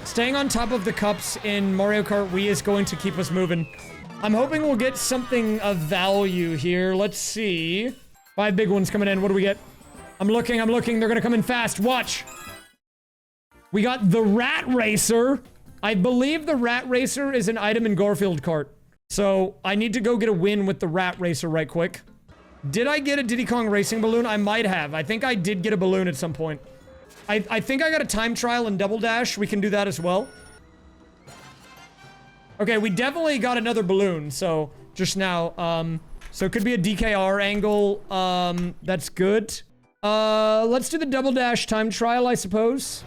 Staying on top of the cups in Mario Kart Wii is going to keep us moving. I'm hoping we'll get something of value here. Let's see. 5 big ones coming in. What do we get? I'm looking. They're gonna come in fast. Watch. We got the Rat Racer. I believe the Rat Racer is an item in Garfield Kart. So I need to go get a win with the Rat Racer right quick. Did I get a Diddy Kong Racing balloon? I might have. I think I did get a balloon at some point. I think I got a time trial in Double Dash. We can do that as well. Okay, we definitely got another balloon, so just now. So it could be a DKR angle. That's good. Let's do the Double Dash time trial, I suppose.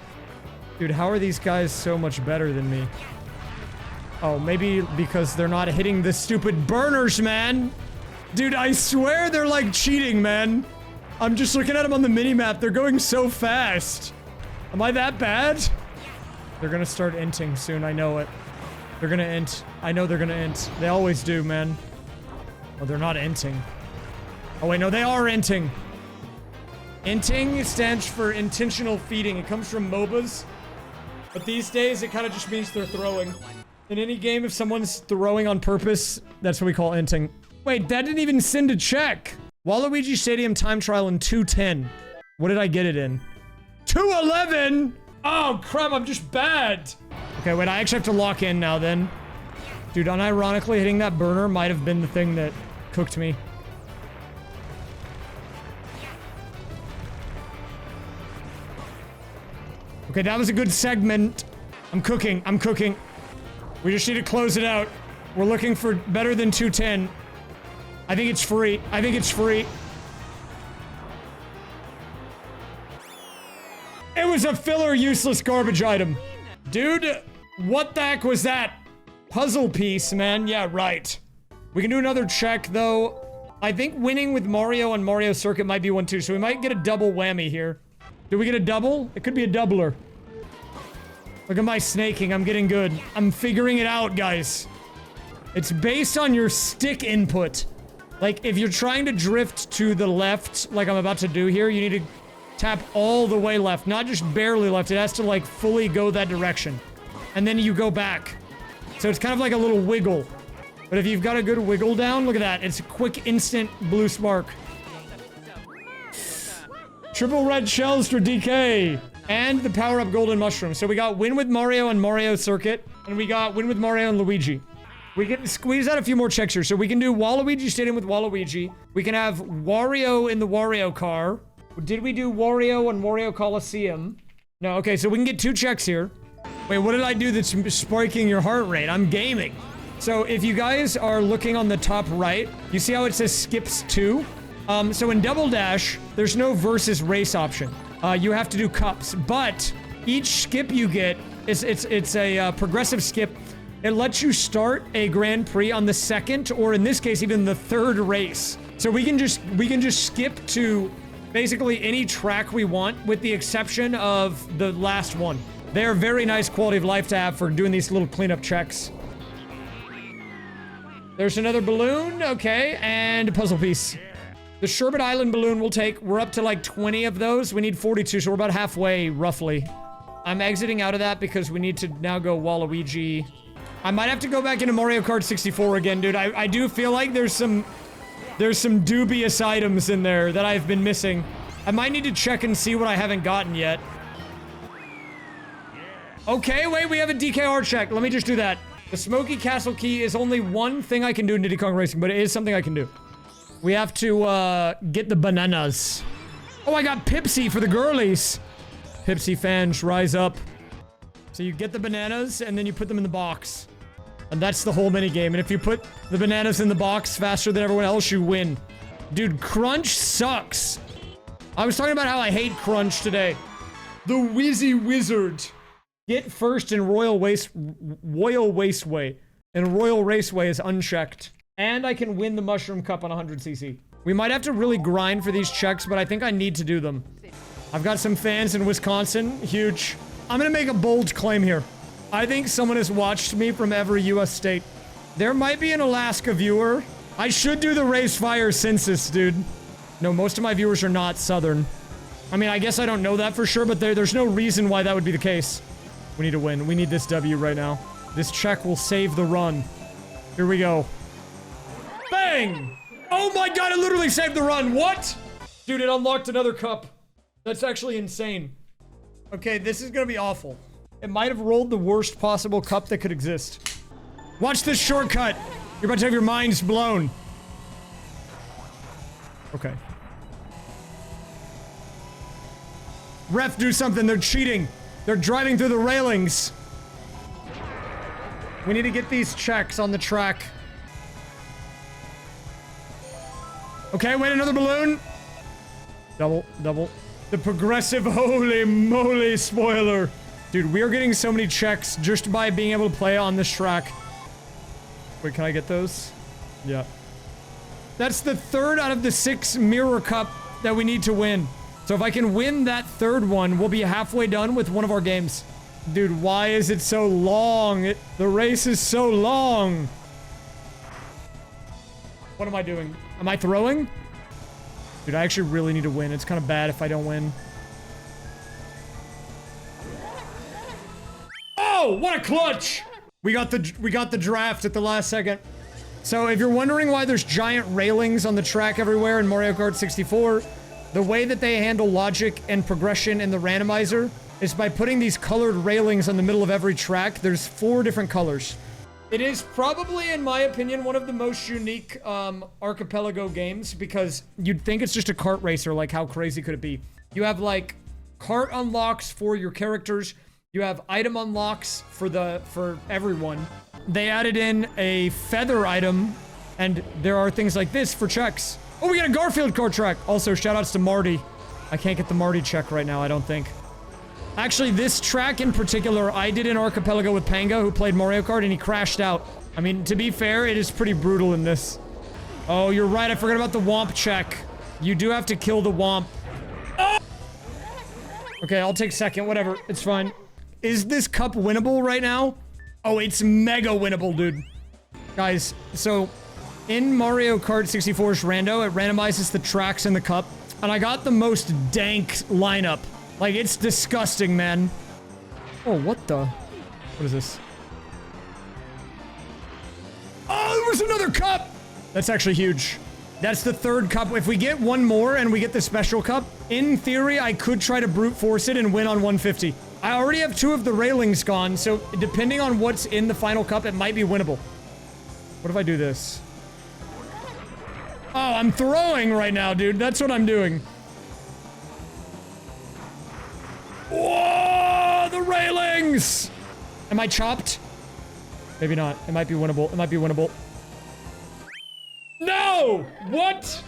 Dude, how are these guys so much better than me? Oh, maybe because they're not hitting the stupid burners, man. Dude, I swear they're like cheating, man. I'm just looking at them on the minimap. They're going so fast. Am I that bad? They're gonna start inting soon, I know it. They're gonna int. I know they're gonna int. They always do, man. Oh, they're not inting. Oh, wait, no, they are inting. Inting stands for intentional feeding. It comes from MOBAs. But these days, it kind of just means they're throwing. In any game, if someone's throwing on purpose, that's what we call inting. Wait, that didn't even send a check. Waluigi Stadium time trial in 210. What did I get it in? 211? Oh, crap, I'm just bad. Okay, wait, I actually have to lock in now then. Dude, unironically, hitting that burner might have been the thing that cooked me. Okay, that was a good segment. I'm cooking. We just need to close it out. We're looking for better than 210. I think it's free. It was a filler, useless garbage item. Dude, what the heck was that? Puzzle piece, man. Yeah, right. We can do another check, though. I think winning with Mario on Mario Circuit might be one, too. So we might get a double whammy here. Did we get a double? It could be a doubler. Look at my snaking. I'm getting good. I'm figuring it out, guys. It's based on your stick input. Like, if you're trying to drift to the left, like I'm about to do here, you need to tap all the way left. Not just barely left. It has to, like, fully go that direction. And then you go back. So it's kind of like a little wiggle. But if you've got a good wiggle down, look at that. It's a quick, instant blue spark. Triple red shells for DK. And the power-up golden mushroom. So we got win with Mario and Mario Circuit. And we got win with Mario and Luigi. We can squeeze out a few more checks here. So we can do Waluigi Stadium with Waluigi. We can have Wario in the Wario car. Did we do Wario and Wario Coliseum? No, okay, so we can get 2 checks here. Wait, what did I do that's spiking your heart rate? I'm gaming. So if you guys are looking on the top right, you see how it says skips 2? So in Double Dash, there's no versus race option. You have to do cups, but each skip you get, it's a progressive skip. It lets you start a Grand Prix on the 2nd, or in this case, even the 3rd race. So we can just skip to basically any track we want, with the exception of the last one. They're very nice quality of life to have for doing these little cleanup checks. There's another balloon. Okay, and a puzzle piece. The Sherbet Island balloon will take... We're up to like 20 of those. We need 42, so we're about halfway, roughly. I'm exiting out of that because we need to now go Waluigi. I might have to go back into Mario Kart 64 again, dude. I do feel like there's some dubious items in there that I've been missing. I might need to check and see what I haven't gotten yet. Okay, wait, we have a DKR check. Let me just do that. The Smoky Castle key is only one thing I can do in Diddy Kong Racing, but it is something I can do. We have to, get the bananas. Oh, I got Pipsy for the girlies. Pipsy fans, rise up. So you get the bananas, and then you put them in the box. And that's the whole minigame. And if you put the bananas in the box faster than everyone else, you win. Dude, Crunch sucks. I was talking about how I hate Crunch today. The Wizzy Wizard. Get first in Royal Raceway. And Royal Raceway is unchecked. And I can win the Mushroom Cup on 100cc. We might have to really grind for these checks, but I think I need to do them. I've got some fans in Wisconsin. Huge. I'm gonna make a bold claim here. I think someone has watched me from every US state. There might be an Alaska viewer. I should do the raysfire census, dude. No, most of my viewers are not Southern. I mean, I guess I don't know that for sure, but there's no reason why that would be the case. We need to win. We need this W right now. This check will save the run. Here we go. Bang! Oh my god, it literally saved the run. What? Dude, it unlocked another cup. That's actually insane. Okay, this is gonna be awful. It might have rolled the worst possible cup that could exist. Watch this shortcut. You're about to have your minds blown. Okay. Ref, do something. They're cheating. They're driving through the railings. We need to get these checks on the track. Okay, wait, another balloon. Double. The progressive, holy moly spoiler. Dude, we are getting so many checks just by being able to play on this track. Wait, can I get those? Yeah. That's the third out of the 6 mirror cup that we need to win. So if I can win that third one, we'll be halfway done with one of our games. Dude, why is it so long? The race is so long. What am I doing? Am I throwing? Dude, I actually really need to win. It's kind of bad if I don't win. Oh, what a clutch! We got the draft at the last second. So if you're wondering why there's giant railings on the track everywhere in Mario Kart 64, the way that they handle logic and progression in the randomizer is by putting these colored railings on the middle of every track. There's 4 different colors. It is probably, in my opinion, one of the most unique Archipelago games because you'd think it's just a kart racer. Like, how crazy could it be? You have, like, kart unlocks for your characters. You have item unlocks for everyone. They added in a feather item, and there are things like this for checks. Oh, we got a Garfield Kart track. Also, shoutouts to Marty. I can't get the Marty check right now, I don't think. Actually, this track in particular, I did in Archipelago with Panga, who played Mario Kart, and he crashed out. I mean, to be fair, it is pretty brutal in this. Oh, you're right, I forgot about the Womp check. You do have to kill the Womp. Oh! Okay, I'll take second, whatever, it's fine. Is this cup winnable right now? Oh, it's mega winnable, dude. Guys, so in Mario Kart 64's Rando, it randomizes the tracks in the cup, and I got the most dank lineup. Like, it's disgusting, man. Oh, what the? What is this? Oh, there was another cup! That's actually huge. That's the 3rd cup. If we get one more and we get the special cup, in theory, I could try to brute force it and win on 150. I already have 2 of the railings gone, so depending on what's in the final cup, it might be winnable. What if I do this? Oh, I'm throwing right now, dude. That's what I'm doing. Whoa, the railings! Am I chopped? Maybe not. It might be winnable. It might be winnable. No! What?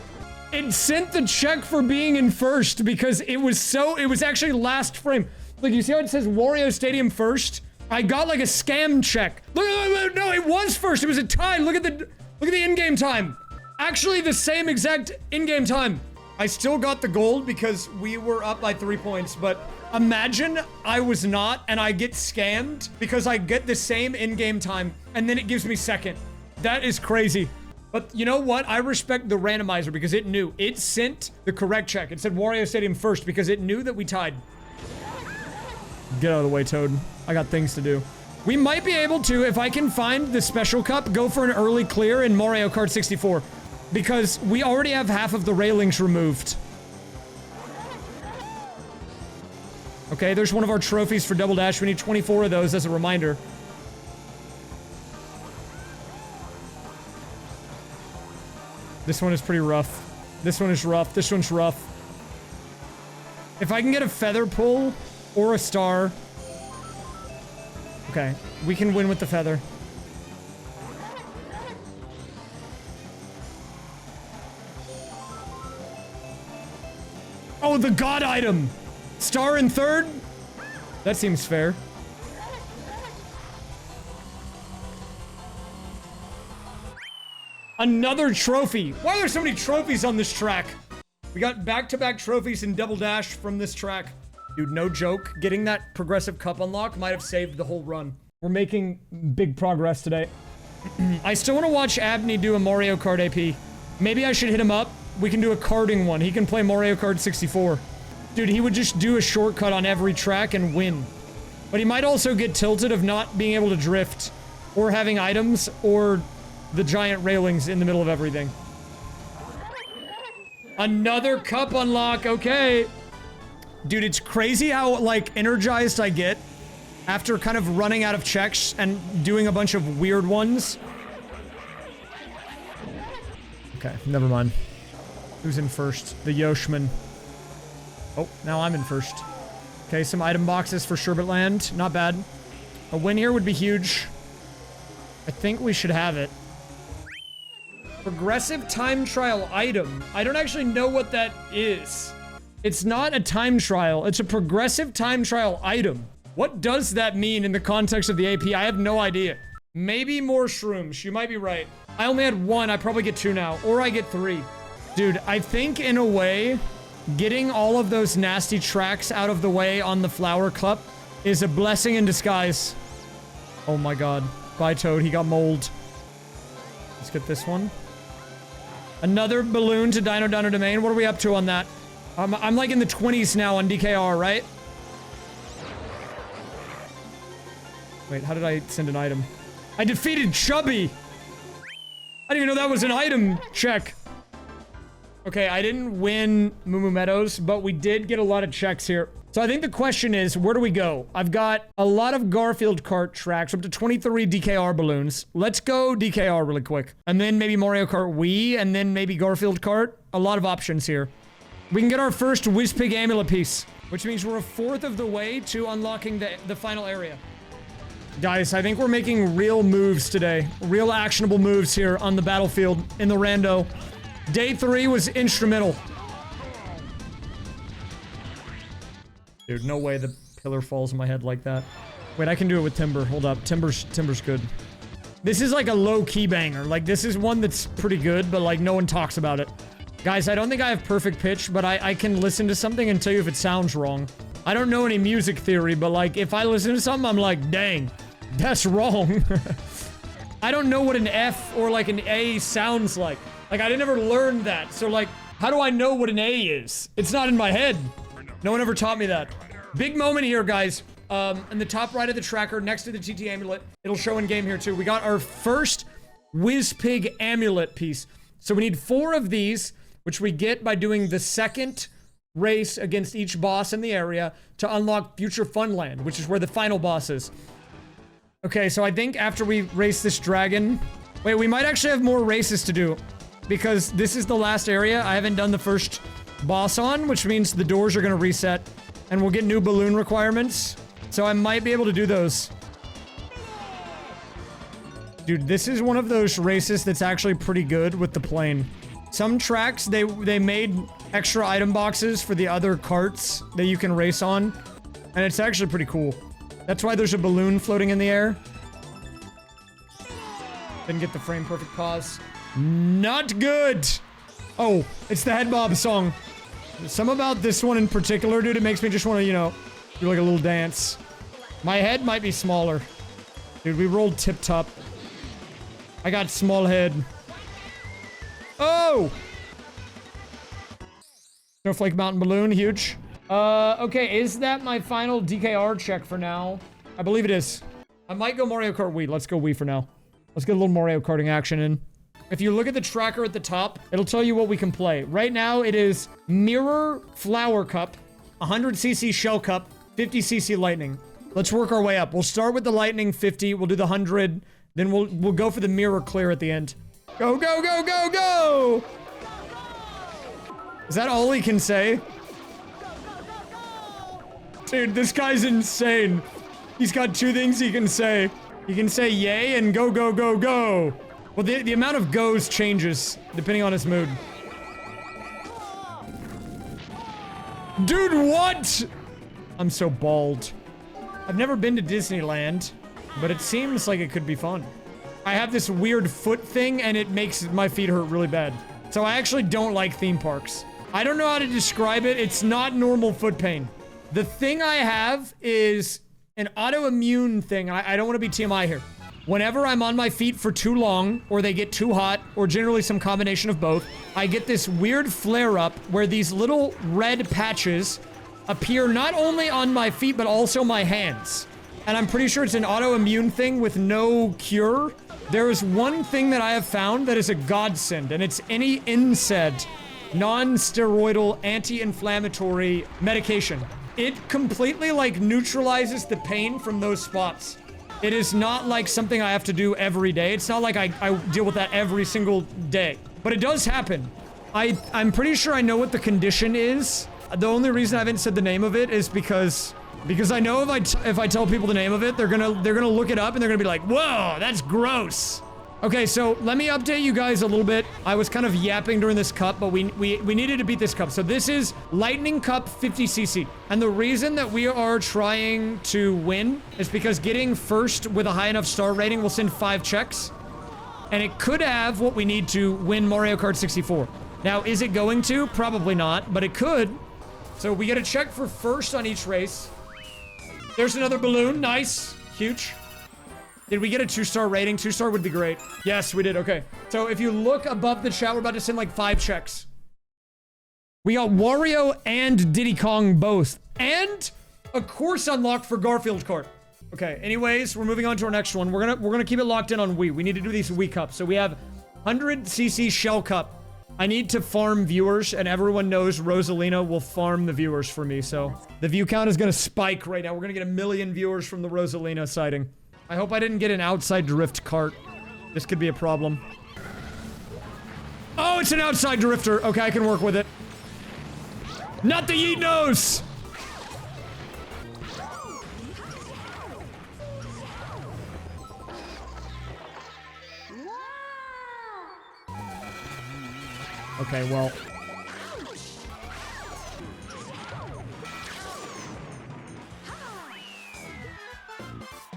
It sent the check for being in first because it was actually last frame. Look, you see how it says Wario Stadium first? I got like a scam check. Look, no, it was first. It was a tie. Look at the in-game time. Actually, the same exact in-game time. I still got the gold because we were up by 3 points, but imagine I was not and I get scammed because I get the same in-game time and then it gives me second. That is crazy. But you know what? I respect the randomizer because it knew. It sent the correct check. It said Wario Stadium first because it knew that we tied. Get out of the way, Toad. I got things to do. We might be able to, if I can find the special cup, go for an early clear in Mario Kart 64. Because we already have half of the railings removed. Okay, there's one of our trophies for Double Dash. We need 24 of those as a reminder. This one is pretty rough. This one is rough. This one's rough. If I can get a feather pull or a star. Okay, we can win with the feather. Oh, the god item! Star in third? That seems fair. Another trophy. Why are there so many trophies on this track? We got back-to-back trophies in Double Dash from this track. Dude, no joke. Getting that progressive cup unlock might have saved the whole run. We're making big progress today. I still want to watch Abney do a Mario Kart AP. Maybe I should hit him up. We can do a karting one. He can play Mario Kart 64. Dude, he would just do a shortcut on every track and win. But he might also get tilted of not being able to drift, or having items, or the giant railings in the middle of everything. Another cup unlock, okay. Dude, it's crazy how, like, energized I get after kind of running out of checks and doing a bunch of weird ones. Okay, never mind. Who's in first? The Yoshman. Oh, now I'm in first. Okay, some item boxes for Sherbetland. Not bad. A win here would be huge. I think we should have it. Progressive time trial item. I don't actually know what that is. It's not a time trial. It's a progressive time trial item. What does that mean in the context of the AP? I have no idea. Maybe more shrooms. You might be right. I only had one. I probably get two now. Or I get three. Dude, I think in a way, getting all of those nasty tracks out of the way on the flower cup is a blessing in disguise. Oh my god. Bye, Toad. He got mold. Let's get this one. Another balloon to Dino Domain. What are we up to on that? I'm like in the 20s now on DKR, right? Wait, how did I send an item? I defeated Chubby! I didn't even know that was an item check. Okay, I didn't win Moo Moo Meadows, but we did get a lot of checks here. So I think the question is, where do we go? I've got a lot of Garfield Kart tracks, up to 23 DKR balloons. Let's go DKR really quick. And then maybe Mario Kart Wii, and then maybe Garfield Kart. A lot of options here. We can get our first Whizpig amulet piece, which means we're a fourth of the way to unlocking the final area. Guys, I think we're making real moves today. Real actionable moves here on the battlefield in the rando. Day 3 was instrumental. Dude, no way the pillar falls on my head like that. Wait, I can do it with Timber. Hold up. Timber's good. This is like a low-key banger. Like, this is one that's pretty good, but like, no one talks about it. Guys, I don't think I have perfect pitch, but I can listen to something and tell you if it sounds wrong. I don't know any music theory, but like, if I listen to something, I'm like, dang, that's wrong. I don't know what an F or like an A sounds like. Like, I never learned that. So like, how do I know what an A is? It's not in my head. No one ever taught me that. Big moment here, guys. In the top right of the tracker, next to the TT amulet, it'll show in game here too. We got our first Whizpig amulet piece. So we need 4 of these, which we get by doing the second race against each boss in the area to unlock Future Funland, which is where the final boss is. Okay, so I think after we race this dragon... Wait, we might actually have more races to do, because this is the last area I haven't done the first boss on, which means the doors are going to reset, and we'll get new balloon requirements, so I might be able to do those. Dude, this is one of those races that's actually pretty good with the plane. Some tracks, they made extra item boxes for the other carts that you can race on, and it's actually pretty cool. That's why there's a balloon floating in the air. Didn't get the frame perfect pause. Not good! Oh, it's the Head Bob song. Some about this one in particular, dude, it makes me just want to, you know, do like a little dance. My head might be smaller. Dude, we rolled tip-top. I got small head. Oh! Snowflake Mountain Balloon, huge. Okay, is that my final DKR check for now? I believe it is. I might go Mario Kart Wii. Let's go Wii for now. Let's get a little Mario Karting action in. If you look at the tracker at the top, it'll tell you what we can play. Right now, it is Mirror Flower Cup, 100cc Shell Cup, 50cc Lightning. Let's work our way up. We'll start with the Lightning 50. We'll do the 100. Then we'll go for the Mirror Clear at the end. Go, go, go, go, go! Is that all he can say? Dude, this guy's insane. He's got two things he can say. He can say yay and go, go, go, go. Well, the amount of goes changes depending on his mood. Dude, what? I'm so bald. I've never been to Disneyland, but it seems like it could be fun. I have this weird foot thing and it makes my feet hurt really bad. So I actually don't like theme parks. I don't know how to describe it. It's not normal foot pain. The thing I have is an autoimmune thing. I don't want to be TMI here. Whenever I'm on my feet for too long, or they get too hot, or generally some combination of both, I get this weird flare-up where these little red patches appear not only on my feet, but also my hands. And I'm pretty sure it's an autoimmune thing with no cure. There is one thing that I have found that is a godsend, and it's any NSAID, non-steroidal anti-inflammatory medication. It completely, like, neutralizes the pain from those spots. It is not like something I have to do every day. It's not like I deal with that every single day. But it does happen. I'm pretty sure I know what the condition is. The only reason I haven't said the name of it is because I know if I tell people the name of it, they're gonna look it up and they're gonna be like, whoa, that's gross. Okay, so let me update you guys a little bit. I was kind of yapping during this cup, but we needed to beat this cup. So this is Lightning Cup 50cc. And the reason that we are trying to win is because getting first with a high enough star rating will send 5 checks. And it could have what we need to win Mario Kart 64. Now, is it going to? Probably not, but it could. So we get a check for first on each race. There's another balloon. Nice. Huge. Did we get a 2-star rating? 2-star would be great. Yes, we did. Okay. So if you look above the chat, we're about to send like 5 checks. We got Wario and Diddy Kong both. And a course unlocked for Garfield Kart. Okay. Anyways, we're moving on to our next one. We're gonna keep it locked in on Wii. We need to do these Wii cups. So we have 100cc Shell Cup. I need to farm viewers, and everyone knows Rosalina will farm the viewers for me. So the view count is gonna spike right now. We're gonna get 1 million viewers from the Rosalina sighting. I hope I didn't get an outside drift cart. This could be a problem. Oh, it's an outside drifter. Okay, I can work with it. Not the yeet nose! Okay, well.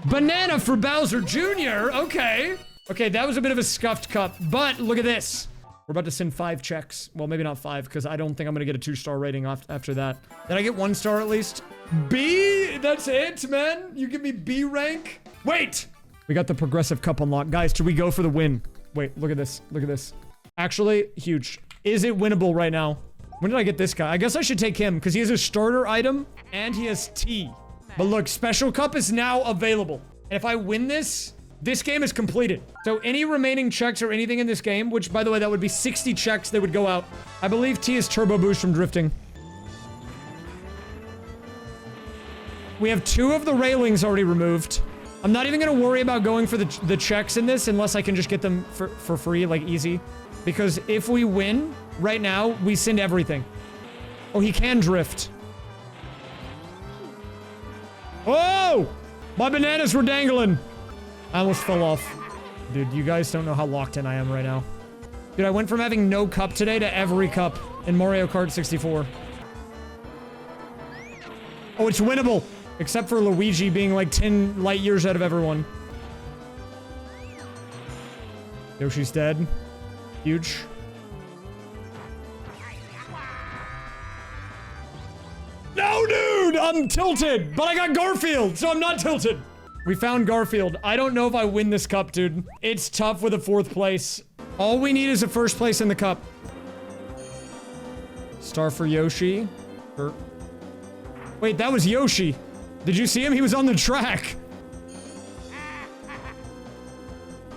Banana for Bowser Jr. Okay. Okay, that was a bit of a scuffed cup, but look at this. We're about to send 5 checks. Well, maybe not 5, because I don't think I'm going to get a 2-star rating after that. Did I get 1 star at least? B? That's it, man? You give me B rank? Wait! We got the progressive cup unlocked. Guys, should we go for the win? Wait, look at this. Look at this. Actually, huge. Is it winnable right now? When did I get this guy? I guess I should take him, because he has a starter item, and he has T. But look, Special Cup is now available. And if I win this, this game is completed. So any remaining checks or anything in this game, which, by the way, that would be 60 checks that would go out. I believe T is Turbo Boost from drifting. We have 2 of the railings already removed. I'm not even going to worry about going for the checks in this unless I can just get them for free, like easy. Because if we win right now, we send everything. Oh, he can drift. Oh! My bananas were dangling. I almost fell off. Dude, you guys don't know how locked in I am right now. Dude, I went from having no cup today to every cup in Mario Kart 64. Oh, it's winnable. Except for Luigi being like 10 light years out of everyone. Yoshi's dead. Huge. No, dude! I'm tilted! But I got Garfield, so I'm not tilted! We found Garfield. I don't know if I win this cup, dude. It's tough with a 4th place. All we need is a 1st place in the cup. Star for Yoshi. Wait, that was Yoshi. Did you see him? He was on the track.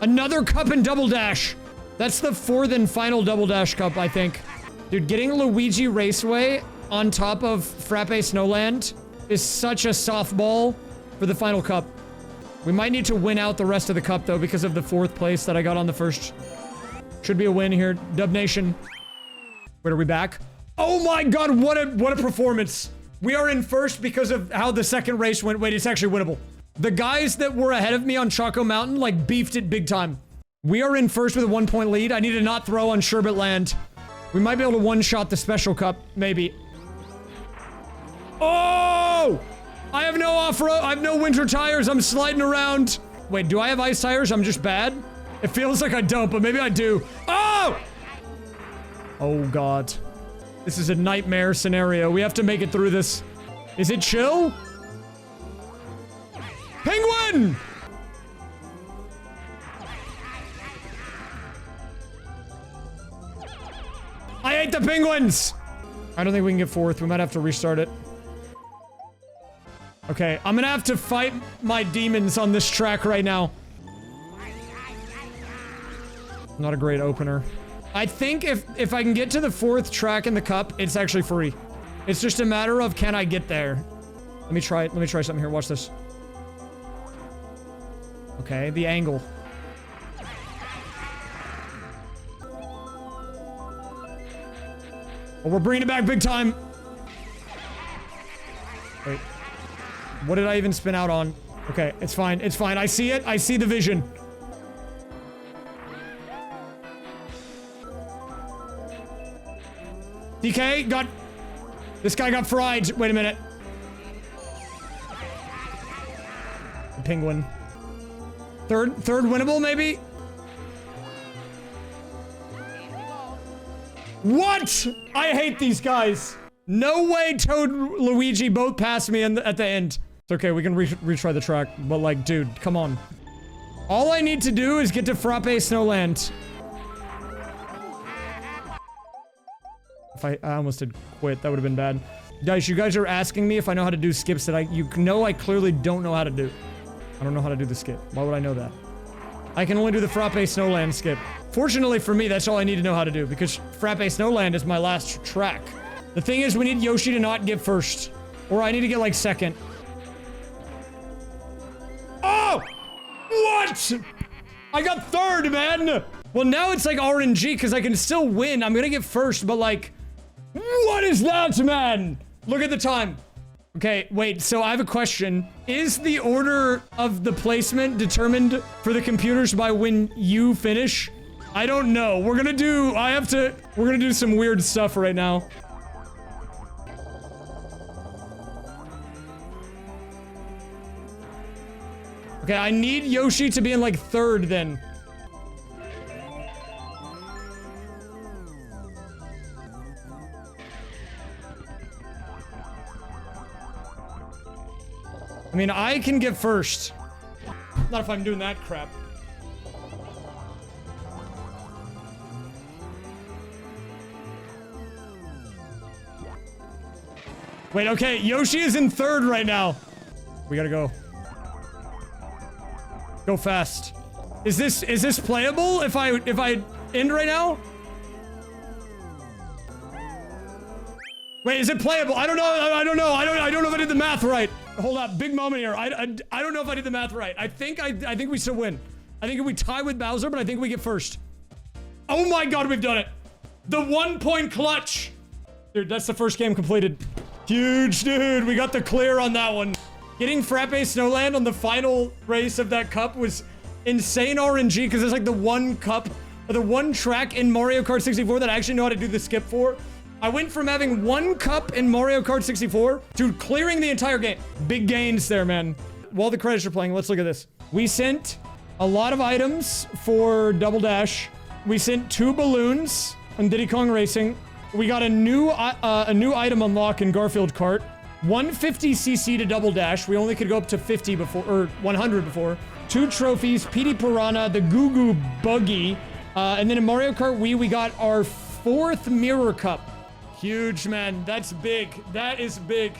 Another cup in Double Dash. That's the 4th and final Double Dash cup, I think. Dude, getting Luigi Raceway on top of Frappe Snowland is such a softball for the final cup. We might need to win out the rest of the cup, though, because of the 4th place that I got on the first. Should be a win here. Dub Nation. Wait, are we back? Oh my god, what a performance. We are in first because of how the second race went. Wait, it's actually winnable. The guys that were ahead of me on Choco Mountain, like, beefed it big time. We are in first with a 1-point lead. I need to not throw on Sherbet Land. We might be able to one-shot the special cup, maybe. Oh! I have no off-road. I have no winter tires. I'm sliding around. Wait, do I have ice tires? I'm just bad? It feels like I don't, but maybe I do. Oh! Oh, God. This is a nightmare scenario. We have to make it through this. Is it chill? Penguin! I hate the penguins! I don't think we can get 4th. We might have to restart it. Okay, I'm gonna have to fight my demons on this track right now. Not a great opener. I think if I can get to the 4th track in the cup, it's actually free. It's just a matter of, can I get there? Let me try something here. Watch this. Okay, the angle. Oh, we're bringing it back big time. Wait. What did I even spin out on? Okay, it's fine. It's fine. I see it. I see the vision. DK got... This guy got fried. Wait a minute. The penguin. Third winnable, maybe? What? I hate these guys. No way Toad Luigi both passed me at the end. It's okay, we can retry the track, but like, dude, come on. All I need to do is get to Frappe Snowland. If I almost did quit, that would have been bad. Guys, you guys are asking me if I know how to do skips that you know I clearly don't know how to do. I don't know how to do the skip. Why would I know that? I can only do the Frappe Snowland skip. Fortunately for me, that's all I need to know how to do, because Frappe Snowland is my last track. The thing is, we need Yoshi to not get first. Or I need to get, like, second. Oh! What? I got 3rd, man! Well, now it's, like, RNG, because I can still win. I'm gonna get first, but, like... What is that, man? Look at the time. Okay, wait, so I have a question. Is the order of the placement determined for the computers by when you finish? I don't know. We're gonna do some weird stuff right now. Okay, I need Yoshi to be in, like, 3rd, then. I mean, I can get first. Not if I'm doing that crap. Wait, okay, Yoshi is in 3rd right now. We gotta go. Go fast. Is this playable if I end right now? Wait, is it playable? I don't know. I don't know. I don't know if I did the math right. Hold up, big moment here. I don't know if I did the math right. I think we still win. I think we tie with Bowser, but I think we get first. Oh my god, we've done it. The 1-point clutch. Dude, that's the first game completed. Huge, dude. We got the clear on that one. Getting Frappe Snowland on the final race of that cup was insane RNG, because it's like the one cup, or the one track in Mario Kart 64 that I actually know how to do the skip for. I went from having 1 cup in Mario Kart 64 to clearing the entire game. Big gains there, man. While the credits are playing, let's look at this. We sent a lot of items for Double Dash. We sent 2 balloons on Diddy Kong Racing. We got a new item unlock in Garfield Kart. 150cc to double dash. We only could go up to 50 before, or 100 before. 2 trophies, PD Piranha, the Goo Goo Buggy. And then in Mario Kart Wii, we got our 4th Mirror Cup. Huge, man. That's big. That is big.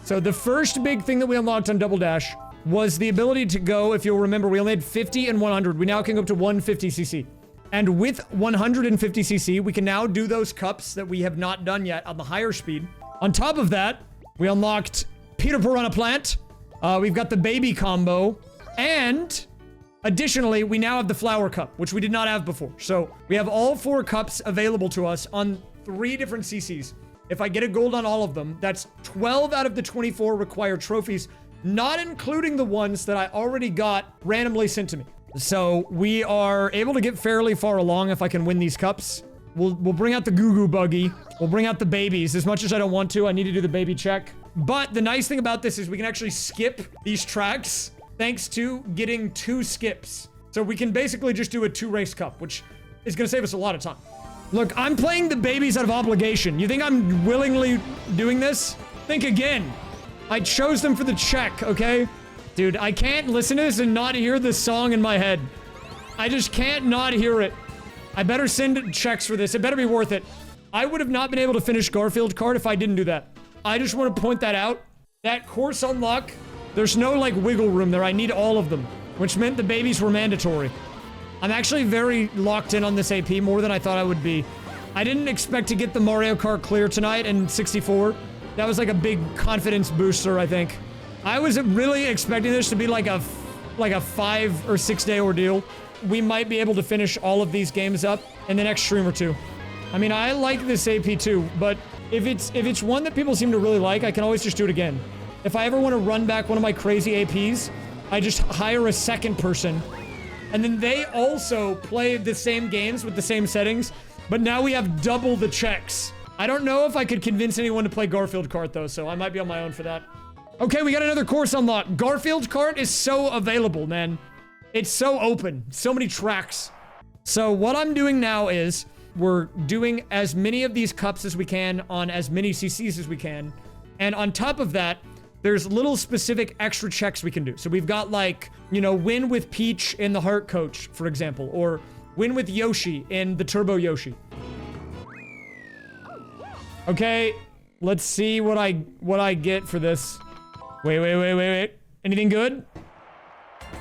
So the first big thing that we unlocked on Double Dash was the ability to go, if you'll remember, we only had 50 and 100. We now can go up to 150cc. And with 150cc, we can now do those cups that we have not done yet on the higher speed. On top of that, we unlocked Peter Piranha Plant. We've got the baby combo. And additionally, we now have the flower cup, which we did not have before. So we have all 4 cups available to us on 3 different CCs. If I get a gold on all of them, that's 12 out of the 24 required trophies, not including the ones that I already got randomly sent to me. So we are able to get fairly far along if I can win these cups. We'll bring out the Goo Goo Buggy. We'll bring out the babies. As much as I don't want to, I need to do the baby check. But the nice thing about this is we can actually skip these tracks thanks to getting 2 skips. So we can basically just do a 2-race cup, which is going to save us a lot of time. Look, I'm playing the babies out of obligation. You think I'm willingly doing this? Think again. I chose them for the check, okay? Dude, I can't listen to this and not hear this song in my head. I just can't not hear it. I better send checks for this. It better be worth it. I would have not been able to finish Garfield Kart if I didn't do that. I just want to point that out. That course unlock, there's no, like, wiggle room there. I need all of them, which meant the babies were mandatory. I'm actually very locked in on this AP, more than I thought I would be. I didn't expect to get the Mario Kart clear tonight in 64. That was like a big confidence booster, I think. I was really expecting this to be like a 5 or 6 day ordeal. We might be able to finish all of these games up in the next stream or 2. I mean, I like this AP too, but if it's one that people seem to really like, I can always just do it again. If I ever want to run back one of my crazy APs, I just hire a second person, and then they also play the same games with the same settings, but now we have double the checks. I don't know if I could convince anyone to play Garfield Kart though, so I might be on my own for that. Okay, we got another course unlocked. Garfield Kart is so available, man. It's so open. So many tracks. So what I'm doing now is we're doing as many of these cups as we can on as many CCs as we can. And on top of that, there's little specific extra checks we can do. So we've got, like, you know, win with Peach in the Heart Coach, for example, or win with Yoshi in the Turbo Yoshi. Okay, let's see what I get for this. Wait. Anything good?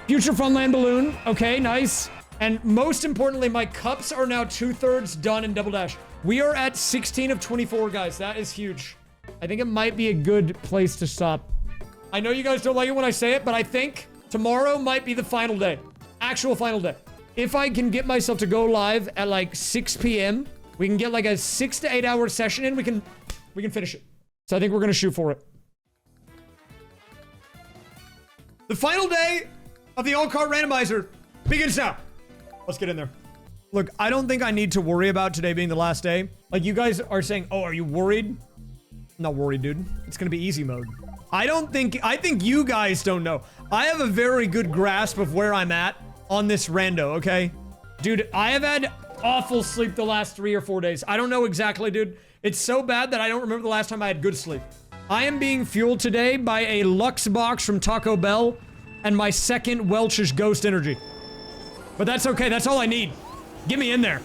Future Funland Balloon. Okay, nice. And most importantly, my cups are now 2/3 done in Double Dash. We are at 16 of 24, guys. That is huge. I think it might be a good place to stop. I know you guys don't like it when I say it, but I think tomorrow might be the final day. Actual final day. If I can get myself to go live at like 6 p.m., we can get like a 6 to 8 hour session in. We can finish it. So I think we're going to shoot for it. The final day of the All-Kart Randomizer begins now. Let's get in there. Look, I don't think I need to worry about today being the last day. Like, you guys are saying, oh, are you worried? I'm not worried, dude. It's going to be easy mode. I think you guys don't know. I have a very good grasp of where I'm at on this rando, okay? Dude, I have had awful sleep the last 3 or 4 days. I don't know exactly, dude. It's so bad that I don't remember the last time I had good sleep. I am being fueled today by a Lux box from Taco Bell and my second Welch's Ghost Energy. But that's okay. That's all I need. Get me in there.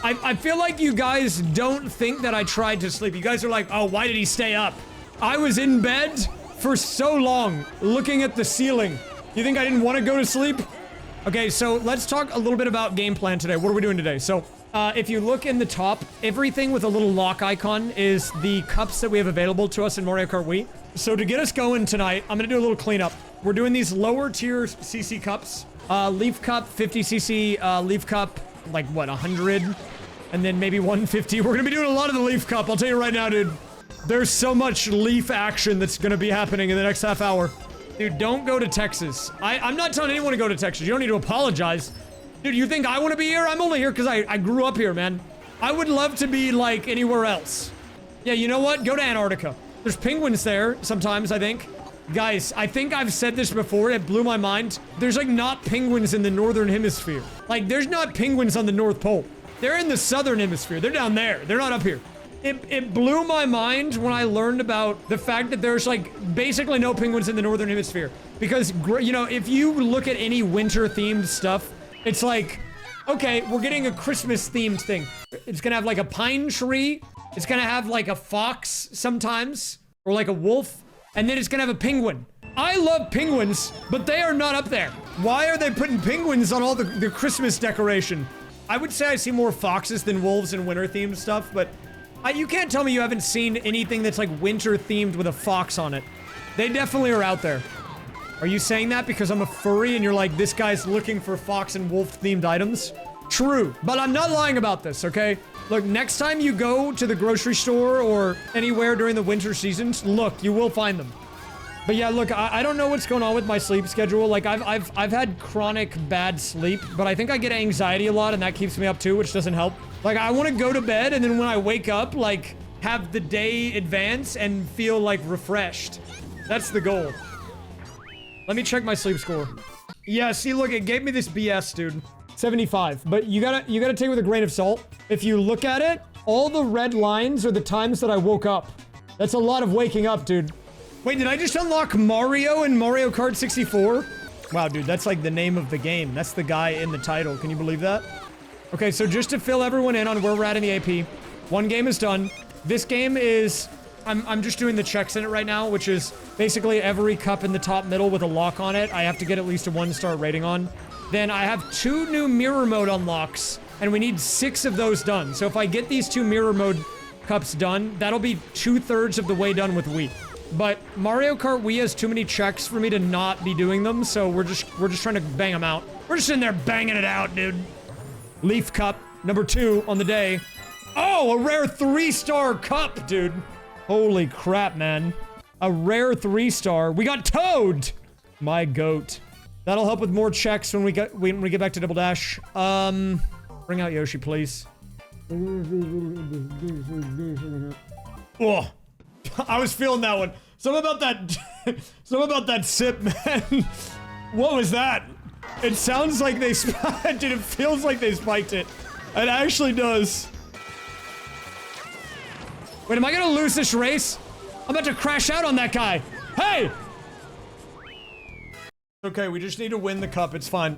I feel like you guys don't think that I tried to sleep. You guys are like, oh, why did he stay up? I was in bed for so long, looking at the ceiling. You think I didn't want to go to sleep? Okay, so let's talk a little bit about game plan today. What are we doing today? So, if you look in the top, everything with a little lock icon is the cups that we have available to us in Mario Kart Wii. So to get us going tonight, I'm going to do a little cleanup. We're doing these lower tier CC cups. Leaf Cup, 50cc, Leaf Cup, like, what, 100? And then maybe 150. We're gonna be doing a lot of the Leaf Cup, I'll tell you right now, dude. There's so much Leaf action that's gonna be happening in the next half hour. Dude, don't go to Texas. I'm not telling anyone to go to Texas. You don't need to apologize. Dude, you think I want to be here? I'm only here because I grew up here, man. I would love to be, like, anywhere else. Yeah, you know what? Go to Antarctica. There's penguins there sometimes, I think. Guys, I think I've said this before, it blew my mind. There's, like, not penguins in the northern hemisphere. Like, there's not penguins on the North Pole. They're in the southern hemisphere. They're down there. They're not up here. It blew my mind when I learned about the fact that there's like basically no penguins in the northern hemisphere. Because, you know, if you look at any winter themed stuff, it's like, okay, we're getting a Christmas themed thing. It's gonna have like a pine tree. It's gonna have like a fox sometimes, or like a wolf, and then it's gonna have a penguin. I love penguins, but they are not up there. Why are they putting penguins on all the Christmas decoration? I would say I see more foxes than wolves in winter themed stuff, but you can't tell me you haven't seen anything that's like winter themed with a fox on it. They definitely are out there. Are you saying that because I'm a furry and you're like, this guy's looking for fox and wolf themed items? True, but I'm not lying about this, okay? Look, next time you go to the grocery store or anywhere during the winter seasons, look, you will find them. But yeah, look, I don't know what's going on with my sleep schedule. Like, I've had chronic bad sleep, but I think I get anxiety a lot and that keeps me up too, which doesn't help. Like, I want to go to bed and then when I wake up, like, have the day advance and feel, like, refreshed. That's the goal. Let me check my sleep score. Yeah, see, look, it gave me this BS, dude. 75. But you gotta take it with a grain of salt. If you look at it, all the red lines are the times that I woke up. That's a lot of waking up, dude. Wait, did I just unlock Mario in Mario Kart 64? Wow, dude, that's like the name of the game. That's the guy in the title. Can you believe that? Okay, so just to fill everyone in on where we're at in the AP, one game is done. This game is... I'm just doing the checks in it right now, which is basically every cup in the top middle with a lock on it. I have to get at least a 1-star rating on. Then I have 2 new mirror mode unlocks, and we need 6 of those done. So if I get these 2 mirror mode cups done, that'll be 2/3 of the way done with Wii. But Mario Kart Wii has too many checks for me to not be doing them, so we're just trying to bang them out. We're just in there banging it out, dude. Leaf Cup, number 2 on the day. Oh, a rare 3-star cup, dude. Holy crap, man. A rare 3-star. We got Toad! My goat. That'll help with more checks when we get back to Double Dash. Bring out Yoshi, please. Oh, I was feeling that one. Something about that sip, man. What was that? It sounds like they spiked it. It feels like they spiked it. It actually does. Wait, am I gonna lose this race? I'm about to crash out on that guy. Hey! Okay, we just need to win the cup. It's fine.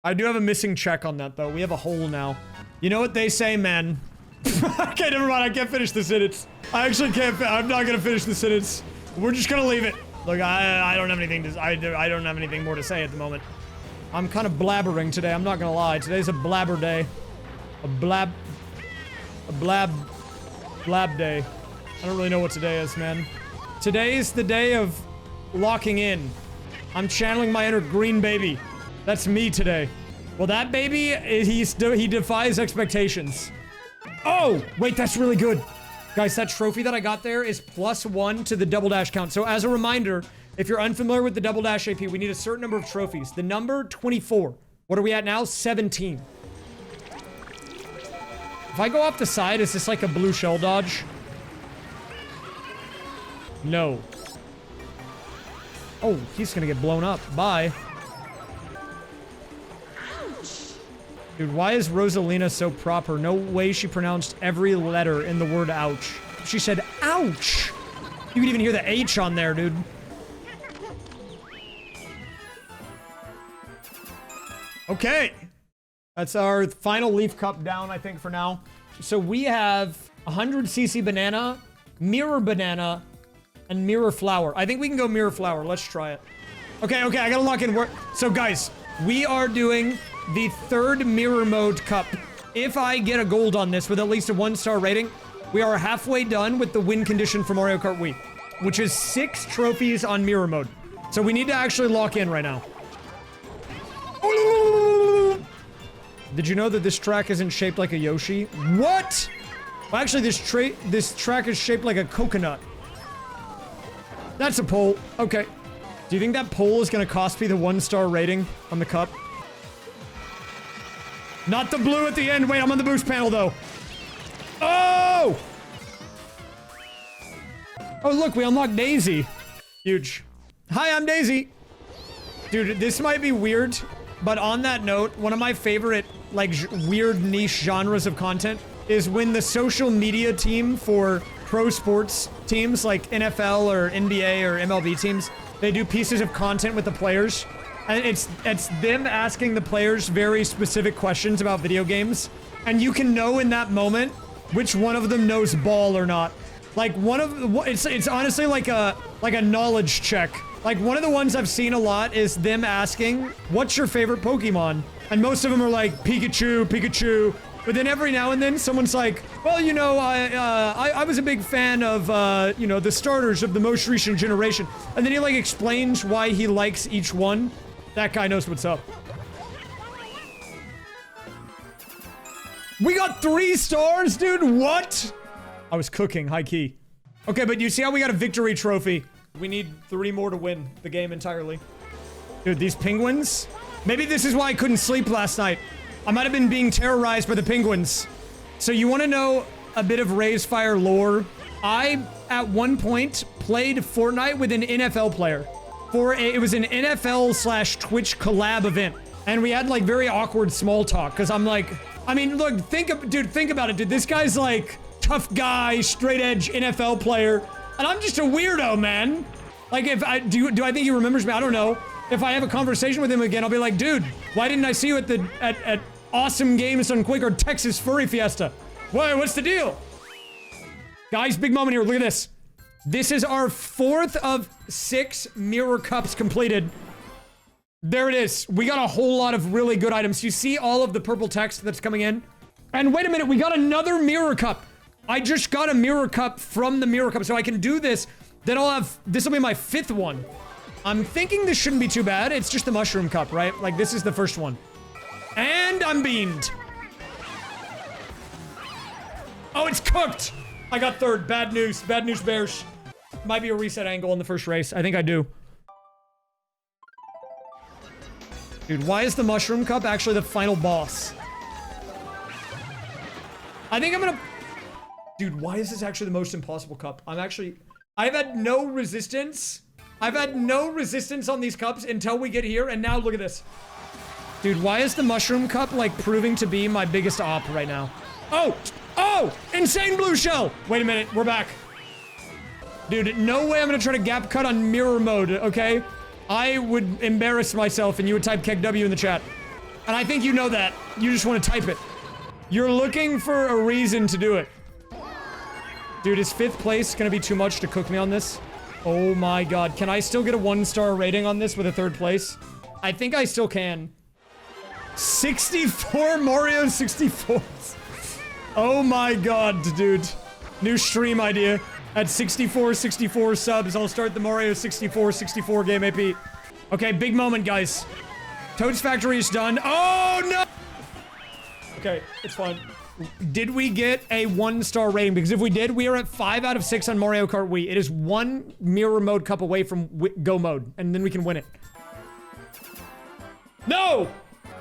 I do have a missing check on that, though. We have a hole now. You know what they say, man. Okay, never mind. I can't finish the sentence. I actually can't. I'm not gonna finish the sentence. We're just gonna leave it. Look, I don't have anything to. I don't have anything more to say at the moment. I'm kind of blabbering today. I'm not gonna lie. Today's a blabber day. A blab day. I don't really know what today is, man. Today's the day of locking in. I'm channeling my inner green baby. That's me today. Well, that baby, he defies expectations. Oh, wait, that's really good. Guys, that trophy that I got there is +1 to the Double Dash count. So as a reminder, if you're unfamiliar with the Double Dash AP, we need a certain number of trophies. The number 24. What are we at now? 17. If I go off the side, is this like a blue shell dodge? No. Oh, he's gonna get blown up. Bye. Dude, why is Rosalina so proper? No way she pronounced every letter in the word ouch. She said, ouch! You can even hear the H on there, dude. Okay. That's our final Leaf Cup down, I think, for now. So we have 100cc banana, mirror banana, and mirror flower. I think we can go mirror flower. Let's try it. Okay, I gotta lock in. So, guys, we are doing the 3rd mirror mode cup. If I get a gold on this with at least a 1-star rating, we are halfway done with the win condition for Mario Kart Wii, which is 6 trophies on mirror mode. So we need to actually lock in right now. Did you know that this track isn't shaped like a Yoshi? What? Well, actually, this track is shaped like a coconut. That's a pole. Okay. Do you think that pole is gonna cost me the 1-star rating on the cup? Not the blue at the end. Wait, I'm on the boost panel, though. Oh! Oh, look, we unlocked Daisy. Huge. Hi, I'm Daisy. Dude, this might be weird, but on that note, one of my favorite, like, weird niche genres of content is when the social media team for pro sports teams like NFL or NBA or MLB teams, they do pieces of content with the players. And it's them asking the players very specific questions about video games. And you can know in that moment which one of them knows ball or not. Like it's honestly like a knowledge check. Like one of the ones I've seen a lot is them asking, what's your favorite Pokemon? And most of them are like Pikachu, Pikachu. But then every now and then someone's like, well, you know, I was a big fan of, you know, the starters of the most recent generation. And then he like explains why he likes each one. That guy knows what's up. We got 3 stars, dude. What? I was cooking, high key. Okay, but you see how we got a victory trophy? We need 3 more to win the game entirely. Dude, these penguins? Maybe this is why I couldn't sleep last night. I might have been being terrorized by the penguins. So you want to know a bit of raysfire lore? I, at one point, played Fortnite with an NFL player. It was an NFL/Twitch collab event. And we had, like, very awkward small talk. Because I'm like... I mean, look, think about it, dude. This guy's, like, tough guy, straight-edge NFL player. And I'm just a weirdo, man. Like, if I... Do I think he remembers me? I don't know. If I have a conversation with him again, I'll be like, dude, why didn't I see you at Awesome Games on Quick or Texas Furry Fiesta? What's the deal? Guys, big moment here. Look at this. This is our 4th of 6 mirror cups completed. There it is. We got a whole lot of really good items. You see all of the purple text that's coming in? And wait a minute, we got another mirror cup. I just got a mirror cup from the mirror cup, so I can do this. Then I'll have... This will be my 5th one. I'm thinking this shouldn't be too bad. It's just the mushroom cup, right? Like, this is the first one. And I'm beamed. Oh, it's cooked. I got 3rd. Bad news. Bad news bears. Might be a reset angle in the first race. I think I do. Dude, why is the mushroom cup actually the final boss? I think I'm gonna... Dude, why is this actually the most impossible cup? I've had no resistance. I've had no resistance on these cups until we get here, and now look at this. Dude, why is the mushroom cup, like, proving to be my biggest op right now? Oh! Oh! Insane blue shell! Wait a minute, we're back. Dude, no way I'm gonna try to gap cut on mirror mode, okay? I would embarrass myself and you would type KEKW in the chat. And I think you know that. You just want to type it. You're looking for a reason to do it. Dude, is 5th place gonna be too much to cook me on this? Oh my god. Can I still get a 1-star rating on this with a 3rd place? I think I still can. 64 Mario 64. Oh my god, dude. New stream idea. At 64 subs, I'll start the Mario 64 game AP. Okay, big moment, guys. Toad's Factory is done. Oh, no! Okay, it's fine. Did we get a 1-star rating? Because if we did, we are at 5 out of 6 on Mario Kart Wii. It is 1 mirror mode cup away from go mode, and then we can win it. No!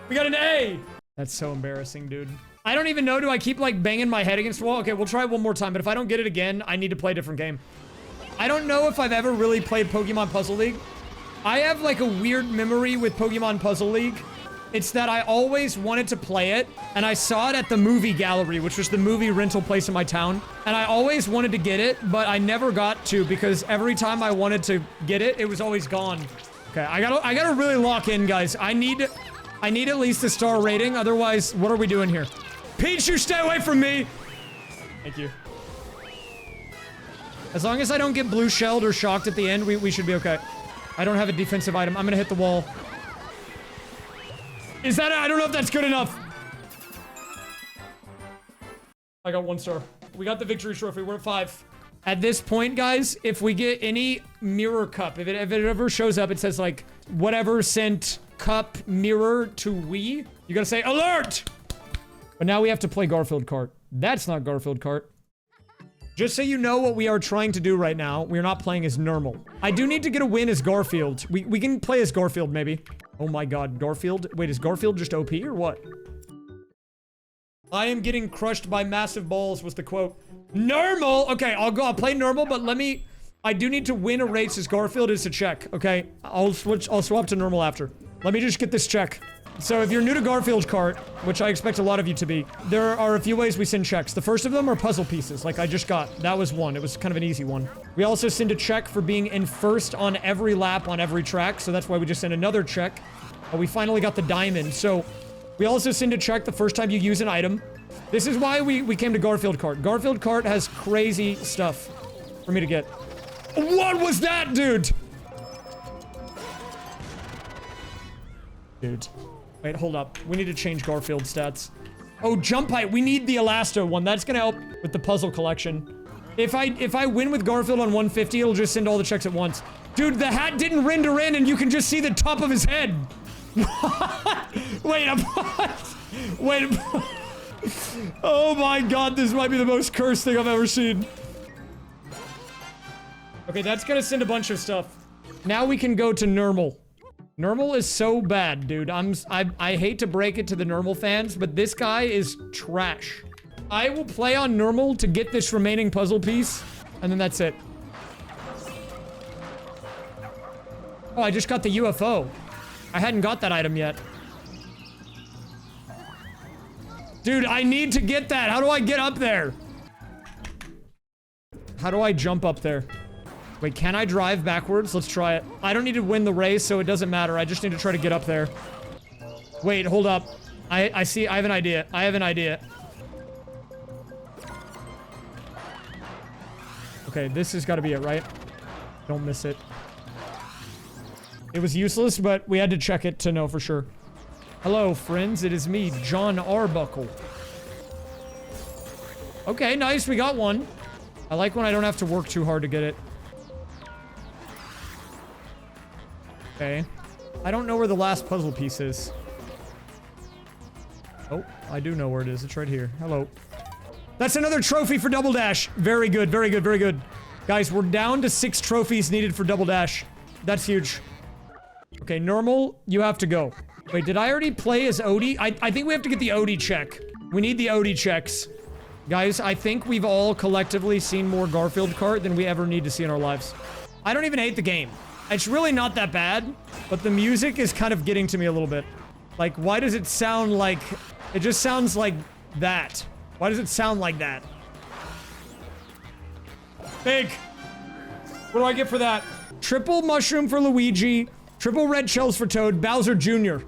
We got an A! That's so embarrassing, dude. I don't even know, do I keep, like, banging my head against the wall? Okay, we'll try it one more time, but if I don't get it again, I need to play a different game. I don't know if I've ever really played Pokemon Puzzle League. I have, like, a weird memory with Pokemon Puzzle League. It's that I always wanted to play it, and I saw it at the movie gallery, which was the movie rental place in my town, and I always wanted to get it, but I never got to, because every time I wanted to get it, it was always gone. Okay, I gotta really lock in, guys. I need at least a star rating, otherwise, what are we doing here? Pichu, stay away from me! Thank you. As long as I don't get blue shelled or shocked at the end, we should be okay. I don't have a defensive item. I'm gonna hit the wall. Is that it? I don't know if that's good enough. I got 1 star. We got the victory trophy. We're at 5. At this point, guys, if we get any mirror cup, if it ever shows up, it says, like, whatever sent cup mirror to Wii, you gotta say, alert! But now we have to play Garfield Kart. That's not Garfield Kart. Just so you know what we are trying to do right now, we're not playing as normal. I do need to get a win as Garfield. We can play as Garfield, maybe. Oh my god, Garfield? Wait, is Garfield just OP or what? I am getting crushed by massive balls was the quote. Normal? Okay, I'll play normal, but I do need to win a race as Garfield is a check, okay? I'll swap to normal after. Let me just get this check. So if you're new to Garfield Kart, which I expect a lot of you to be, there are a few ways we send checks. The first of them are puzzle pieces, like I just got. That was one. It was kind of an easy one. We also send a check for being in first on every lap on every track, so that's why we just send another check. We finally got the diamond. So we also send a check the first time you use an item. This is why we came to Garfield Kart. Garfield Kart has crazy stuff for me to get. What was that, dude? Dude. Wait, hold up. We need to change Garfield stats. Oh, jump height. We need the Elasto one. That's gonna help with the puzzle collection. If I win with Garfield on 150, it'll just send all the checks at once. Dude, the hat didn't render in and you can just see the top of his head. Wait, wait. Oh my god, this might be the most cursed thing I've ever seen. Okay, that's gonna send a bunch of stuff. Now we can go to normal. Normal is so bad, dude. I hate to break it to the normal fans, but this guy is trash. I will play on normal to get this remaining puzzle piece, and then that's it. Oh, I just got the UFO. I hadn't got that item yet. Dude, I need to get that. How do I get up there? How do I jump up there? Wait, can I drive backwards? Let's try it. I don't need to win the race, so it doesn't matter. I just need to try to get up there. Wait, hold up. I see. I have an idea. I have an idea. Okay, this has got to be it, right? Don't miss it. It was useless, but we had to check it to know for sure. Hello, friends. It is me, John Arbuckle. Okay, nice. We got one. I like when I don't have to work too hard to get it. Okay. I don't know where the last puzzle piece is. Oh, I do know where it is. It's right here. Hello. That's another trophy for Double Dash. Very good, very good, very good. Guys, we're down to 6 trophies needed for Double Dash. That's huge. Okay, normal, you have to go. Wait, did I already play as Odie? I think we have to get the Odie check. We need the Odie checks. Guys, I think we've all collectively seen more Garfield Kart than we ever need to see in our lives. I don't even hate the game. It's really not that bad, but the music is kind of getting to me a little bit. Like, why does it sound like... It just sounds like that. Why does it sound like that? Big. What do I get for that? Triple mushroom for Luigi. Triple red shells for Toad. Bowser Jr.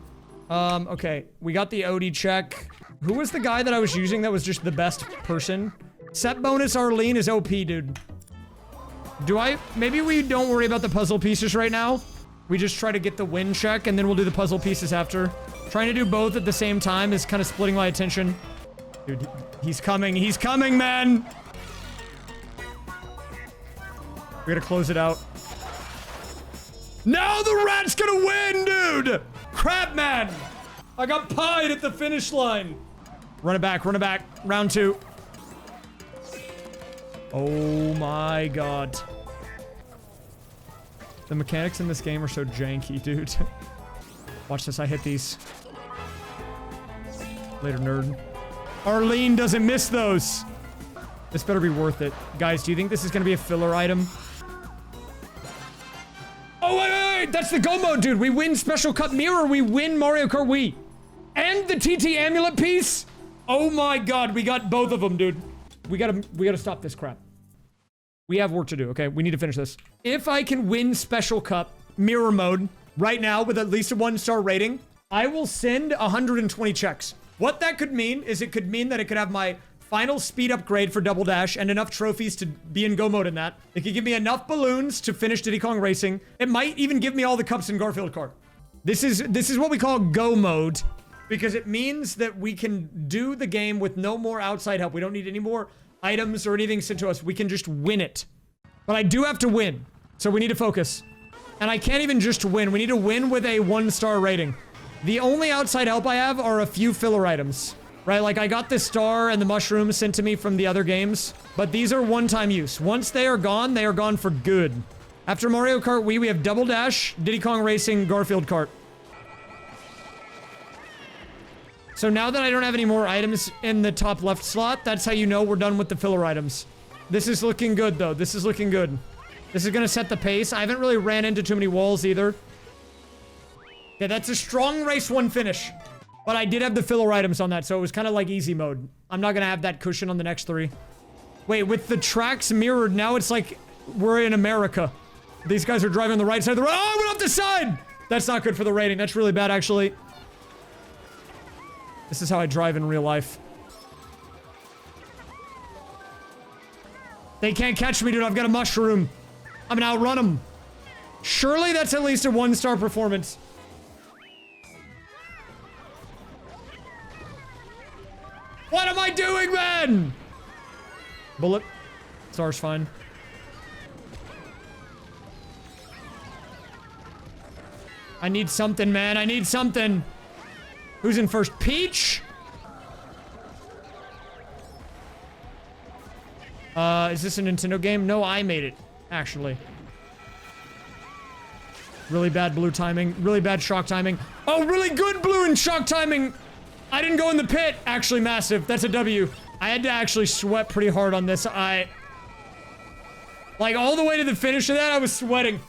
Okay. We got the Odie check. Who was the guy that I was using that was just the best person? Set bonus Arlene is OP, dude. Maybe we don't worry about the puzzle pieces right now. We just try to get the win check and then we'll do the puzzle pieces after. Trying to do both at the same time is kind of splitting my attention. Dude, he's coming. He's coming, man. We gotta close it out. Now the rat's gonna win, dude! Crap, man! I got pied at the finish line. Run it back, run it back. Round 2. Oh my god. The mechanics in this game are so janky, dude. Watch this, I hit these. Later, nerd. Arlene doesn't miss those. This better be worth it. Guys, do you think this is gonna be a filler item? Oh, wait. That's the go mode, dude. We win Special Cup Mirror. We win Mario Kart Wii. And the TT Amulet piece. Oh my god, we got both of them, dude. We gotta stop this crap. We have work to do, okay? We need to finish this. If I can win Special Cup Mirror Mode right now with at least a 1-star rating, I will send 120 checks. What that could mean is it could mean that it could have my final speed upgrade for Double Dash and enough trophies to be in Go Mode in that. It could give me enough balloons to finish Diddy Kong Racing. It might even give me all the cups in Garfield Kart. This is what we call Go Mode because it means that we can do the game with no more outside help. We don't need any more items or anything sent to us. We can just win it. But I do have to win. So we need to focus. And I can't even just win. We need to win with a 1-star rating. The only outside help I have are a few filler items. Right, like I got this star and the mushrooms sent to me from the other games. But these are one-time use. Once they are gone for good. After Mario Kart Wii, we have Double Dash, Diddy Kong Racing, Garfield Kart. So now that I don't have any more items in the top left slot, that's how you know we're done with the filler items. This is looking good, though. This is looking good. This is gonna set the pace. I haven't really ran into too many walls, either. Okay, that's a strong race 1 finish. But I did have the filler items on that, so it was kind of like easy mode. I'm not gonna have that cushion on the next 3. Wait, with the tracks mirrored, now it's like we're in America. These guys are driving on the right side of the road. Oh, I went off the side! That's not good for the rating. That's really bad, actually. This is how I drive in real life. They can't catch me, dude. I've got a mushroom. I'm gonna outrun them. Surely that's at least a 1-star performance. What am I doing, man? Bullet. Star's fine. I need something, man. I need something. Who's in first? Peach? Is this a Nintendo game? No, I made it, actually. Really bad blue timing. Really bad shock timing. Oh, really good blue and shock timing. I didn't go in the pit. Actually, massive. That's a W. I had to actually sweat pretty hard on this. Like, all the way to the finish of that, I was sweating.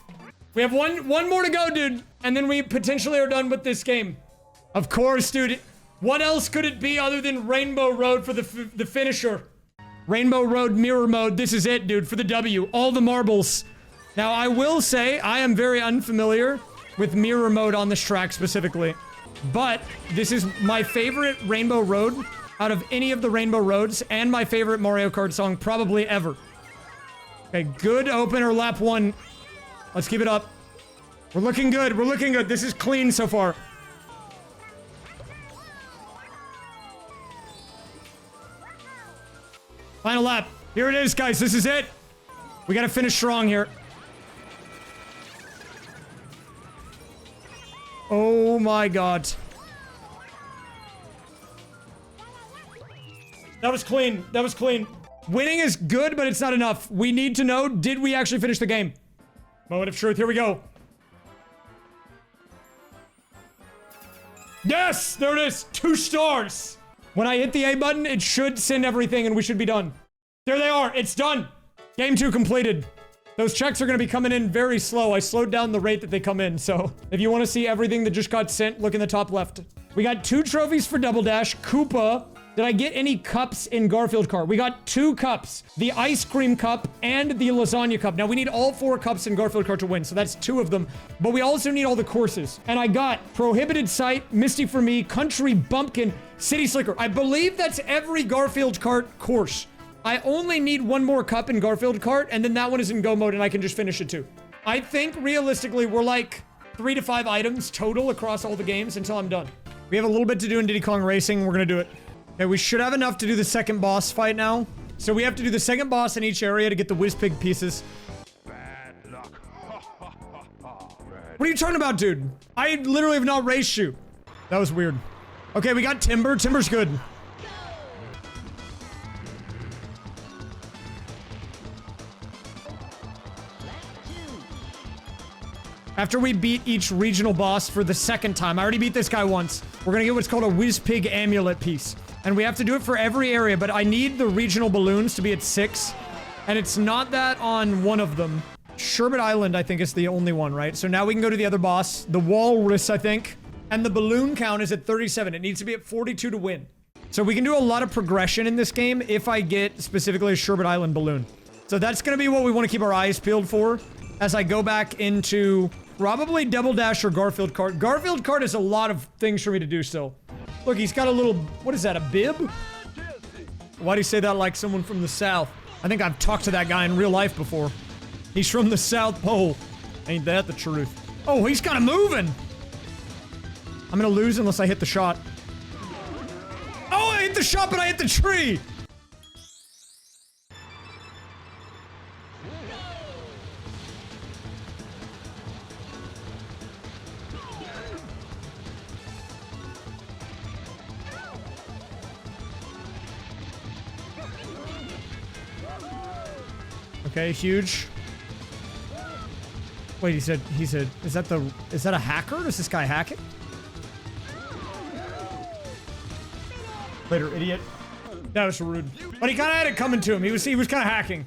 We have one more to go, dude. And then we potentially are done with this game. Of course, dude. What else could it be other than Rainbow Road for the finisher? Rainbow Road mirror mode. This is it, dude, for the W. All the marbles. Now, I will say I am very unfamiliar with mirror mode on this track specifically. But this is my favorite Rainbow Road out of any of the Rainbow Roads and my favorite Mario Kart song probably ever. Okay, good opener, lap 1. Let's keep it up. We're looking good. We're looking good. This is clean so far. Final lap. Here it is, guys. This is it. We gotta finish strong here. Oh my god. That was clean. That was clean. Winning is good, but it's not enough. We need to know, did we actually finish the game? Moment of truth. Here we go. Yes! There it is. 2 stars. When I hit the A button, it should send everything and we should be done. There they are. It's done. Game 2 completed. Those checks are going to be coming in very slow. I slowed down the rate that they come in, so if you want to see everything that just got sent, look in the top left. We got 2 trophies for Double Dash. Koopa. Did I get any cups in Garfield Kart? We got 2 cups. The Ice Cream Cup and the Lasagna Cup. Now, we need all 4 cups in Garfield Kart to win, so that's 2 of them. But we also need all the courses. And I got Prohibited Sight, Misty for Me, Country Bumpkin, City Slicker. I believe that's every Garfield Kart course. I only need 1 more cup in Garfield Kart, and then that one is in go mode, and I can just finish it too. I think, realistically, we're like 3 to 5 items total across all the games until I'm done. We have a little bit to do in Diddy Kong Racing. We're gonna do it. Okay, we should have enough to do the second boss fight now. So we have to do the second boss in each area to get the Whizpig pieces. Bad luck. What are you talking about, dude? I literally have not raced you. That was weird. Okay, we got Timber. Timber's good. After we beat each regional boss for the second time, I already beat this guy once. We're gonna get what's called a Whizpig amulet piece. And we have to do it for every area, but I need the regional balloons to be at 6. And it's not that on one of them. Sherbet Island, I think, is the only one, right? So now we can go to the other boss, the Walrus, I think. And the balloon count is at 37. It needs to be at 42 to win. So we can do a lot of progression in this game if I get specifically a Sherbet Island balloon. So that's gonna be what we want to keep our eyes peeled for as I go back into probably Double Dash or Garfield Kart. Garfield Kart is a lot of things for me to do still. Look, he's got a little, what is that, a bib? Why do you say that like someone from the South? I think I've talked to that guy in real life before. He's from the South Pole. Ain't that the truth? Oh, he's kind of moving. I'm gonna lose unless I hit the shot. Oh, I hit the shot, but I hit the tree. Okay, huge. Wait, he said, is that a hacker? Is this guy hacking? Later, idiot. That was rude. But he kind of had it coming to him. He was kind of hacking.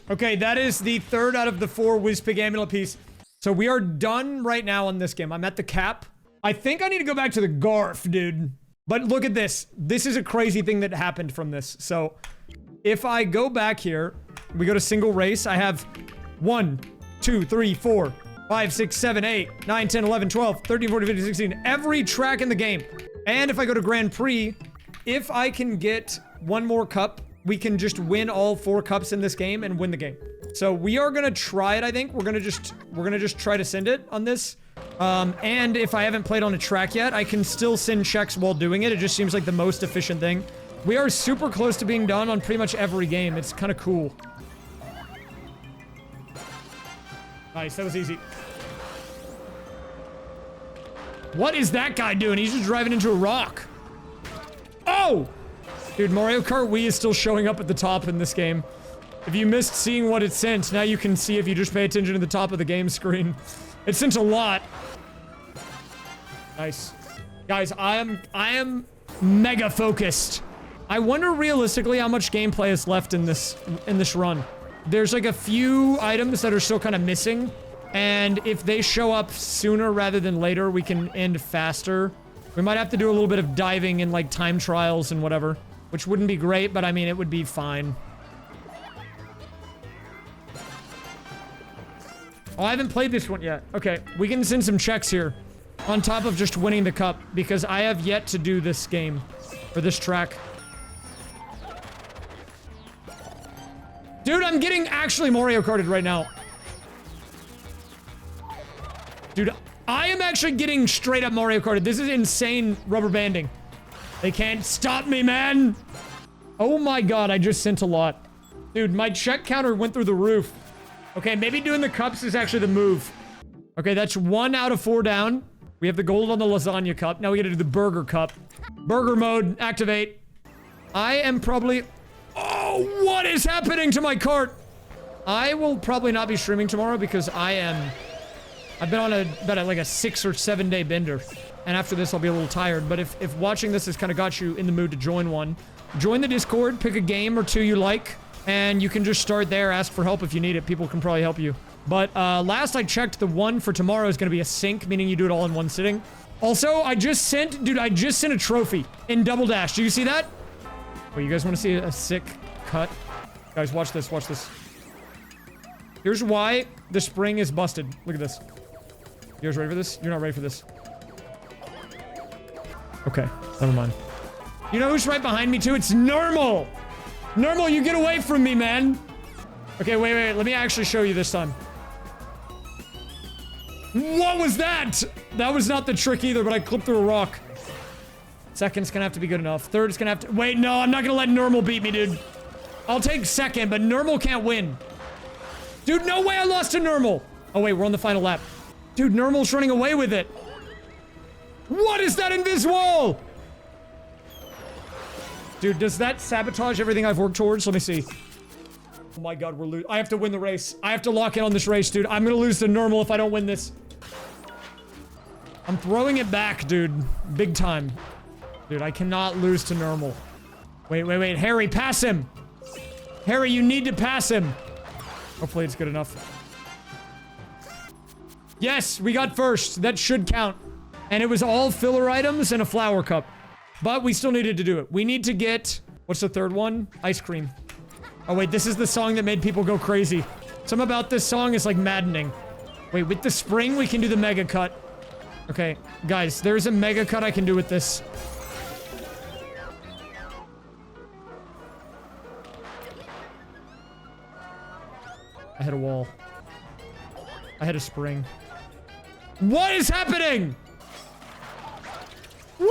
Okay, that is the 3rd out of the 4 Whizpig amulet piece. So we are done right now on this game. I'm at the cap. I think I need to go back to the Garf, dude. But look at this. This is a crazy thing that happened from this. So if I go back here, we go to single race. I have 1, 2, 3, 4, 5, 6, 7, 8, 9, 10, 11, 12, 13, 14, 15, 16. Every track in the game. And if I go to Grand Prix, if I can get one more cup, we can just win all 4 cups in this game and win the game. So we are gonna try it, I think. We're gonna just try to send it on this. And if I haven't played on a track yet, I can still send checks while doing it. It just seems like the most efficient thing. We are super close to being done on pretty much every game. It's kind of cool. Nice, that was easy. What is that guy doing? He's just driving into a rock. Oh! Dude, Mario Kart Wii is still showing up at the top in this game. If you missed seeing what it sent, now you can see if you just pay attention to the top of the game screen. It sent a lot. Nice. Guys, I am mega focused. I wonder realistically how much gameplay is left in this run. There's like a few items that are still kind of missing. And if they show up sooner rather than later, we can end faster. We might have to do a little bit of diving and like time trials and whatever. Which wouldn't be great, but I mean, it would be fine. Oh, I haven't played this one yet. Okay, we can send some checks here. On top of just winning the cup. Because I have yet to do this game. Or this track. Dude, I'm getting actually Mario Karted right now. Dude, I am actually getting straight up Mario Karted. This is insane rubber banding. They can't stop me, man. Oh my god, I just sent a lot. Dude, my check counter went through the roof. Okay, maybe doing the cups is actually the move. Okay, that's 1 out of 4 down. We have the gold on the lasagna cup. Now we gotta do the burger cup. Burger mode, activate. I am probably... Oh, what is happening to my cart? I will probably not be streaming tomorrow because I've been on about like a 6 or 7 day bender. And after this, I'll be a little tired. But if watching this has kind of got you in the mood to join one, join the Discord, pick a game or 2 you like, and you can just start there, ask for help if you need it. People can probably help you. But last I checked, the one for tomorrow is going to be a sync, meaning you do it all in one sitting. Also, I just sent a trophy in Double Dash. Do you see that? Wait, you guys want to see a sick cut? Guys, watch this, watch this. Here's why the spring is busted. Look at this. You guys ready for this? You're not ready for this. Okay, never mind. You know who's right behind me too? It's Normal! Normal, you get away from me, man! Okay, wait, let me actually show you this time. What was that? That was not the trick either, but I clipped through a rock. Second's gonna have to be good enough. Third's gonna have to... Wait, no, I'm not gonna let Normal beat me, dude. I'll take second, but Normal can't win. Dude, no way I lost to Normal! Oh wait, we're on the final lap. Dude, Normal's running away with it. What is that invisible? Dude, does that sabotage everything I've worked towards? Let me see. Oh my god, we're losing. I have to win the race. I have to lock in on this race, dude. I'm gonna lose to Normal if I don't win this. I'm throwing it back, dude. Big time. Dude, I cannot lose to Normal. Wait. Harry, pass him. Harry, you need to pass him. Hopefully it's good enough. Yes, we got first. That should count. And it was all filler items and a flower cup. But we still needed to do it. We need to get... What's the third one? Ice cream. Oh, wait. This is the song that made people go crazy. Something about this song is, like, maddening. Wait, with the spring, we can do the mega cut. Okay, guys, there's a mega cut I can do with this. I hit a wall. I hit a spring. What is happening? Woo!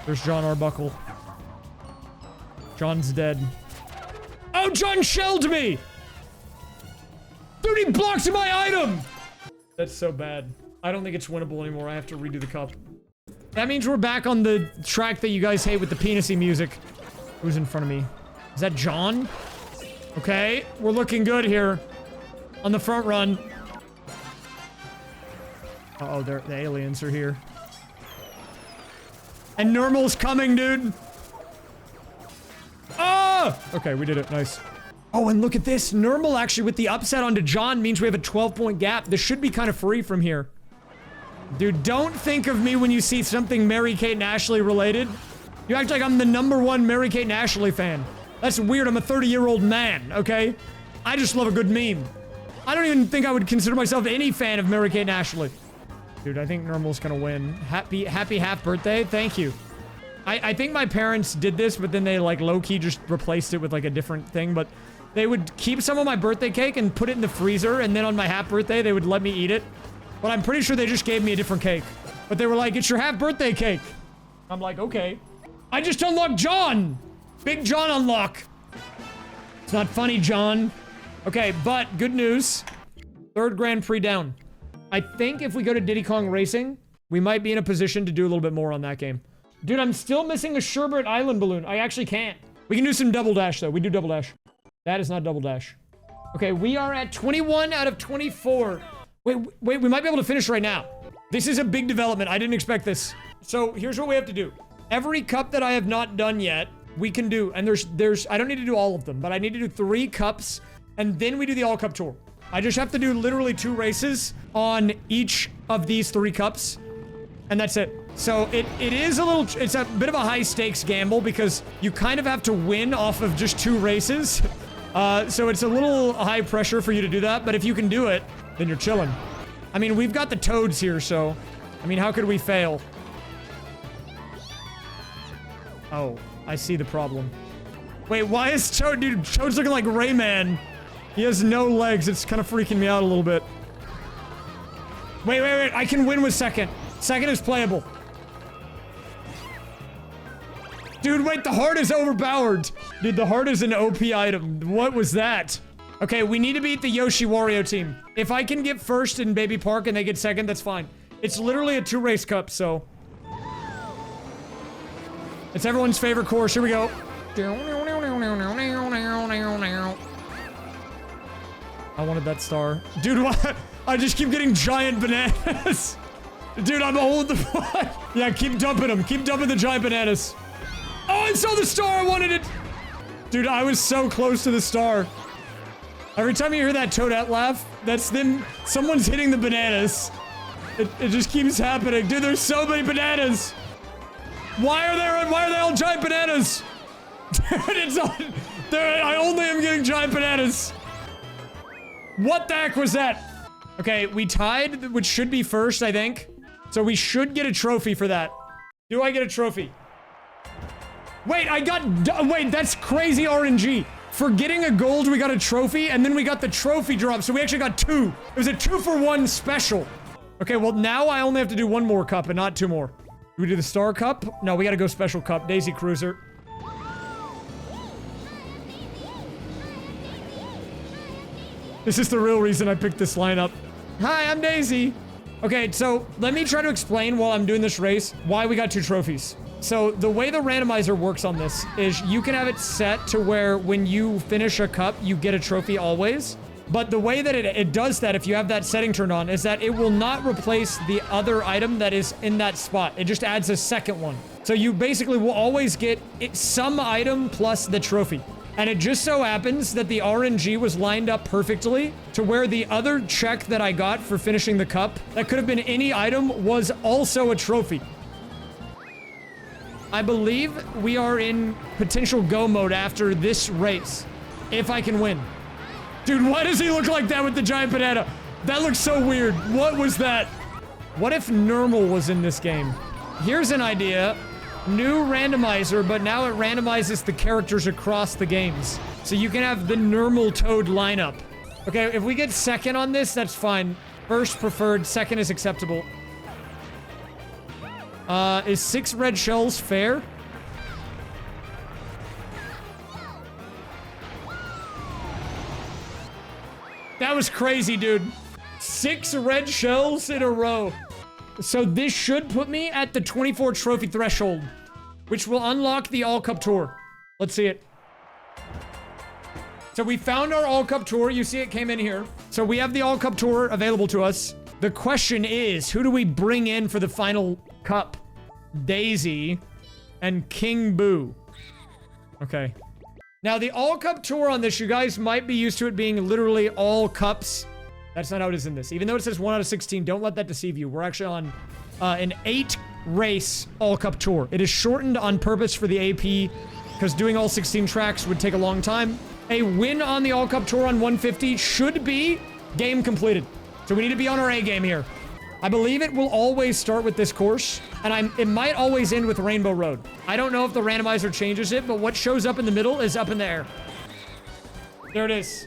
There's John Arbuckle. John's dead. Oh, John shelled me! Dude, he blocked my item! That's so bad. I don't think it's winnable anymore. I have to redo the cup. That means we're back on the track that you guys hate with the penisy music. Who's in front of me? Is that John? Okay, we're looking good here. On the front run. Uh-oh, the aliens are here. And Normal's coming, dude. Ah! Okay, we did it. Nice. Oh, and look at this. Normal actually with the upset onto John means we have a 12-point gap. This should be kind of free from here. Dude, don't think of me when you see something Mary-Kate and Ashley related. You act like I'm the #1 Mary-Kate and Ashley fan. That's weird. I'm a 30-year-old man, okay? I just love a good meme. I don't even think I would consider myself any fan of Mary-Kate and Ashley. Dude, I think Normal's gonna win. Happy half birthday. Thank you. I think my parents did this, but then they, like, low-key just replaced it with, like, a different thing, but they would keep some of my birthday cake and put it in the freezer, and then on my half birthday, they would let me eat it. But I'm pretty sure they just gave me a different cake. But they were like, it's your half birthday cake. I'm like, okay. I just unlocked John! Big John unlock. It's not funny, John. Okay, but good news. 3rd Grand Prix down. I think if we go to Diddy Kong Racing, we might be in a position to do a little bit more on that game. Dude, I'm still missing a Sherbert Island balloon. I actually can't. We can do some double dash, though. We do double dash. That is not double dash. Okay, we are at 21 out of 24. Wait, we might be able to finish right now. This is a big development. I didn't expect this. So here's what we have to do. Every cup that I have not done yet, we can do. And there's, I don't need to do all of them, but I need to do 3 cups, and then we do the all cup tour. I just have to do literally 2 races on each of these 3 cups, and that's it. So it is a little, it's a bit of a high stakes gamble because you kind of have to win off of just 2 races. So it's a little high pressure for you to do that, but if you can do it, then you're chilling. I mean, we've got the Toads here, so, I mean, how could we fail? Oh, I see the problem. Wait, why is Toad, dude, Toad's looking like Rayman. He has no legs. It's kind of freaking me out a little bit. Wait. I can win with second. Second is playable. Dude, wait, the heart is overpowered. Dude, the heart is an OP item. What was that? Okay, we need to beat the Yoshi Wario team. If I can get first in Baby Park and they get second, that's fine. It's literally a 2-race cup, so. It's everyone's favorite course. Here we go. I wanted that star. Dude, what? I just keep getting giant bananas. Dude, I'm old. Yeah, keep dumping them. Keep dumping the giant bananas. Oh, I saw the star. I wanted it. Dude, I was so close to the star. Every time you hear that Toadette laugh, that's them. Someone's hitting the bananas. It just keeps happening. Dude, there's so many bananas. Why are they all giant bananas? Dude, it's all, I only am getting giant bananas. What the heck was that? Okay, we tied, which should be first, I think. So we should get a trophy for that. Do I get a trophy? Wait, wait, that's crazy RNG. For getting a gold, we got a trophy, and then we got the trophy drop, so we actually got 2. It was a 2-for-1 special. Okay, well, now I only have to do 1 more cup and not 2 more. Do we do the Star Cup? No, we gotta go Special Cup. Daisy Cruiser. This is the real reason I picked this lineup. Hi, I'm Daisy. Okay, so let me try to explain while I'm doing this race why we got 2 trophies. So the way the randomizer works on this is you can have it set to where when you finish a cup, you get a trophy always. But the way that it does that, if you have that setting turned on, is that it will not replace the other item that is in that spot. It just adds a second one. So you basically will always get some item plus the trophy. And it just so happens that the RNG was lined up perfectly to where the other check that I got for finishing the cup, that could have been any item, was also a trophy. I believe we are in potential go mode after this race, if I can win. Dude, why does he look like that with the giant banana? That looks so weird. What was that? What if Normal was in this game? Here's an idea. New randomizer, but now it randomizes the characters across the games. So you can have the Normal Toad lineup. Okay, if we get second on this, that's fine. First preferred, second is acceptable. Is 6 red shells fair? That was crazy, dude. 6 red shells in a row. So this should put me at the 24 trophy threshold, which will unlock the All Cup Tour. Let's see it. So we found our All Cup Tour. You see it came in here. So we have the All Cup Tour available to us. The question is, who do we bring in for the final cup? Daisy and King Boo. Okay. Now, the All Cup Tour on this, you guys might be used to it being literally all cups That's not how it is in this. Even though it says 1 out of 16, don't let that deceive you. We're actually on an 8-race all-cup tour. It is shortened on purpose for the AP because doing all 16 tracks would take a long time. A win on the all-cup tour on 150 should be game completed. So we need to be on our A game here. I believe it will always start with this course, and it might always end with Rainbow Road. I don't know if the randomizer changes it, but what shows up in the middle is up in the air. There it is.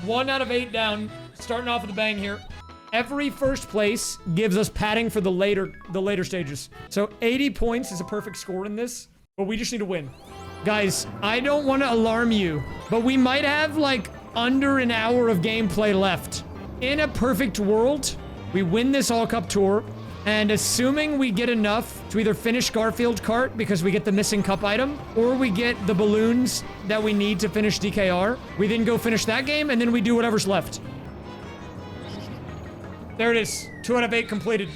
1 out of 8 down. Starting off with a bang here. Every first place gives us padding for the later stages. So 80 points is a perfect score in this, but we just need to win. Guys, I don't want to alarm you, but we might have like under an hour of gameplay left. In a perfect world, we win this all-cup tour, and assuming we get enough to either finish Garfield Kart because we get the missing cup item, or we get the balloons that we need to finish DKR, we then go finish that game, and then we do whatever's left. There it is. 2 out of 8 completed.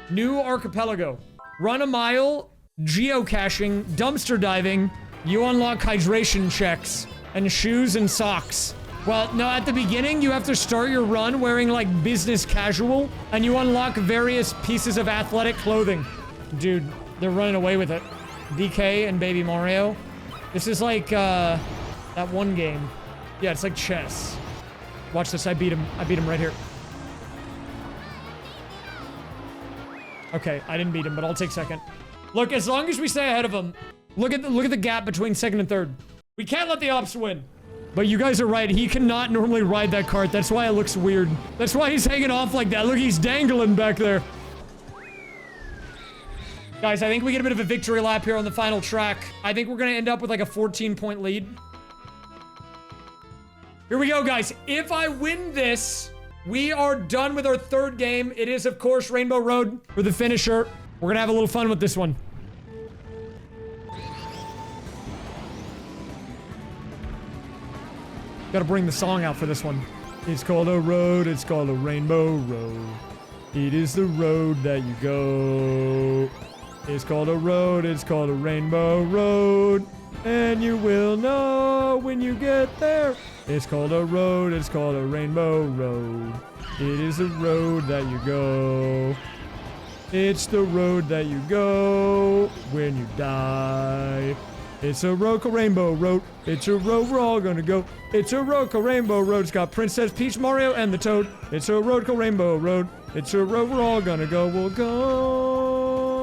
New Archipelago. Run a mile, geocaching, dumpster diving. You unlock hydration checks, and shoes and socks. Well, no, at the beginning, you have to start your run wearing, like, business casual, and you unlock various pieces of athletic clothing. Dude, they're running away with it. DK and Baby Mario. This is like, that one game. Yeah, it's like chess. Watch this, I beat him. I beat him right here. Okay, I didn't beat him, but I'll take second. Look, as long as we stay ahead of him, look at the gap between second and third. We can't let the ops win. But you guys are right. He cannot normally ride that cart. That's why it looks weird. That's why he's hanging off like that. Look, he's dangling back there. Guys, I think we get a bit of a victory lap here on the final track. I think we're going to end up with like a 14-point lead. Here we go, guys. If I win this, we are done with our third game. It is, of course, Rainbow Road for the finisher. We're going to have a little fun with this one. Gotta bring the song out for this one. It's called a road, it's called a rainbow road. It is the road that you go. It's called a road, it's called a rainbow road. And you will know when you get there. It's called a road, it's called a rainbow road. It is the road that you go. It's the road that you go when you die. It's a road called Rainbow Road. It's a road we're all gonna go. It's a road called Rainbow Road. It's got Princess Peach, Mario, and the Toad. It's a road called Rainbow Road. It's a road we're all gonna go. We'll go.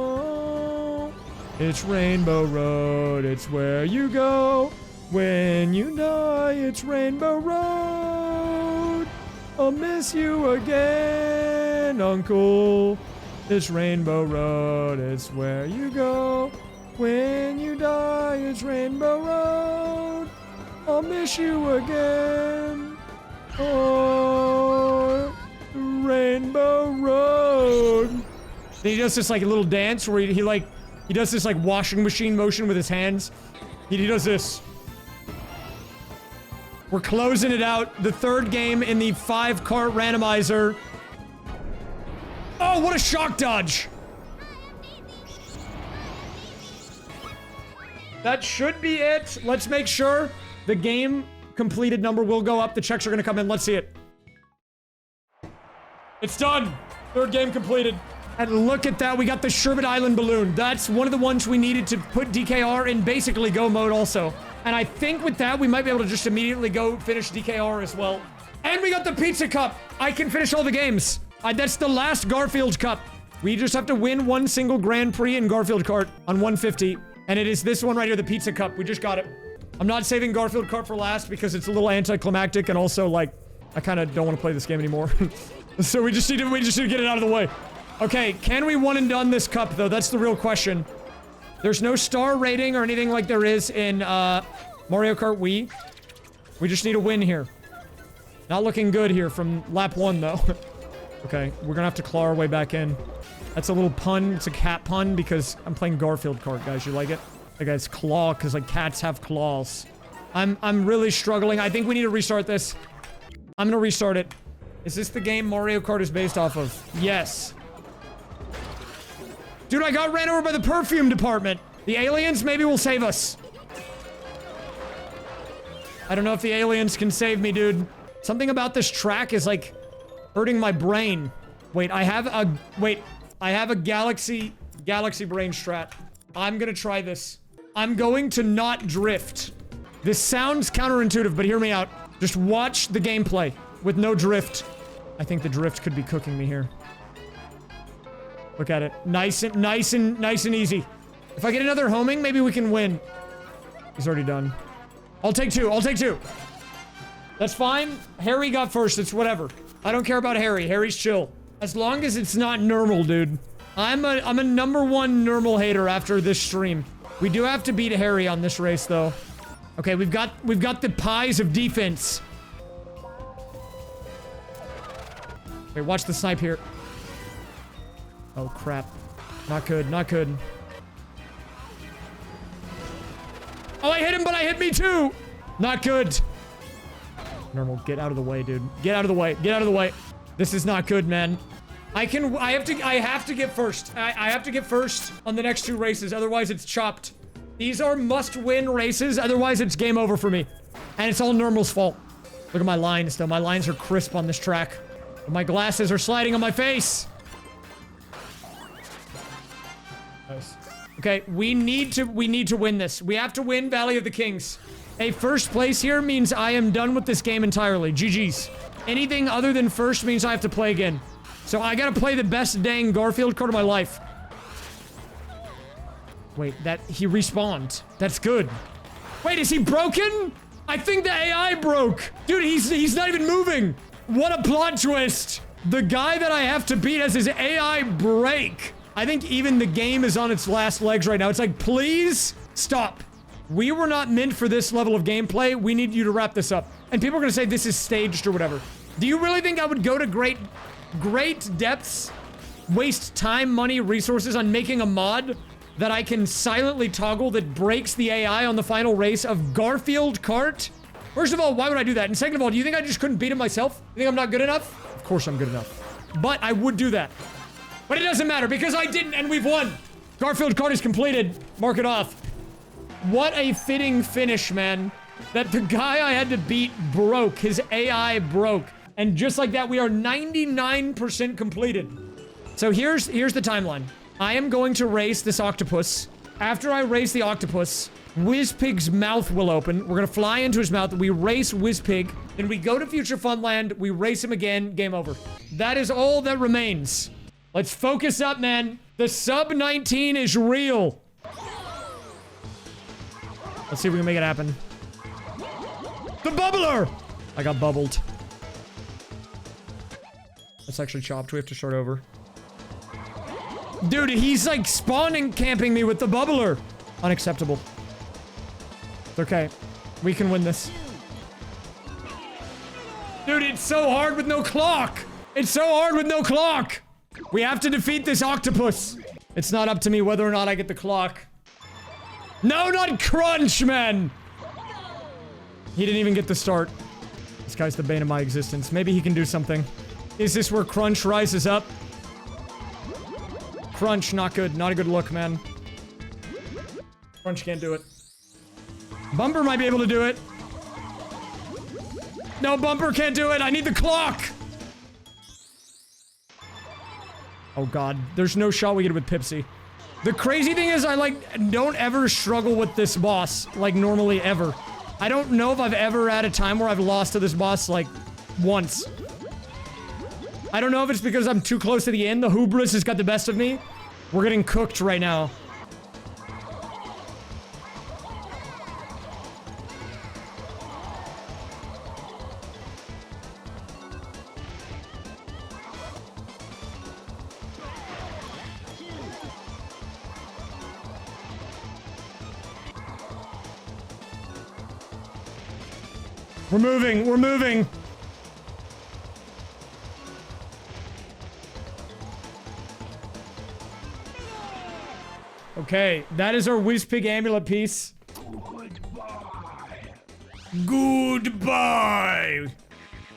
It's Rainbow Road. It's where you go when you die. It's Rainbow Road. I'll miss you again, Uncle. It's Rainbow Road. It's where you go when you die. It's Rainbow Road. I'll miss you again. Oh, Rainbow Road. Then he does this like a little dance where he does this like washing machine motion with his hands. He does this. We're closing it out. The third game in the 5-cart randomizer. Oh, what a shock dodge. That should be it. Let's make sure the game completed number will go up. The checks are going to come in. Let's see it. It's done. Third game completed. And look at that. We got the Sherbet Island balloon. That's one of the ones we needed to put DKR in basically go mode also. And I think with that, we might be able to just immediately go finish DKR as well. And we got the pizza cup. I can finish all the games. That's the last Garfield Cup. We just have to win one single Grand Prix in Garfield Kart on 150. And it is this one right here, the pizza cup. We just got it. I'm not saving Garfield Kart for last because it's a little anticlimactic, and also, like, I kind of don't want to play this game anymore. So we just need to get it out of the way. Okay, can we one and done this cup, though? That's the real question. There's no star rating or anything like there is in Mario Kart Wii. We just need a win here. Not looking good here from lap 1, though. Okay, we're gonna have to claw our way back in. That's a little pun. It's a cat pun because I'm playing Garfield Kart, guys. You like it? Like, it's claw because, like, cats have claws. I'm really struggling. I think we need to restart this. I'm gonna restart it. Is this the game Mario Kart is based off of? Yes. Dude, I got ran over by the perfume department. The aliens maybe will save us. I don't know if the aliens can save me, dude. Something about this track is, like, Hurting my brain. Wait, I have a galaxy brain strat. I'm gonna try this. I'm going to not drift. This sounds counterintuitive, but hear me out. Just watch the gameplay with no drift. I think the drift could be cooking me here. Look at it. Nice and easy. If I get another homing, maybe we can win. He's already done. I'll take two. I'll take two. That's fine. Harry got first. It's whatever. I don't care about Harry. Harry's chill. As long as it's not normal, dude. I'm a #1 normal hater after this stream. We do have to beat Harry on this race, though. Okay, we've got the pies of defense. Wait, watch the snipe here. Oh, crap. Not good, not good. Oh, I hit him, but I hit me too! Not good. Normal, get out of the way, dude. Get out of the way. Get out of the way. This is not good, man. I have to get first. I have to get first on the next 2 races, otherwise it's chopped. These are must-win races, otherwise it's game over for me. And it's all Normal's fault. Look at my lines, though. My lines are crisp on this track. But my glasses are sliding on my face. Nice. Okay, we need to win this. We have to win Valley of the Kings. A first place here means I am done with this game entirely. GG's. Anything other than first means I have to play again. So I gotta play the best dang Garfield Kart of my life. Wait, he respawned. That's good. Wait, is he broken? I think the AI broke. Dude, he's not even moving. What a plot twist. The guy that I have to beat has his AI break. I think even the game is on its last legs right now. It's like, please stop. We were not meant for this level of gameplay. We need you to wrap this up. And people are gonna say this is staged or whatever. Do you really think I would go to great depths, waste time, money, resources on making a mod that I can silently toggle that breaks the AI on the final race of Garfield Kart? First of all, why would I do that? And second of all, do you think I just couldn't beat him myself? You think I'm not good enough? Of course I'm good enough. But I would do that. But it doesn't matter because I didn't and we've won. Garfield Kart is completed. Mark it off. What a fitting finish, man. That the guy I had to beat broke. His AI broke. And just like that, we are 99% completed. So here's the timeline. I am going to race this octopus. After I race the octopus, Whizpig's mouth will open. We're gonna fly into his mouth. We race Whizpig. Then we go to Future Funland. We race him again. Game over. That is all that remains. Let's focus up, man. The sub-19 is real. Let's see if we can make it happen. The bubbler! I got bubbled. That's actually chopped. We have to start over. Dude, he's like spawning camping me with the bubbler. Unacceptable. It's okay. We can win this. Dude, it's so hard with no clock. It's so hard with no clock. We have to defeat this octopus. It's not up to me whether or not I get the clock. No, not Crunch, man. He didn't even get the start. This guy's the bane of my existence. Maybe he can do something. Is this where Crunch rises up? Crunch, not good. Not a good look, man. Crunch can't do it. Bumper might be able to do it. No, Bumper can't do it. I need the clock. Oh, God. There's no shot we get it with Pipsy. The crazy thing is I, like, don't ever struggle with this boss, like, normally ever. I don't know if I've ever had a time where I've lost to this boss, like, once. I don't know if it's because I'm too close to the end. The hubris has got the best of me. We're getting cooked right now. We're moving, we're moving. Okay, that is our Whizpig amulet piece. Goodbye. Goodbye.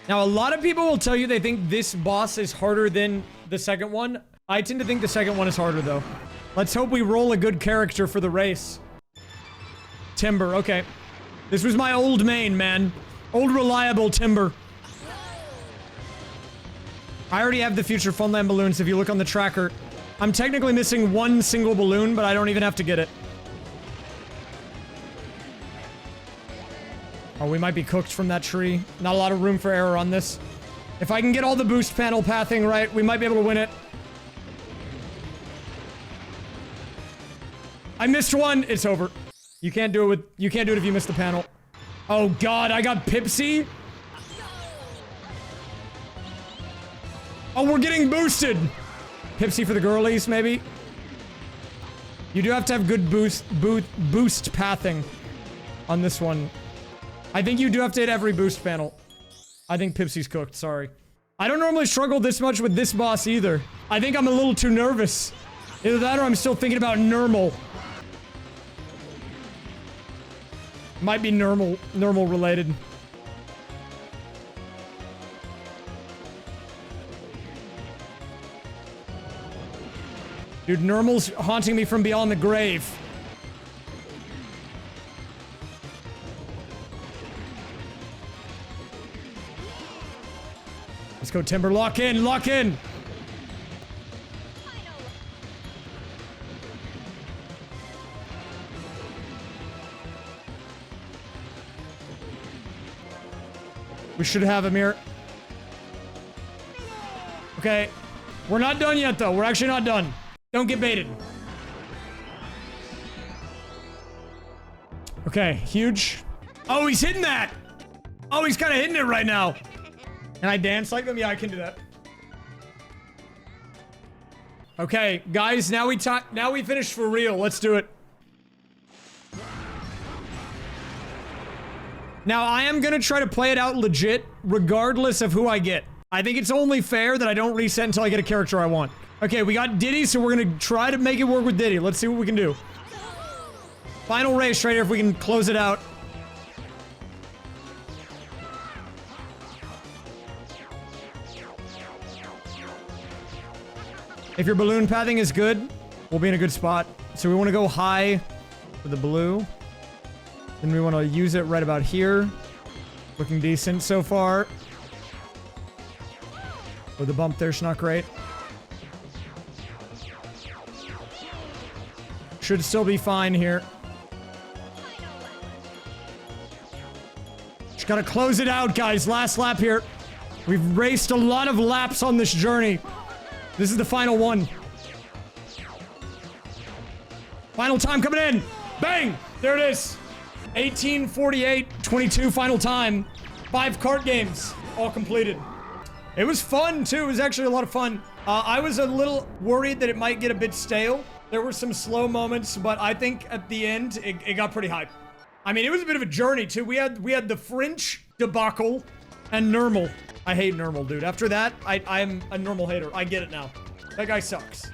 Now, a lot of people will tell you they think this boss is harder than the second one. I tend to think the second one is harder, though. Let's hope we roll a good character for the race. Timber, okay. This was my old main, man. Old reliable Timber. I already have the Future Funland balloons if you look on the tracker. I'm technically missing one single balloon, but I don't even have to get it. Oh, we might be cooked from that tree. Not a lot of room for error on this. If I can get all the boost panel pathing right, we might be able to win it. I missed one. It's over. You can't do it if you miss the panel. Oh god, I got Pipsy. Oh, we're getting boosted. Pipsy for the girlies, maybe. You do have to have good boost pathing on this one. I think you do have to hit every boost panel. I think Pipsy's cooked, sorry. I don't normally struggle this much with this boss either. I think I'm a little too nervous. Either that or I'm still thinking about normal. Might be normal related. Dude, normal's haunting me from beyond the grave. Let's go, Timber. Lock in, lock in. We should have him here. Okay. We're not done yet, though. We're actually not done. Don't get baited. Okay, huge. Oh, he's hitting that. Oh, he's kind of hitting it right now. Can I dance like them? Yeah, I can do that. Okay, guys, now we finished for real. Let's do it. Now, I am gonna try to play it out legit, regardless of who I get. I think it's only fair that I don't reset until I get a character I want. Okay, we got Diddy, so we're gonna try to make it work with Diddy. Let's see what we can do. Final race right here, if we can close it out. If your balloon pathing is good, we'll be in a good spot. So we want to go high for the blue. Then we want to use it right about here. Looking decent so far. Oh, the bump there's not great. Should still be fine here. Just gotta close it out, guys. Last lap here. We've raced a lot of laps on this journey. This is the final one. Final time coming in. Bang! There it is. 18:48:22 final time. 5 kart games all completed. It was fun too. It was actually a lot of fun. I was a little worried that it might get a bit stale. There were some slow moments, but I think at the end it got pretty hype. I mean, it was a bit of a journey too. We had the French debacle and normal. I hate normal, dude. After that, I'm a normal hater. I get it now. That guy sucks.